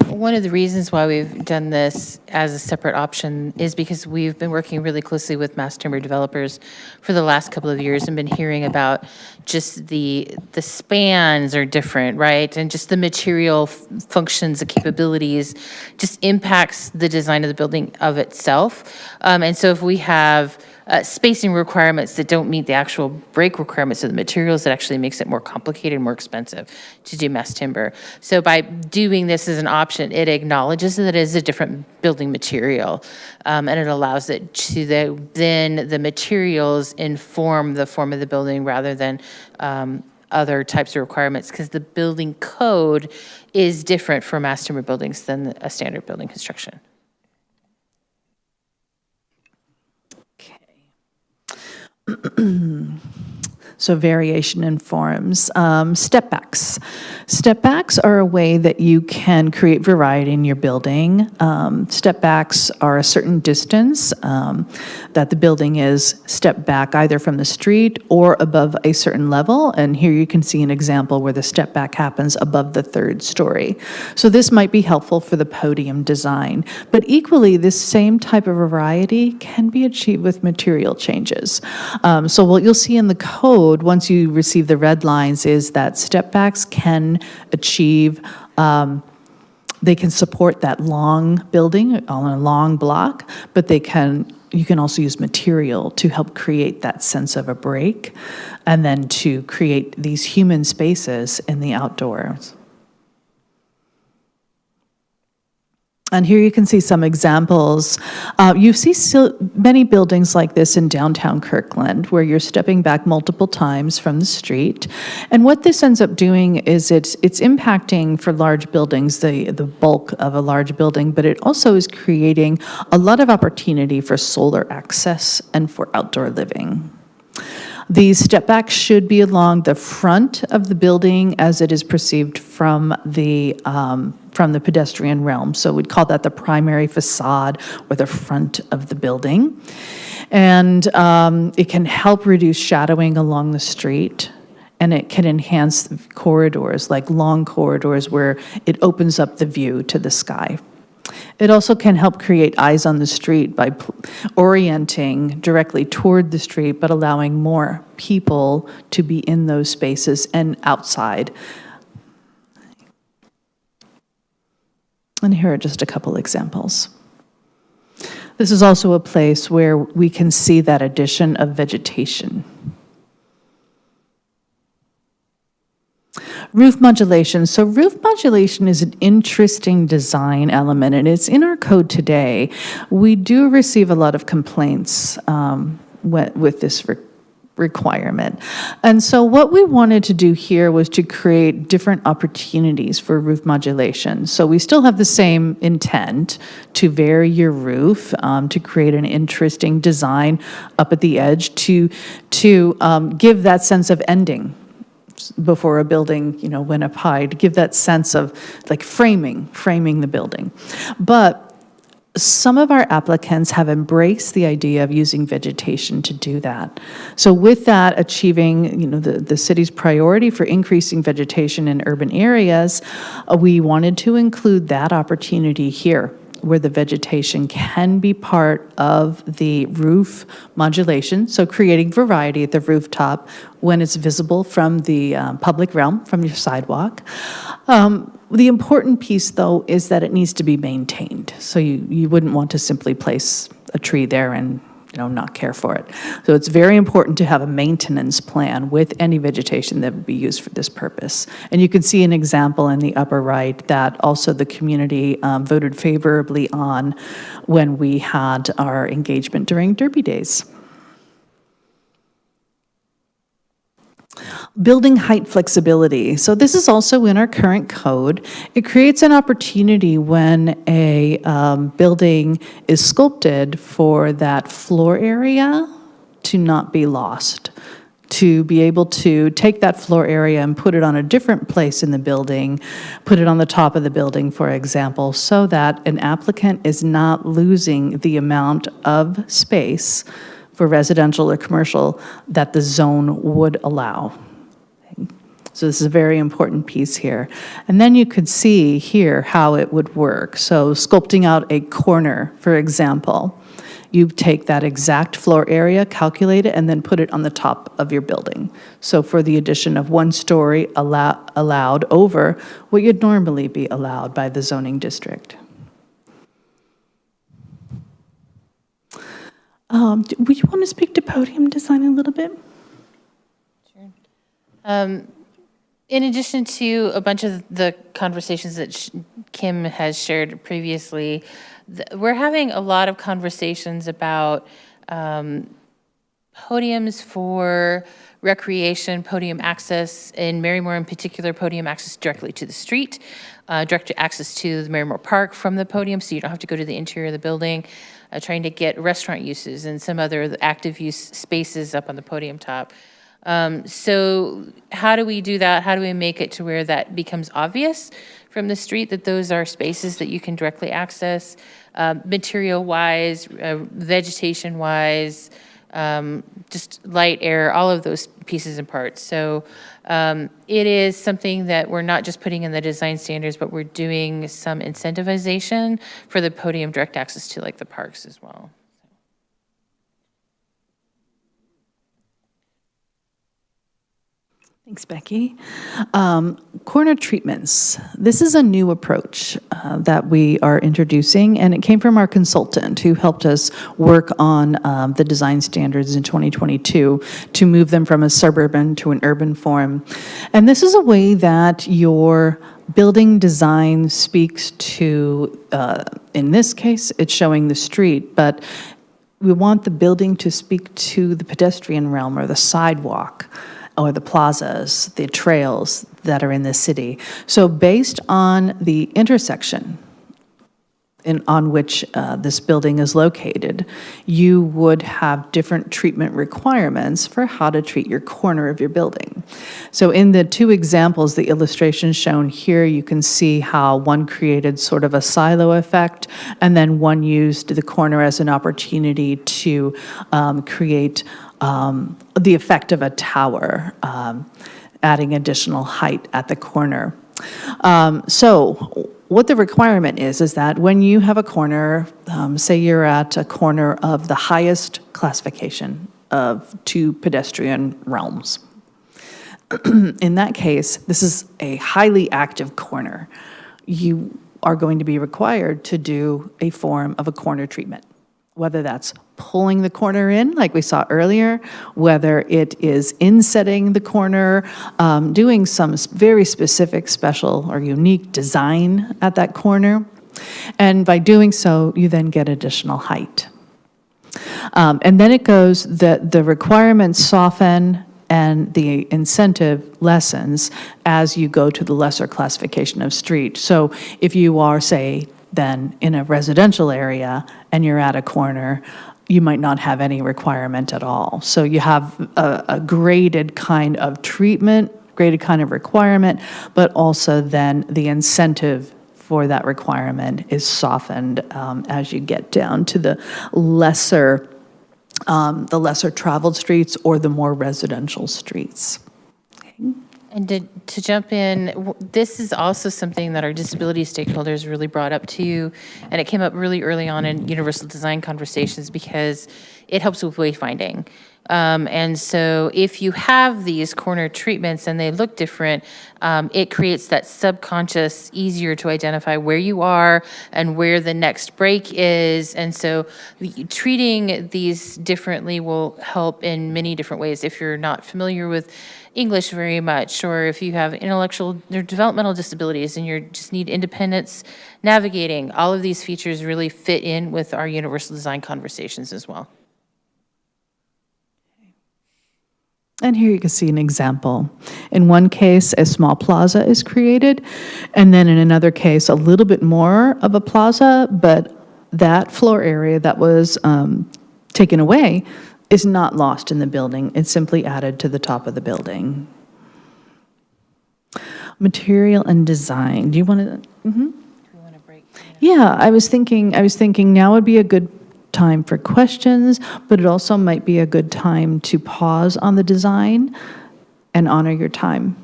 One of the reasons why we've done this as a separate option is because we've been working really closely with mass timber developers for the last couple of years and been hearing about just the spans are different, right? And just the material functions, the capabilities, just impacts the design of the building of itself. And so if we have spacing requirements that don't meet the actual break requirements of the materials, that actually makes it more complicated and more expensive to do mass timber. So by doing this as an option, it acknowledges that it is a different building material, and it allows it to then the materials inform the form of the building rather than other types of requirements, because the building code is different for mass timber buildings than a standard building construction. So variation in forms. Step backs. Step backs are a way that you can create variety in your building. Step backs are a certain distance that the building is stepped back either from the street or above a certain level. And here you can see an example where the step back happens above the third story. So this might be helpful for the podium design. But equally, this same type of variety can be achieved with material changes. So what you'll see in the code once you receive the red lines is that step backs can achieve, they can support that long building on a long block, but you can also use material to help create that sense of a break and then to create these human spaces in the outdoors. And here you can see some examples. You see many buildings like this in downtown Kirkland, where you're stepping back multiple times from the street. And what this ends up doing is it's impacting for large buildings the bulk of a large building, but it also is creating a lot of opportunity for solar access and for outdoor living. These step backs should be along the front of the building as it is perceived from the pedestrian realm. So we'd call that the primary facade or the front of the building. And it can help reduce shadowing along the street. And it can enhance corridors, like long corridors where it opens up the view to the sky. It also can help create eyes on the street by orienting directly toward the street, but allowing more people to be in those spaces and outside. And here are just a couple examples. This is also a place where we can see that addition of vegetation. Roof modulation. So roof modulation is an interesting design element, and it's in our code today. We do receive a lot of complaints with this requirement. And so what we wanted to do here was to create different opportunities for roof modulation. So we still have the same intent to vary your roof, to create an interesting design up at the edge, to give that sense of ending before a building, went up high, to give that sense of like framing the building. But Some of our applicants have embraced the idea of using vegetation to do that. So with that, achieving, the city's priority for increasing vegetation in urban areas, we wanted to include that opportunity here, where the vegetation can be part of the roof modulation, so creating variety at the rooftop when it's visible from the public realm, from your sidewalk. The important piece, though, is that it needs to be maintained. So you wouldn't want to simply place a tree there and not care for it. So it's very important to have a maintenance plan with any vegetation that would be used for this purpose. And you can see an example in the upper right that also the community voted favorably on when we had our engagement during Derby Days. Building height flexibility. So this is also in our current code. It creates an opportunity when a building is sculpted for that floor area to not be lost, to be able to take that floor area and put it on a different place in the building, put it on the top of the building, for example, so that an applicant is not losing the amount of space for residential or commercial that the zone would allow. So this is a very important piece here. And then you could see here how it would work. So sculpting out a corner, for example, you take that exact floor area, calculate it, and then put it on the top of your building. So for the addition of 1 story allowed over what you'd normally be allowed by the zoning district. Would you want to speak to podium design a little bit? Sure. In addition to a bunch of the conversations that Kim has shared previously, we're having a lot of conversations about podiums for recreation, podium access, in Marymore in particular, podium access directly to the street, direct access to the Marymore Park from the podium, so you don't have to go to the interior of the building, trying to get restaurant uses and some other active use spaces up on the podium top. So how do we do that? How do we make it to where that becomes obvious from the street that those are spaces that you can directly access, material-wise, vegetation-wise, just light, air, all of those pieces and parts. So it is something that we're not just putting in the design standards, but we're doing some incentivization for the podium direct access to like the parks as well. Thanks, Becky. Corner treatments. This is a new approach that we are introducing, and it came from our consultant who helped us work on the design standards in 2022 to move them from a suburban to an urban form. And this is a way that your building design speaks to, in this case, it's showing the street, but we want the building to speak to the pedestrian realm or the sidewalk, or the plazas, the trails that are in the city. So based on the intersection on which this building is located, you would have different treatment requirements for how to treat your corner of your building. So in the 2 examples, the illustrations shown here, you can see how one created sort of a silo effect, and then one used the corner as an opportunity to create the effect of a tower, adding additional height at the corner. So what the requirement is that when you have a corner, say you're at a corner of the highest classification of 2 pedestrian realms. In that case, this is a highly active corner. You are going to be required to do a form of a corner treatment, whether that's pulling the corner in, like we saw earlier, whether it is insetting the corner, doing some very specific, special, or unique design at that corner. And by doing so, you then get additional height. And then it goes that the requirements soften and the incentive lessens as you go to the lesser classification of street. So if you are, say, then in a residential area and you're at a corner, you might not have any requirement at all. So you have a graded kind of treatment, graded kind of requirement, but also then the incentive for that requirement is softened as you get down to the lesser traveled streets or the more residential streets. And to jump in, this is also something that our disability stakeholders really brought up to you, and it came up really early on in universal design conversations because it helps with wayfinding. And so if you have these corner treatments and they look different, it creates that subconscious, easier to identify where you are and where the next break is. And so treating these differently will help in many different ways. If you're not familiar with English very much, or if you have intellectual or developmental disabilities and you just need independence navigating, all of these features really fit in with our universal design conversations as well. And here you can see an example. In one case, a small plaza is created, and then in another case, a little bit more of a plaza, but that floor area that was taken away is not lost in the building. It's simply added to the top of the building. Material and design. Do you want to? Mm-hmm. Yeah, I was thinking now would be a good time for questions, but it also might be a good time to pause on the design and honor your time.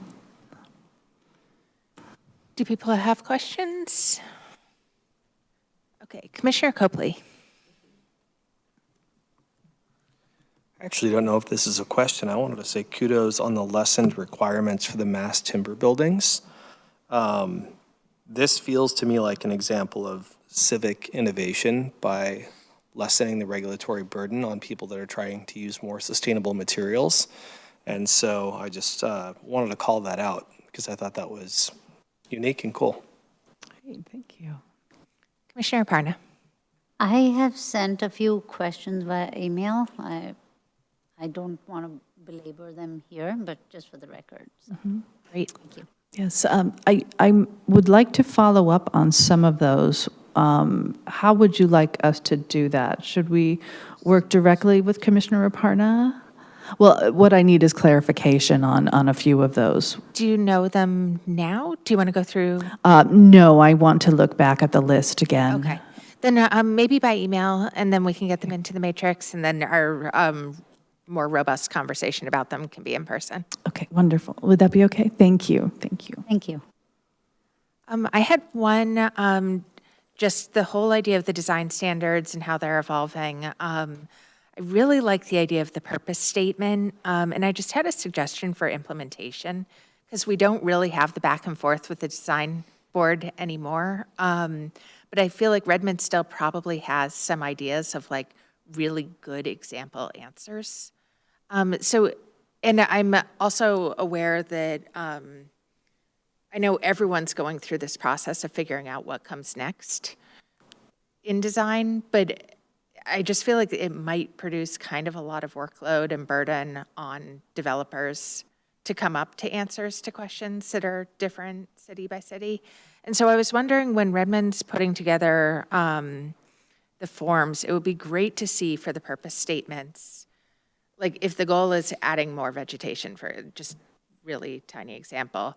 Do people have questions? Okay, Commissioner Copley. I actually don't know if this is a question. I wanted to say kudos on the lessened requirements for the mass timber buildings. This feels to me like an example of civic innovation by lessening the regulatory burden on people that are trying to use more sustainable materials. And so I just wanted to call that out because I thought that was unique and cool. Great, thank you. Commissioner Parna. I have sent a few questions via email. I don't want to belabor them here, but just for the record. So. Great. Thank you. Yes, I would like to follow up on some of those. How would you like us to do that? Should we work directly with Commissioner Raparna? Well, what I need is clarification on a few of those. Do you know them now? Do you want to go through? No, I want to look back at the list again. Okay. Then maybe by email, and then we can get them into the matrix, and then our more robust conversation about them can be in person. Okay, wonderful. Would that be okay? Thank you. Thank you. Thank you. I had one, just the whole idea of the design standards and how they're evolving. I really like the idea of the purpose statement, and I just had a suggestion for implementation because we don't really have the back and forth with the design board anymore. But I feel like Redmond still probably has some ideas of like really good example answers. And I'm also aware that I know everyone's going through this process of figuring out what comes next in design, but I just feel like it might produce kind of a lot of workload and burden on developers to come up to answers to questions that are different city by city. And so I was wondering, when Redmond's putting together the forms, it would be great to see for the purpose statements, like if the goal is adding more vegetation, for just really tiny example,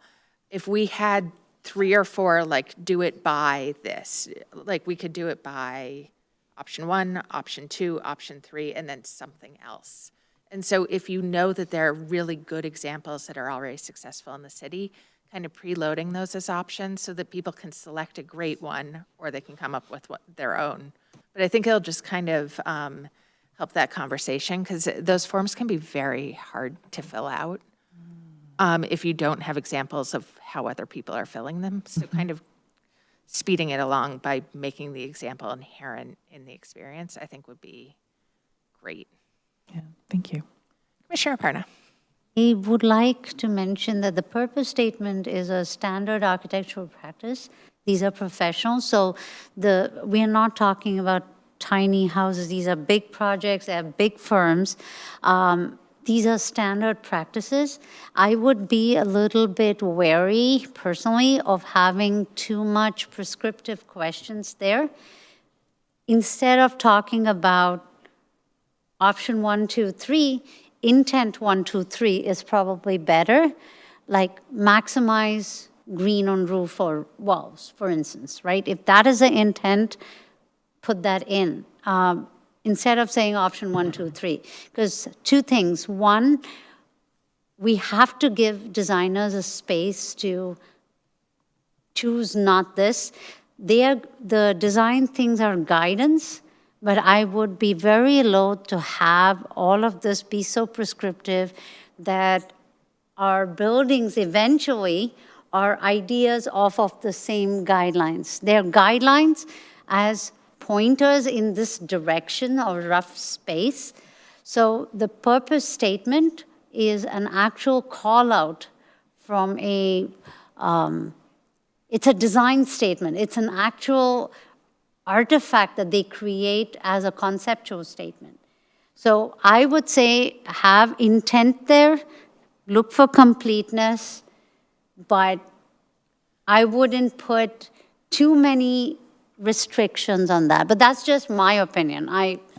if we had 3 or 4, like do it by this, like we could do it by option 1, option 2, option 3, and then something else. And so if you know that there are really good examples that are already successful in the city, kind of preloading those as options so that people can select a great one or they can come up with their own. But I think it'll just kind of help that conversation because those forms can be very hard to fill out if you don't have examples of how other people are filling them. So kind of speeding it along by making the example inherent in the experience, I think would be great. Yeah, thank you. Commissioner Parna. I would like to mention that the purpose statement is a standard architectural practice. These are professionals, so we are not talking about tiny houses. These are big projects, they have big firms. These are standard practices. I would be a little bit wary, personally, of having too much prescriptive questions there. Instead of talking about option 1, 2, 3, intent 1, 2, 3 is probably better. Like maximize green on roof or walls, for instance, right? If that is the intent, put that in. Instead of saying option 1, 2, 3. Because two things. One, we have to give designers a space to choose not this. The design things are guidance, but I would be very loath to have all of this be so prescriptive that our buildings eventually are ideas off of the same guidelines. They're guidelines as pointers in this direction or rough space. So the purpose statement is an actual call out from it's a design statement. It's an actual artifact that they create as a conceptual statement. So I would say have intent there, look for completeness, but I wouldn't put too many restrictions on that. But that's just my opinion.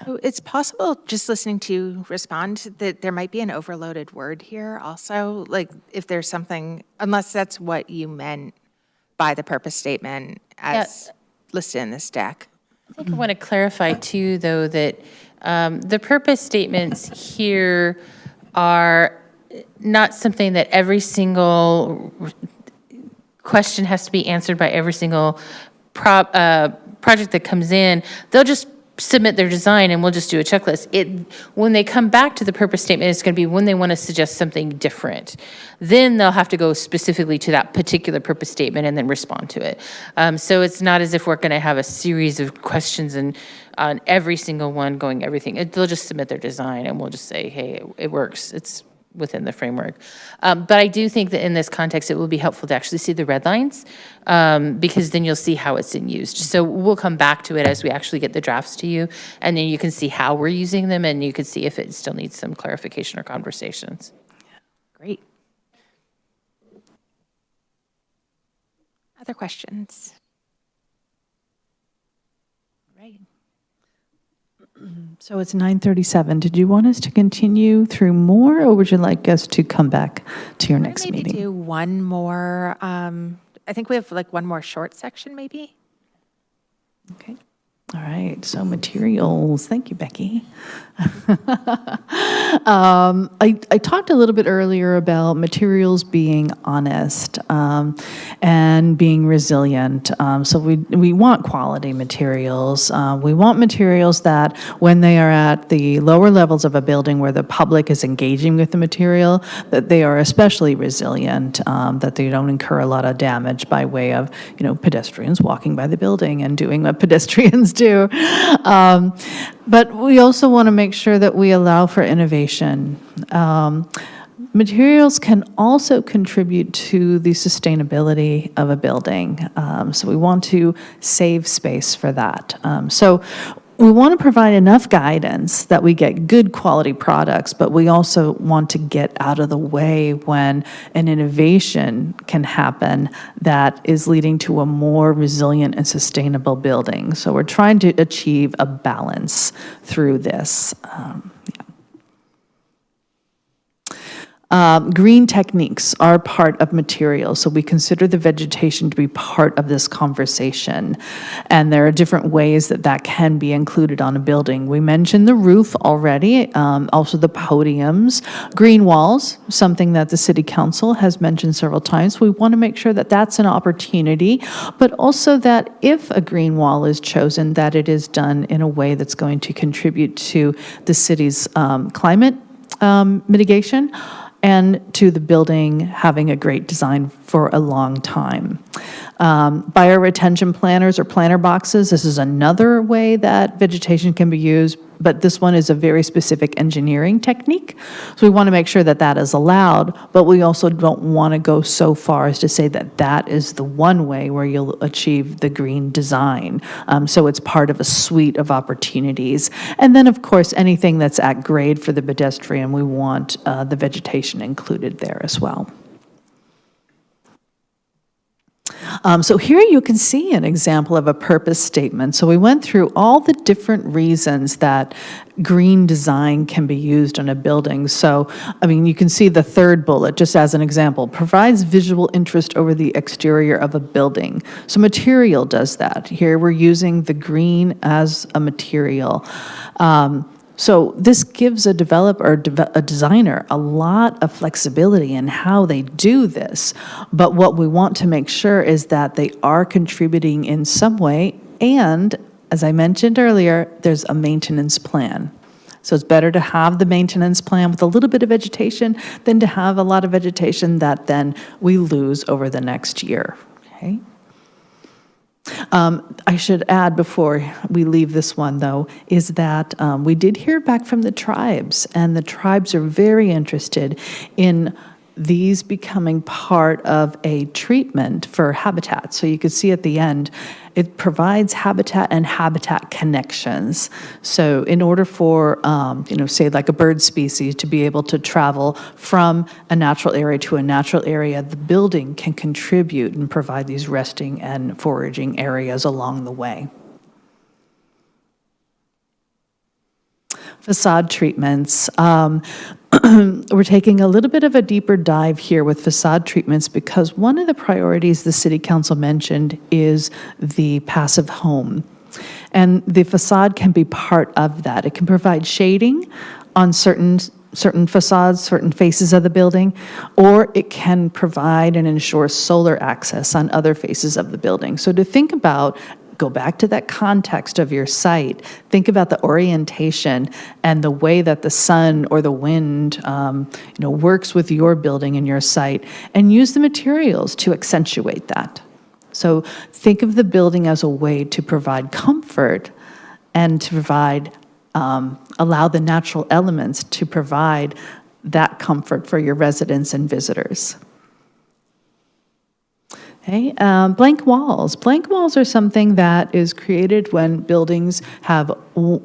So it's possible, just listening to you respond, that there might be an overloaded word here also, like if there's something, unless that's what you meant by the purpose statement as listed in this deck. I think I want to clarify too, though, that the purpose statements here are not something that every single question has to be answered by every single project that comes in. They'll just submit their design and we'll just do a checklist. When they come back to the purpose statement, it's going to be when they want to suggest something different. Then they'll have to go specifically to that particular purpose statement and then respond to it. So it's not as if we're going to have a series of questions and on every single one going everything. They'll just submit their design and we'll just say, hey, it works. It's within the framework. But I do think that in this context, it will be helpful to actually see the red lines because then you'll see how it's in used. So we'll come back to it as we actually get the drafts to you, and then you can see how we're using them, and you can see if it still needs some clarification or conversations. Great. Other questions? Right. So it's 9:37. Did you want us to continue through more, or would you like us to come back to your next Maybe meeting? do one more, I think we have like one more short section maybe. Okay. All right. So materials. Thank you, Becky. I talked a little bit earlier about materials being honest and being resilient. So we want quality materials. We want materials that when they are at the lower levels of a building where the public is engaging with the material, that they are especially resilient, that they don't incur a lot of damage by way of, pedestrians walking by the building and doing what pedestrians do. But we also want to make sure that we allow for innovation. Materials can also contribute to the sustainability of a building. So we want to save space for that. So we want to provide enough guidance that we get good quality products, but we also want to get out of the way when an innovation can happen that is leading to a more resilient and sustainable building. So we're trying to achieve a balance through this. Green techniques are part of materials, so we consider the vegetation to be part of this conversation. And there are different ways that that can be included on a building. We mentioned the roof already, also the podiums. Green walls, something that the City Council has mentioned several times. We want to make sure that that's an opportunity, but also that if a green wall is chosen, that it is done in a way that's going to contribute to the city's climate mitigation, and to the building having a great design for a long time. Bioretention planters or planter boxes, this is another way that vegetation can be used, but this one is a very specific engineering technique. So we want to make sure that that is allowed, but we also don't want to go so far as to say that that is the one way where you'll achieve the green design. So it's part of a suite of opportunities. And then, of course, anything that's at grade for the pedestrian, we want the vegetation included there as well. So here you can see an example of a purpose statement. So we went through all the different reasons that green design can be used in a building. So, I mean, you can see the third bullet, just as an example, provides visual interest over the exterior of a building. So material does that. Here we're using the green as a material. So this gives a developer or a designer a lot of flexibility in how they do this. But what we want to make sure is that they are contributing in some way, and as I mentioned earlier, there's a maintenance plan. So it's better to have the maintenance plan with a little bit of vegetation than to have a lot of vegetation that then we lose over the next year, okay? I should add before we leave this one, though, is that we did hear back from the tribes, and the tribes are very interested in these becoming part of a treatment for habitat. So you can see at the end, it provides habitat and habitat connections. So in order for, say like a bird species to be able to travel from a natural area to a natural area, the building can contribute and provide these resting and foraging areas along the way. Facade treatments. We're taking a little bit of a deeper dive here with facade treatments because one of the priorities the City Council mentioned is the passive home. And the facade can be part of that. It can provide shading on certain facades, certain faces of the building, or it can provide and ensure solar access on other faces of the building. So to think about, go back to that context of your site, think about the orientation and the way that the sun or the wind works with your building and your site, and use the materials to accentuate that. So think of the building as a way to provide comfort and to provide, allow the natural elements to provide that comfort for your residents and visitors. Okay, blank walls. Blank walls are something that is created when buildings have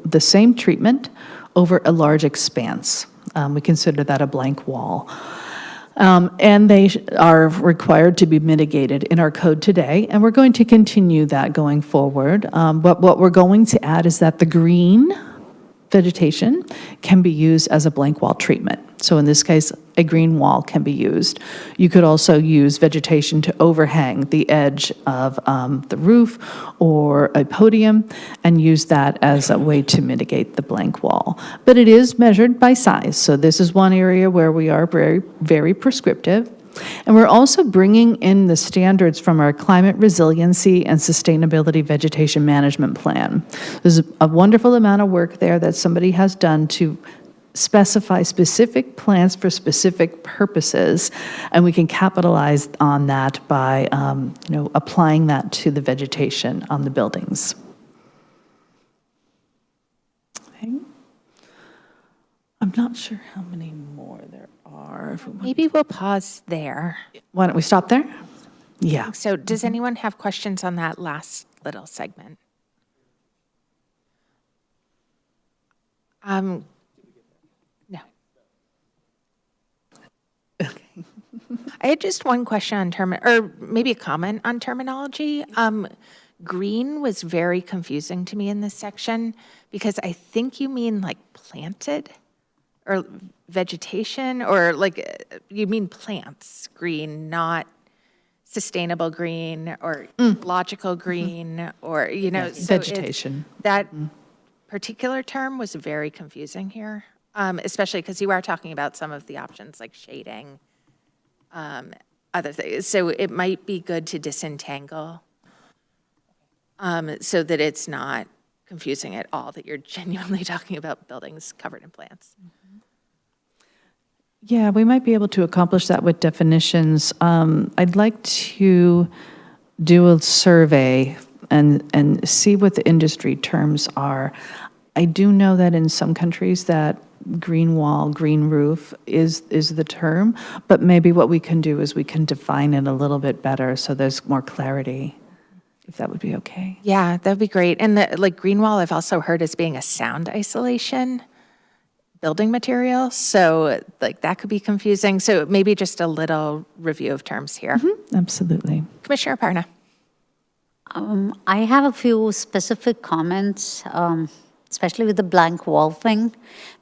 the same treatment over a large expanse. We consider that a blank wall. And they are required to be mitigated in our code today, and we're going to continue that going forward. But what we're going to add is that the green vegetation can be used as a blank wall treatment. So in this case, a green wall can be used. You could also use vegetation to overhang the edge of the roof or a podium and use that as a way to mitigate the blank wall. But it is measured by size. So this is one area where we are very, very prescriptive. And we're also bringing in the standards from our Climate Resiliency and Sustainability Vegetation Management Plan. There's a wonderful amount of work there that somebody has done to specify specific plants for specific purposes, and we can capitalize on that by applying that to the vegetation on the buildings. Okay. I'm not sure how many more there are. Maybe we'll pause there. Why don't we stop there? Yeah. So does anyone have questions on that last little segment? No. Okay. I had just one question on or maybe a comment on terminology. Green was very confusing to me in this section because I think you mean like planted or vegetation, or like you mean plants green, not sustainable green or logical green, or so vegetation. That particular term was very confusing here, especially because you are talking about some of the options like shading, other things. So it might be good to disentangle so that it's not confusing at all, that you're genuinely talking about buildings covered in plants. Yeah, we might be able to accomplish that with definitions. I'd like to do a survey and see what the industry terms are. I do know that in some countries that green wall, green roof is the term, but maybe what we can do is we can define it a little bit better so there's more clarity, if that would be okay. Yeah, that'd be great. And the green wall I've also heard as being a sound isolation building material, so that could be confusing. So maybe just a little review of terms here. Absolutely. Commissioner Parna. I have a few specific comments, especially with the blank wall thing,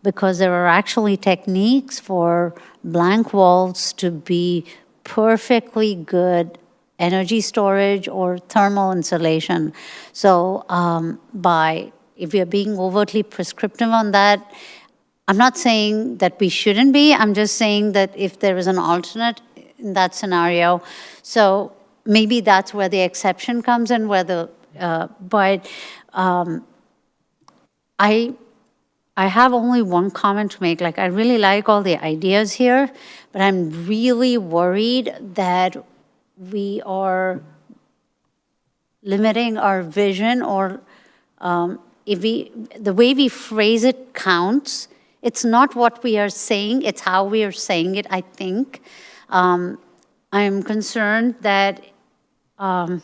because there are actually techniques for blank walls to be perfectly good energy storage or thermal insulation. So if we are being overtly prescriptive on that, I'm not saying that we shouldn't be, I'm just saying that if there is an alternate in that scenario, so maybe that's where the exception comes in, I have only one comment to make. Like, I really like all the ideas here, but I'm really worried that we are limiting our vision, or the way we phrase it counts. It's not what we are saying, it's how we are saying it, I think. I'm concerned that the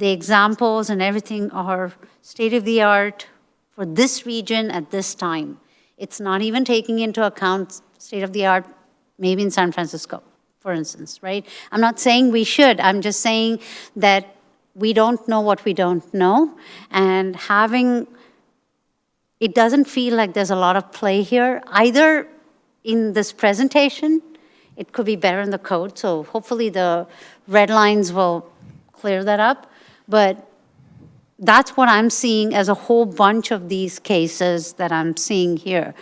examples and everything are state-of-the-art for this region at this time. It's not even taking into account state-of-the-art maybe in San Francisco, for instance, right? I'm not saying we should, I'm just saying that we don't know what we don't know, and it doesn't feel like there's a lot of play here, either in this presentation. It could be better in the code, so hopefully the red lines will clear that up. But that's what I'm seeing as a whole bunch of these cases that I'm seeing here.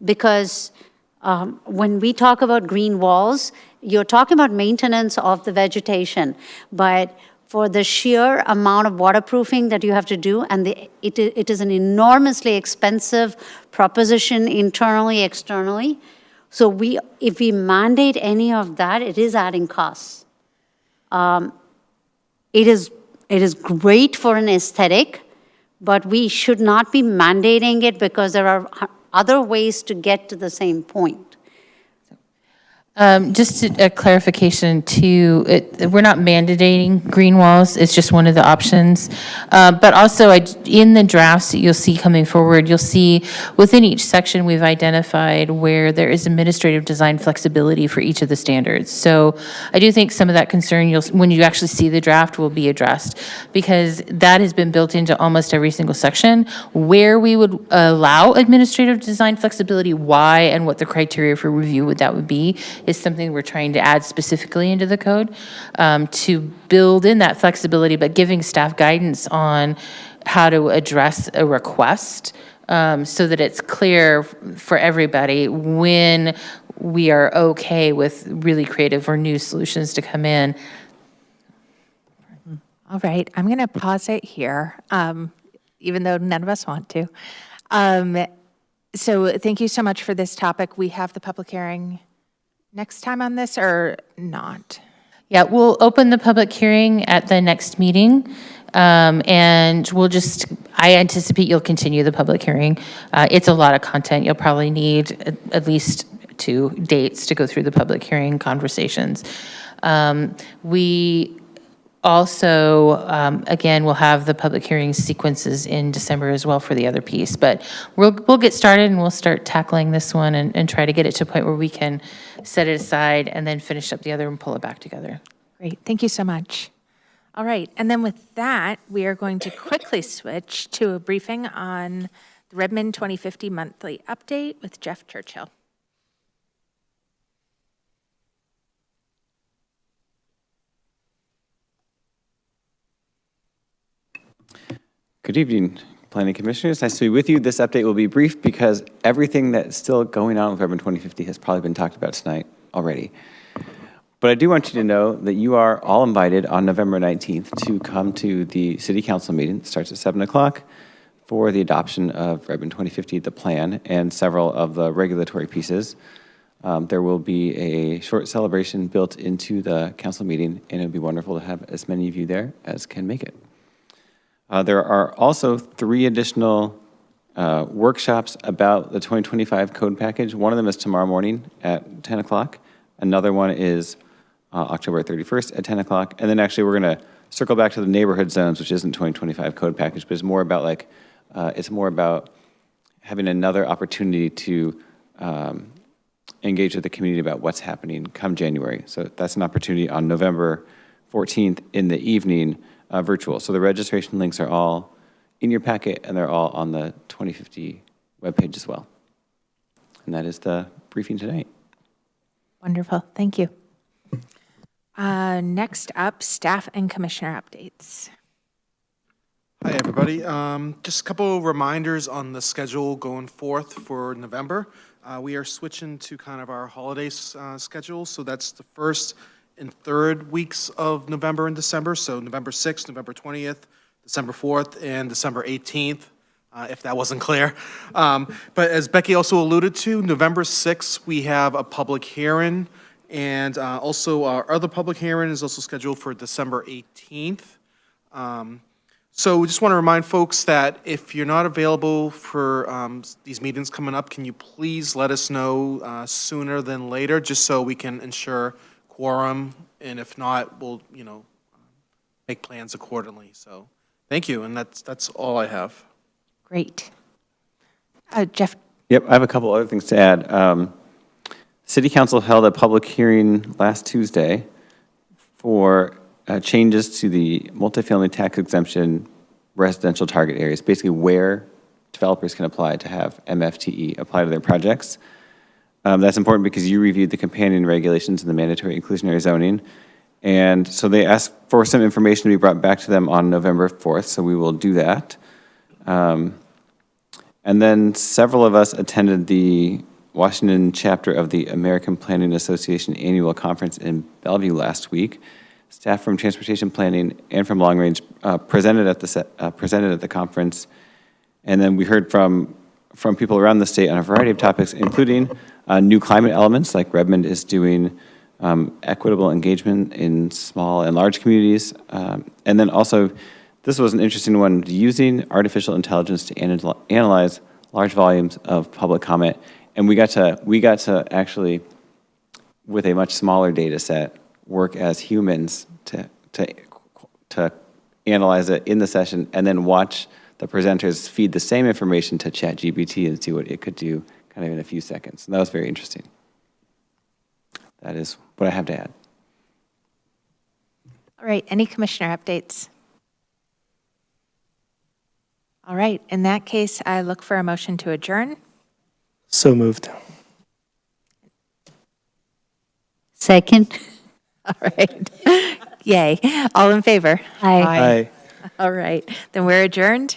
Because when we talk about green walls, you're talking about maintenance of the vegetation, but for the sheer amount of waterproofing that you have to do, and it is an enormously expensive proposition internally, externally. So if we mandate any of that, it is adding costs. It is great for an aesthetic, but we should not be mandating it because there are other ways to get to the same point. Just a clarification too, we're not mandating green walls, it's just one of the options. But also in the drafts that you'll see coming forward, you'll see within each section we've identified where there is administrative design flexibility for each of the standards. So I do think some of that concern, when you actually see the draft, will be addressed, because that has been built into almost every single section. Where we would allow administrative design flexibility, why and what the criteria for review would be, is something we're trying to add specifically into the code to build in that flexibility, but giving staff guidance on how to address a request so that it's clear for everybody when we are okay with really creative or new solutions to come in. All right, I'm going to pause it here, even though none of us want to. So thank you so much for this topic. We have the public hearing next time on this or not? Yeah, we'll open the public hearing at the next meeting, and I anticipate you'll continue the public hearing. It's a lot of content. You'll probably need at least 2 dates to go through the public hearing conversations. We also, again, we'll have the public hearing sequences in December as well for the other piece, but we'll get started and we'll start tackling this one and try to get it to a point where we can set it aside and then finish up the other and pull it back together. Great, thank you so much. All right, and then with that, we are going to quickly switch to a briefing on the Redmond 2050 monthly update with Jeff Churchill. Good evening, Planning Commissioners. Nice to be with you. This update will be brief because everything that's still going on with Redmond 2050 has probably been talked about tonight already. But I do want you to know that you are all invited on November 19th to come to the City Council meeting. It starts at 7 o'clock for the adoption of Redmond 2050, the plan, and several of the regulatory pieces. There will be a short celebration built into the council meeting, and it would be wonderful to have as many of you there as can make it. There are also 3 additional workshops about the 2025 code package. One of them is tomorrow morning at 10 o'clock. Another one is October 31st at 10 o'clock. And then actually we're going to circle back to the neighborhood zones, which isn't 2025 code package, but it's more about having another opportunity to engage with the community about what's happening come January. So that's an opportunity on November 14th in the evening virtual. So the registration links are all in your packet, and they're all on the 2050 webpage as well. And that is the briefing tonight. Wonderful. Thank you. Next up, staff and commissioner updates. Hi, everybody. Just a couple of reminders on the schedule going forth for November. We are switching to kind of our holidays schedule, so that's the first and third weeks of November and December, so November 6th, November 20th, December 4th, and December 18th, if that wasn't clear. But as Becky also alluded to, November 6th, we have a public hearing, and also our other public hearing is also scheduled for December 18th. So we just want to remind folks that if you're not available for these meetings coming up, can you please let us know sooner than later, just so we can ensure quorum, and if not, we'll, make plans accordingly. So thank you, and that's all I have. Great. Jeff? Yep, I have a couple other things to add. City Council held a public hearing last Tuesday for changes to the multifamily tax exemption residential target areas, basically where developers can apply to have MFTE apply to their projects. That's important because you reviewed the companion regulations and the mandatory inclusionary zoning. And so they asked for some information to be brought back to them on November 4th, so we will do that. And then several of us attended the Washington chapter of the American Planning Association annual conference in Bellevue last week. Staff from Transportation Planning and from Long Range presented at the conference, and then we heard from people around the state on a variety of topics, including new climate elements, like Redmond is doing equitable engagement in small and large communities, and then also, this was an interesting one, using artificial intelligence to analyze large volumes of public comment, and we got to actually, with a much smaller data set, work as humans to analyze it in the session and then watch the presenters feed the same information to ChatGPT and see what it could do kind of in a few seconds. And that was very interesting. That is what I have to add. All right, any commissioner updates? All right, in that case, I look for a motion to adjourn. So moved. Second. All right. Yay. All in favor? Aye. Aye. All right. Then we're adjourned.